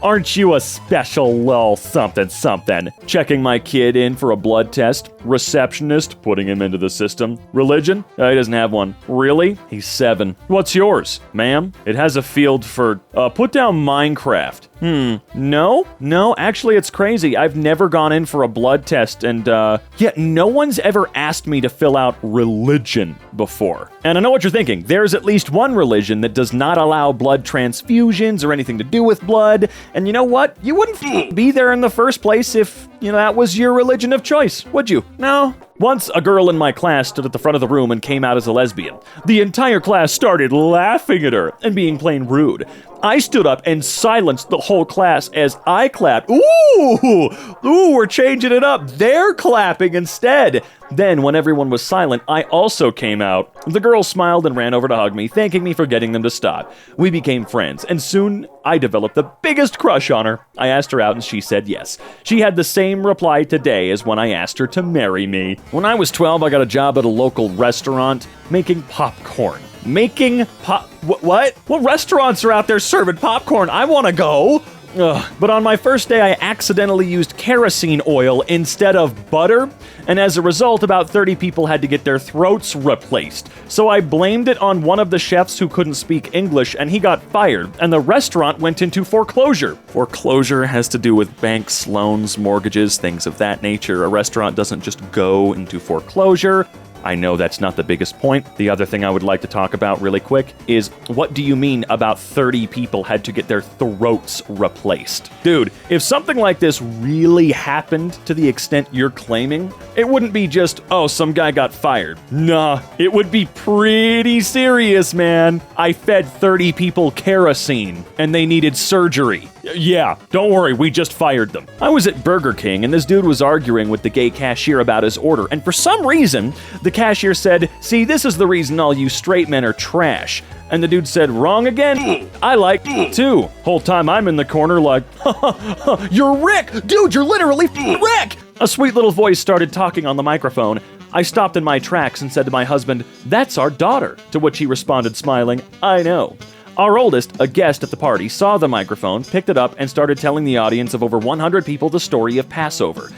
Aren't you a special little something? Checking my kid in for a blood test. Receptionist, putting him into the system. Religion? He doesn't have one. Really? He's 7. What's yours, ma'am? It has a field for, put down Minecraft. No, actually it's crazy. I've never gone in for a blood test and, no one's ever asked me to fill out religion before. And I know what you're thinking. There's at least one religion that does not allow blood transfusions or anything to do with blood. And you know what? You wouldn't be there in the first place if, that was your religion of choice, would you? No. Once, a girl in my class stood at the front of the room and came out as a lesbian. The entire class started laughing at her and being plain rude. I stood up and silenced the whole class as I clapped. Ooh, we're changing it up. They're clapping instead. Then, when everyone was silent, I also came out. The girl smiled and ran over to hug me, thanking me for getting them to stop. We became friends, and soon I developed the biggest crush on her. I asked her out and she said yes. She had the same reply today as when I asked her to marry me. When I was 12, I got a job at a local restaurant making popcorn. What? What restaurants are out there serving popcorn? I want to go. But on my first day, I accidentally used kerosene oil instead of butter, and as a result, about 30 people had to get their throats replaced. So I blamed it on one of the chefs who couldn't speak English, and he got fired, and the restaurant went into foreclosure. Foreclosure has to do with banks, loans, mortgages, things of that nature. A restaurant doesn't just go into foreclosure. I know that's not the biggest point. The other thing I would like to talk about really quick is, what do you mean about 30 people had to get their throats replaced? Dude, if something like this really happened to the extent you're claiming, it wouldn't be just, oh, some guy got fired. Nah, it would be pretty serious, man. I fed 30 people kerosene, and they needed surgery. Yeah, don't worry, we just fired them. I was at Burger King, and this dude was arguing with the gay cashier about his order, and for some reason, the cashier said, see, this is the reason all you straight men are trash. And the dude said, wrong again? I like too. Whole time I'm in the corner like, you're Rick! Dude, you're literally Rick! A sweet little voice started talking on the microphone. I stopped in my tracks and said to my husband, that's our daughter, to which he responded smiling, I know. Our oldest, a guest at the party, saw the microphone, picked it up, and started telling the audience of over 100 people the story of Passover.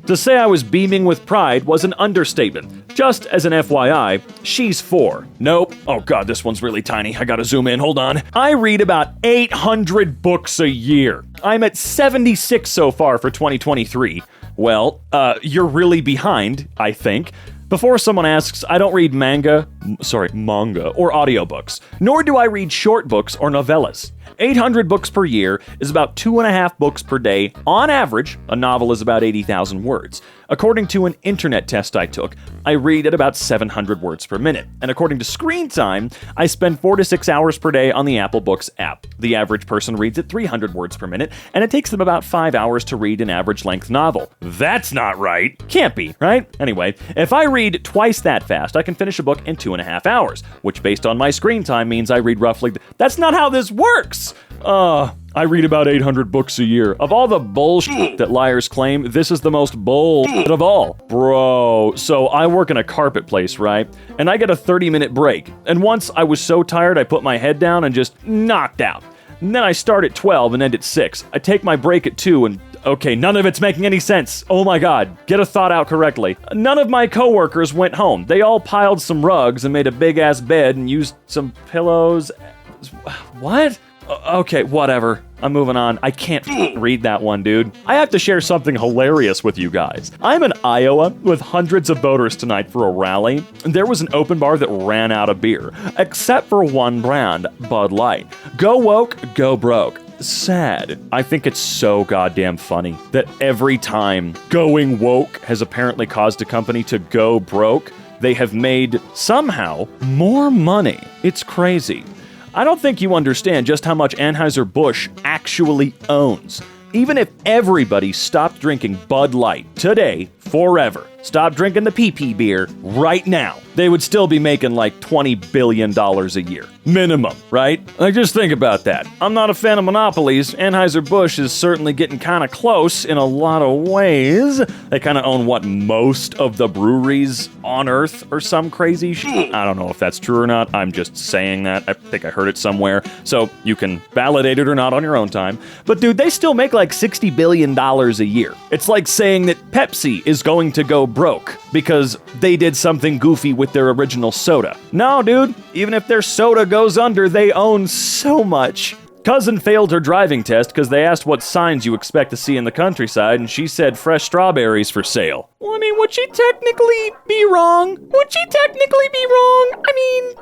To say I was beaming with pride was an understatement. Just as an FYI, she's 4. Nope. Oh god, this one's really tiny. I gotta zoom in, hold on. I read about 800 books a year. I'm at 76 so far for 2023. Well, you're really behind, I think. Before someone asks, I don't read manga or audiobooks, nor do I read short books or novellas. 800 books per year is about 2.5 books per day. On average, a novel is about 80,000 words. According to an internet test I took, I read at about 700 words per minute. And according to screen time, I spend 4 to 6 hours per day on the Apple Books app. The average person reads at 300 words per minute, and it takes them about 5 hours to read an average length novel. That's not right. Can't be, right? Anyway, if I read twice that fast, I can finish a book in 2.5 hours, which based on my screen time means I read roughly... That's not how this works! I read about 800 books a year. Of all the bullshit that liars claim, this is the most bullshit of all. Bro, so I work in a carpet place, right? And I get a 30-minute break. And once I was so tired, I put my head down and just knocked out. And then I start at 12 and end at 6. I take my break at 2 and... Okay, none of it's making any sense. Oh my god, get a thought out correctly. None of my coworkers went home. They all piled some rugs and made a big-ass bed and used some pillows. What? Okay, whatever. I'm moving on. I can't read that one, dude. I have to share something hilarious with you guys. I'm in Iowa with hundreds of voters tonight for a rally. There was an open bar that ran out of beer, except for one brand, Bud Light. Go woke, go broke. Sad. I think it's so goddamn funny that every time going woke has apparently caused a company to go broke, they have made, somehow, more money. It's crazy. I don't think you understand just how much Anheuser-Busch actually owns. Even if everybody stopped drinking Bud Light today, forever, stop drinking the PP beer right now, they would still be making like $20 billion a year. Minimum, right? Like, just think about that. I'm not a fan of monopolies. Anheuser-Busch is certainly getting kind of close in a lot of ways. They kind of own, most of the breweries on Earth or some crazy shit. I don't know if that's true or not. I'm just saying that. I think I heard it somewhere. So you can validate it or not on your own time. But dude, they still make like $60 billion a year. It's like saying that Pepsi is going to go broke because they did something goofy with their original soda. No, dude, even if their soda goes under, they own so much. Cousin failed her driving test because they asked what signs you expect to see in the countryside, and she said fresh strawberries for sale. Well, I mean, would she technically be wrong?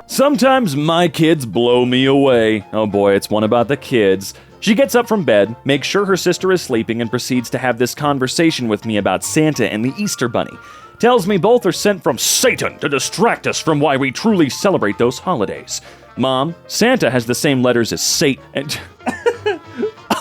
Sometimes my kids blow me away. Oh boy, it's one about the kids. She gets up from bed, makes sure her sister is sleeping, and proceeds to have this conversation with me about Santa and the Easter Bunny. Tells me both are sent from Satan to distract us from why we truly celebrate those holidays. Mom, Santa has the same letters as Satan. And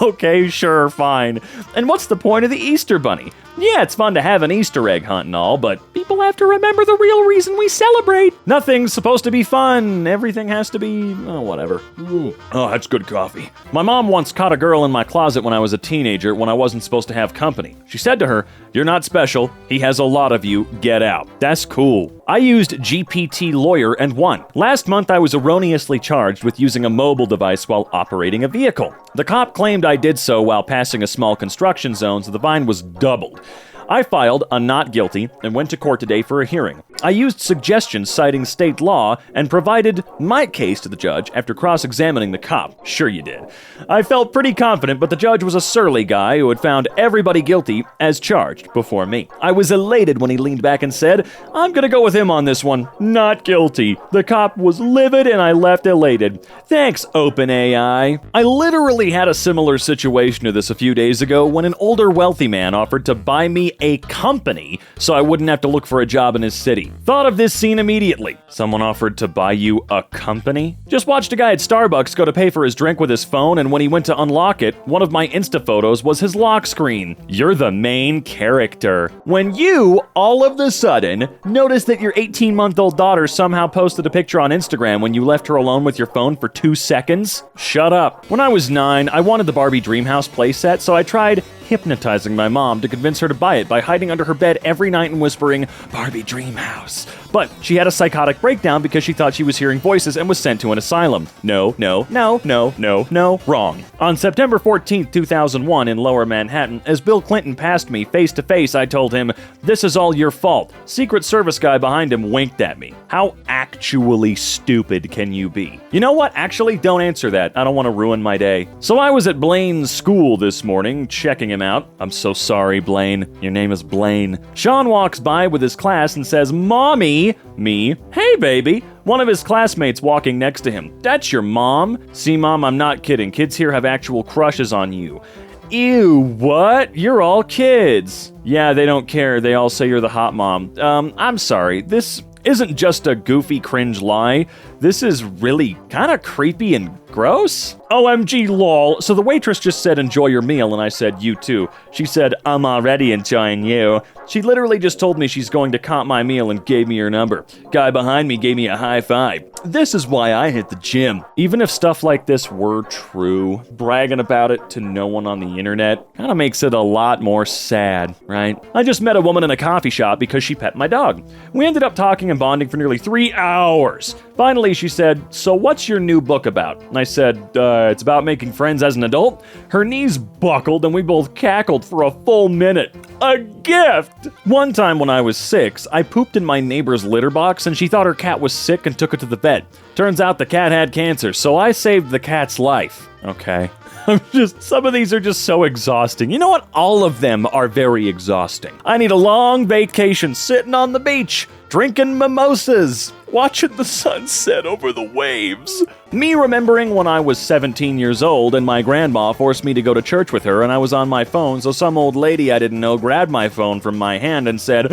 okay, sure, fine. And what's the point of the Easter Bunny? Yeah, it's fun to have an Easter egg hunt and all, but people have to remember the real reason we celebrate. Nothing's supposed to be fun. Everything has to be, whatever. Oh, that's good coffee. My mom once caught a girl in my closet when I was a teenager when I wasn't supposed to have company. She said to her, "You're not special. He has a lot of you. Get out." That's cool. I used GPT Lawyer and won. Last month, I was erroneously charged with using a mobile device while operating a vehicle. The cop claimed I did so while passing a small construction zone, so the fine was doubled. I filed a not guilty and went to court today for a hearing. I used suggestions citing state law and provided my case to the judge after cross-examining the cop. Sure you did. I felt pretty confident, but the judge was a surly guy who had found everybody guilty as charged before me. I was elated when he leaned back and said, "I'm gonna go with him on this one. Not guilty." The cop was livid and I left elated. Thanks, OpenAI. I literally had a similar situation to this a few days ago when an older wealthy man offered to buy me a company so I wouldn't have to look for a job in his city. Thought of this scene immediately. Someone offered to buy you a company? Just watched a guy at Starbucks go to pay for his drink with his phone, and when he went to unlock it, one of my Insta photos was his lock screen. You're the main character. When you, all of the sudden, notice that your 18-month-old daughter somehow posted a picture on Instagram when you left her alone with your phone for 2 seconds? Shut up. When I was 9, I wanted the Barbie Dreamhouse playset, so I tried hypnotizing my mom to convince her to buy it by hiding under her bed every night and whispering, "Barbie Dreamhouse." But she had a psychotic breakdown because she thought she was hearing voices and was sent to an asylum. No, wrong. On September 14th, 2001 in Lower Manhattan, as Bill Clinton passed me face to face, I told him, "This is all your fault." Secret Service guy behind him winked at me. How actually stupid can you be? You know what? Actually, don't answer that. I don't want to ruin my day. So I was at Blaine's school this morning, checking him out. I'm so sorry, Blaine. Your name is Blaine. Sean walks by with his class and says, Mommy, me, hey baby. One of his classmates walking next to him. That's your mom? See, Mom, I'm not kidding. Kids here have actual crushes on you. Ew, what? You're all kids. Yeah, they don't care. They all say you're the hot mom. I'm sorry. This isn't just a goofy cringe lie. This is really kind of creepy and gross. OMG lol. So the waitress just said enjoy your meal and I said you too. She said I'm already enjoying you. She literally just told me she's going to comp my meal and gave me her number. Guy behind me gave me a high five. This is why I hit the gym. Even if stuff like this were true, bragging about it to no one on the internet kind of makes it a lot more sad, right? I just met a woman in a coffee shop because she pet my dog. We ended up talking and bonding for nearly 3 hours. Finally, she said, so what's your new book about? And I said, it's about making friends as an adult. Her knees buckled and we both cackled for a full minute. A gift! One time when I was 6, I pooped in my neighbor's litter box and she thought her cat was sick and took it to the vet. Turns out the cat had cancer, so I saved the cat's life. Okay. Some of these are just so exhausting. You know what? All of them are very exhausting. I need a long vacation sitting on the beach, drinking mimosas, watching the sun set over the waves. Me remembering when I was 17 years old and my grandma forced me to go to church with her and I was on my phone, so some old lady I didn't know grabbed my phone from my hand and said,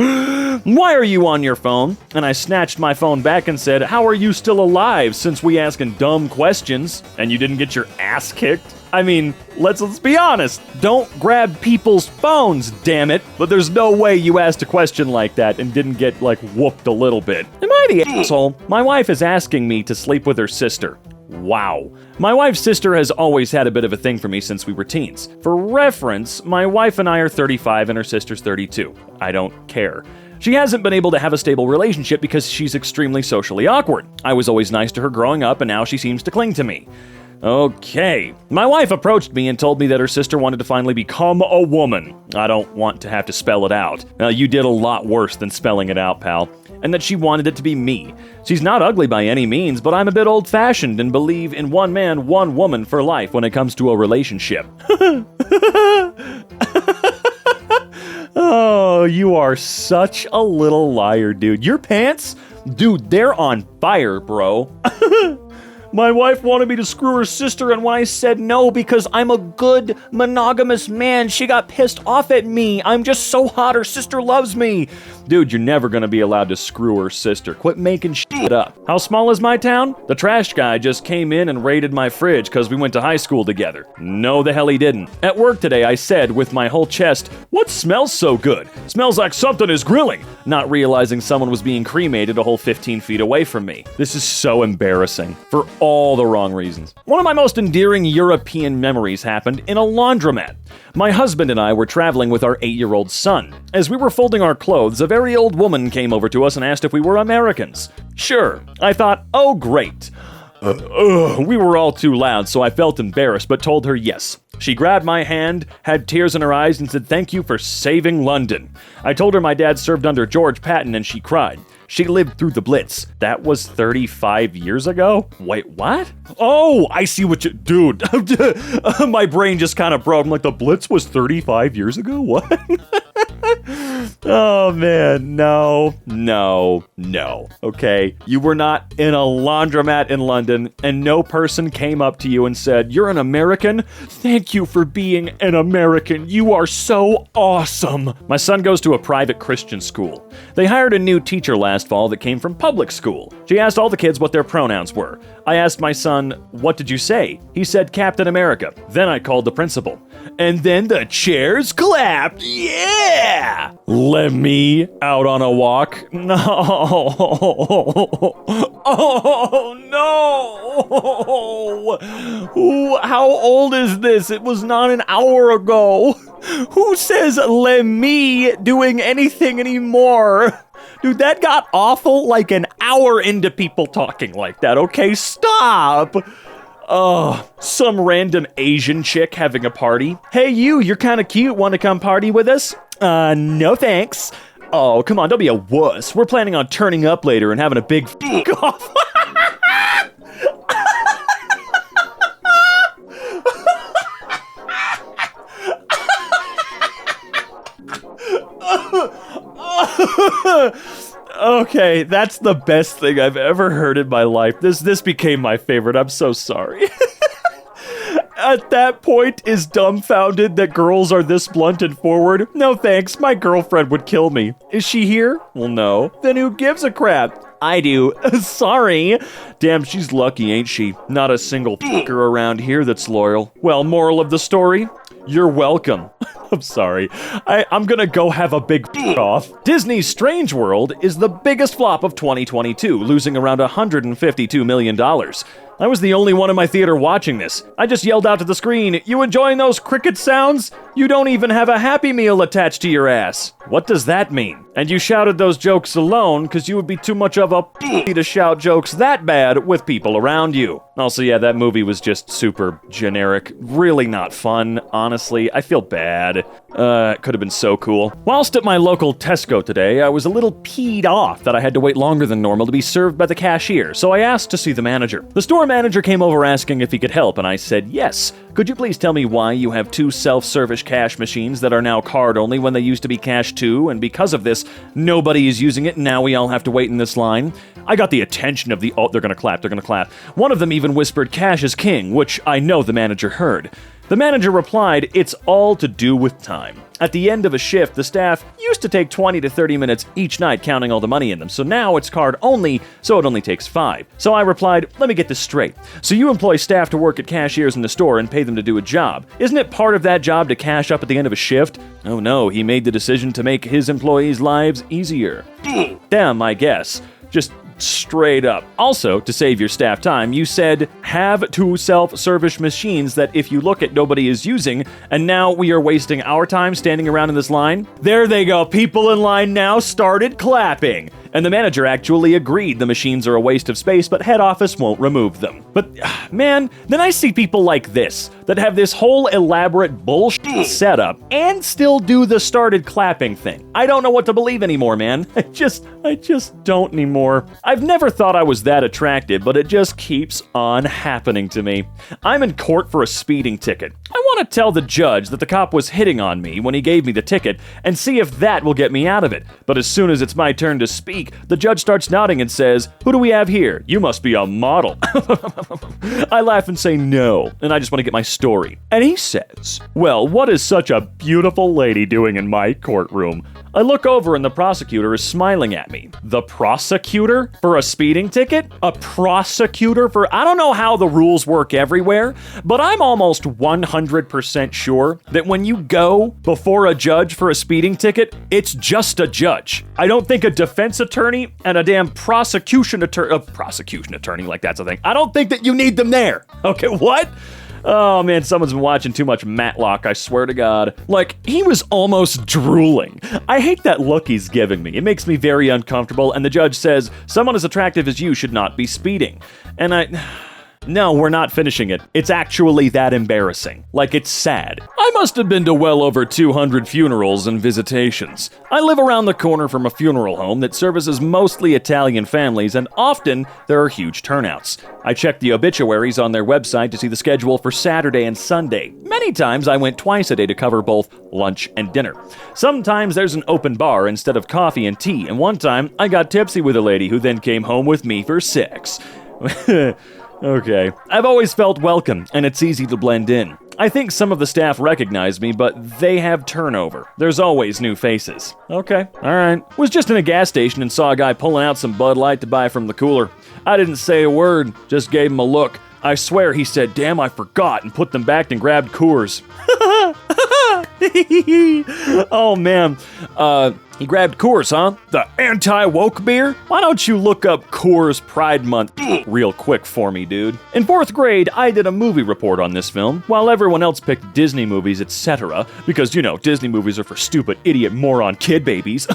why are you on your phone? And I snatched my phone back and said, how are you still alive since we asking dumb questions and you didn't get your ass kicked? I mean, let's be honest. Don't grab people's phones, damn it. But there's no way you asked a question like that and didn't get, whooped a little bit. Am I the asshole? My wife is asking me to sleep with her sister. Wow. My wife's sister has always had a bit of a thing for me since we were teens. For reference, my wife and I are 35 and her sister's 32. I don't care. She hasn't been able to have a stable relationship because she's extremely socially awkward. I was always nice to her growing up and now she seems to cling to me. Okay. My wife approached me and told me that her sister wanted to finally become a woman. I don't want to have to spell it out. You did a lot worse than spelling it out, pal. And that she wanted it to be me. She's not ugly by any means, but I'm a bit old-fashioned and believe in one man, one woman for life when it comes to a relationship. Oh, you are such a little liar, dude. Your pants? Dude, they're on fire, bro. My wife wanted me to screw her sister, and when I said no because I'm a good monogamous man, she got pissed off at me. I'm just so hot, her sister loves me. Dude, you're never gonna be allowed to screw her sister. Quit making shit up. How small is my town? The trash guy just came in and raided my fridge because we went to high school together. No, the hell he didn't. At work today, I said with my whole chest, what smells so good? Smells like something is grilling. Not realizing someone was being cremated a whole 15 feet away from me. This is so embarrassing. For all the wrong reasons. One of my most endearing European memories happened in a laundromat. My husband and I were traveling with our 8-year-old son. As we were folding our clothes, a very old woman came over to us and asked if we were Americans. Sure. I thought, oh great. We were all too loud, so I felt embarrassed, but told her yes. She grabbed my hand, had tears in her eyes, and said thank you for saving London. I told her my dad served under George Patton, and she cried. She lived through the Blitz. That was 35 years ago? Wait, what? Oh, I see what you... Dude, my brain just kind of broke. I'm like, the Blitz was 35 years ago? What? Oh, man. No. Okay? You were not in a laundromat in London, and no person came up to you and said, you're an American? Thank you for being an American. You are so awesome. My son goes to a private Christian school. They hired a new teacher last fall that came from public school. She asked all the kids what their pronouns were. I asked my son, what did you say? He said Captain America. Then I called the principal. And then the chairs clapped. Yeah! Let me out on a walk. No. Oh, no. How old is this? It was not an hour ago. Who says let me doing anything anymore? Dude, that got awful like an hour into people talking like that, okay? Stop! Some random Asian chick having a party. Hey, you're kind of cute. Want to come party with us? No thanks. Oh, come on, don't be a wuss. We're planning on turning up later and having a big f*** off. Okay, that's the best thing I've ever heard in my life. This became my favorite. I'm so sorry. At that point, is dumbfounded that girls are this blunt and forward. No thanks, my girlfriend would kill me. Is she here? Well, no. Then who gives a crap? I do. Sorry. Damn, she's lucky, ain't she? Not a single fucker around here that's loyal. Well, moral of the story? You're welcome. I'm sorry. I'm gonna go have a big off. Disney's Strange World is the biggest flop of 2022, losing around $152 million. I was the only one in my theater watching this. I just yelled out to the screen, "You enjoying those cricket sounds? You don't even have a Happy Meal attached to your ass." What does that mean? And you shouted those jokes alone because you would be too much of a to shout jokes that bad with people around you. Also, yeah, that movie was just super generic. Really not fun, honestly. I feel bad. It could have been so cool. Whilst at my local Tesco today, I was a little peed off that I had to wait longer than normal to be served by the cashier, so I asked to see the manager. The store manager came over asking if he could help, and I said yes. Could you please tell me why you have 2 self-service cash machines that are now card only when they used to be cash too, and because of this, nobody is using it and now we all have to wait in this line? I got the attention of the— oh, they're gonna clap. One of them even whispered cash is king, which I know the manager heard. The manager replied, "It's all to do with time. At the end of a shift, the staff used to take 20 to 30 minutes each night counting all the money in them, so now it's card only, so it only takes 5. So I replied, "Let me get this straight. So you employ staff to work at cashiers in the store and pay them to do a job. Isn't it part of that job to cash up at the end of a shift?" Oh no, he made the decision to make his employees' lives easier. Damn, I guess. Just straight up. Also, to save your staff time, you said, have 2 self-service machines that if you look at nobody is using, and now we are wasting our time standing around in this line. There they go. People in line now started clapping. And the manager actually agreed the machines are a waste of space, but head office won't remove them. But, man, then I see people like this, that have this whole elaborate bullshit setup, and still do the started clapping thing. I don't know what to believe anymore, man. I just don't anymore. I've never thought I was that attractive, but it just keeps on happening to me. I'm in court for a speeding ticket. I want to tell the judge that the cop was hitting on me when he gave me the ticket, and see if that will get me out of it. But as soon as it's my turn to speak, the judge starts nodding and says, "Who do we have here? You must be a model." I laugh and say no, and I just want to get my story. And he says, "Well, what is such a beautiful lady doing in my courtroom?" I look over and the prosecutor is smiling at me. The prosecutor for a speeding ticket? A prosecutor for— I don't know how the rules work everywhere, but I'm almost 100% sure that when you go before a judge for a speeding ticket, it's just a judge. I don't think a defense attorney and a damn prosecution attorney, like that's a thing. I don't think that you need them there. Okay, what? Oh man, someone's been watching too much Matlock, I swear to God. Like, he was almost drooling. I hate that look he's giving me. It makes me very uncomfortable, and the judge says, "Someone as attractive as you should not be speeding." And no, we're not finishing it. It's actually that embarrassing. Like, it's sad. I must have been to well over 200 funerals and visitations. I live around the corner from a funeral home that services mostly Italian families, and often there are huge turnouts. I checked the obituaries on their website to see the schedule for Saturday and Sunday. Many times I went twice a day to cover both lunch and dinner. Sometimes there's an open bar instead of coffee and tea, and one time I got tipsy with a lady who then came home with me for sex. Okay. I've always felt welcome, and it's easy to blend in. I think some of the staff recognize me, but they have turnover. There's always new faces. Okay, alright. Was just in a gas station and saw a guy pulling out some Bud Light to buy from the cooler. I didn't say a word, just gave him a look. I swear he said, "Damn, I forgot," and put them back and grabbed Coors. Oh man. He grabbed Coors, huh? The anti-woke beer? Why don't you look up Coors Pride Month real quick for me, dude? In 4th grade, I did a movie report on this film, while everyone else picked Disney movies, etc. Because, you know, Disney movies are for stupid, idiot, moron kid babies.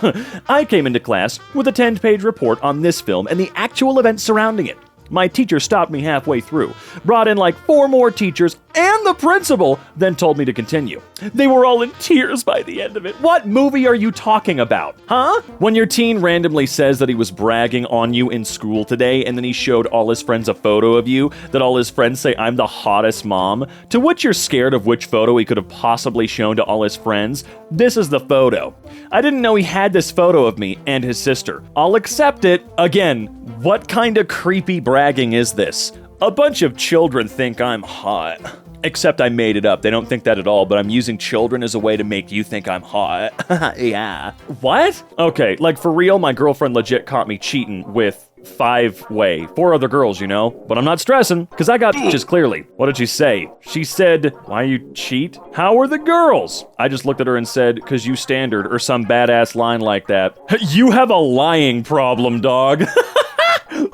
I came into class with a 10-page report on this film and the actual events surrounding it. My teacher stopped me halfway through, brought in like 4 more teachers, and the principal then told me to continue. They were all in tears by the end of it. What movie are you talking about? Huh? When your teen randomly says that he was bragging on you in school today, and then he showed all his friends a photo of you, that all his friends say I'm the hottest mom, to which you're scared of which photo he could have possibly shown to all his friends, this is the photo. I didn't know he had this photo of me and his sister. I'll accept it. Again, what kind of creepy bragging is this? A bunch of children think I'm hot. Except I made it up. They don't think that at all, but I'm using children as a way to make you think I'm hot. Yeah. What? Okay, like for real, my girlfriend legit caught me cheating with 4 other girls, you know? But I'm not stressing, because I got bitches clearly. What did she say? She said, why you cheat? How are the girls? I just looked at her and said, cause you standard, or some badass line like that. You have a lying problem, dog.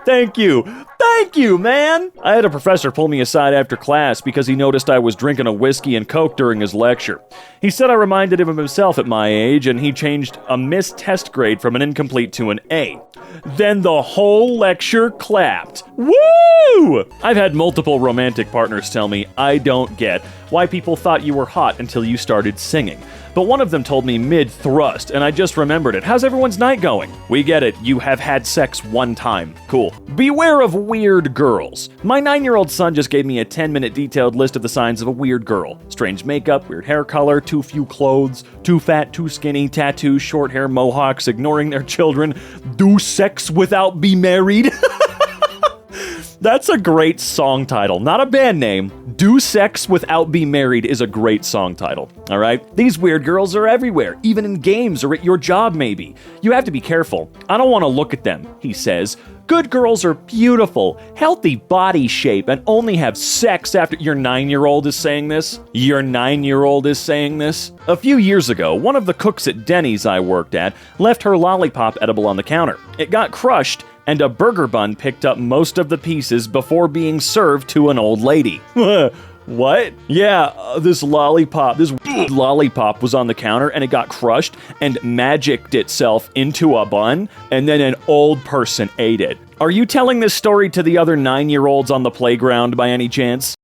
Thank you. Thank you, man! I had a professor pull me aside after class because he noticed I was drinking a whiskey and coke during his lecture. He said I reminded him of himself at my age, and he changed a missed test grade from an incomplete to an A. Then the whole lecture clapped. Woo! I've had multiple romantic partners tell me I don't get why people thought you were hot until you started singing. But one of them told me mid-thrust, and I just remembered it. How's everyone's night going? We get it. You have had sex one time. Cool. Beware of weird girls. My 9-year-old son just gave me a 10-minute detailed list of the signs of a weird girl. Strange makeup, weird hair color, too few clothes, too fat, too skinny, tattoos, short hair, mohawks, ignoring their children, do sex without be married. That's a great song title. Not a band name. Do Sex Without Be Married is a great song title, all right? These weird girls are everywhere, even in games or at your job maybe. You have to be careful. I don't want to look at them, he says. Good girls are beautiful, healthy body shape, and only have sex after... Your 9-year-old is saying this? Your 9-year-old is saying this? A few years ago, one of the cooks at Denny's I worked at left her lollipop edible on the counter. It got crushed, and a burger bun picked up most of the pieces before being served to an old lady. What? Yeah, this lollipop was on the counter and it got crushed and magicked itself into a bun, and then an old person ate it. Are you telling this story to the other 9-year-olds on the playground by any chance?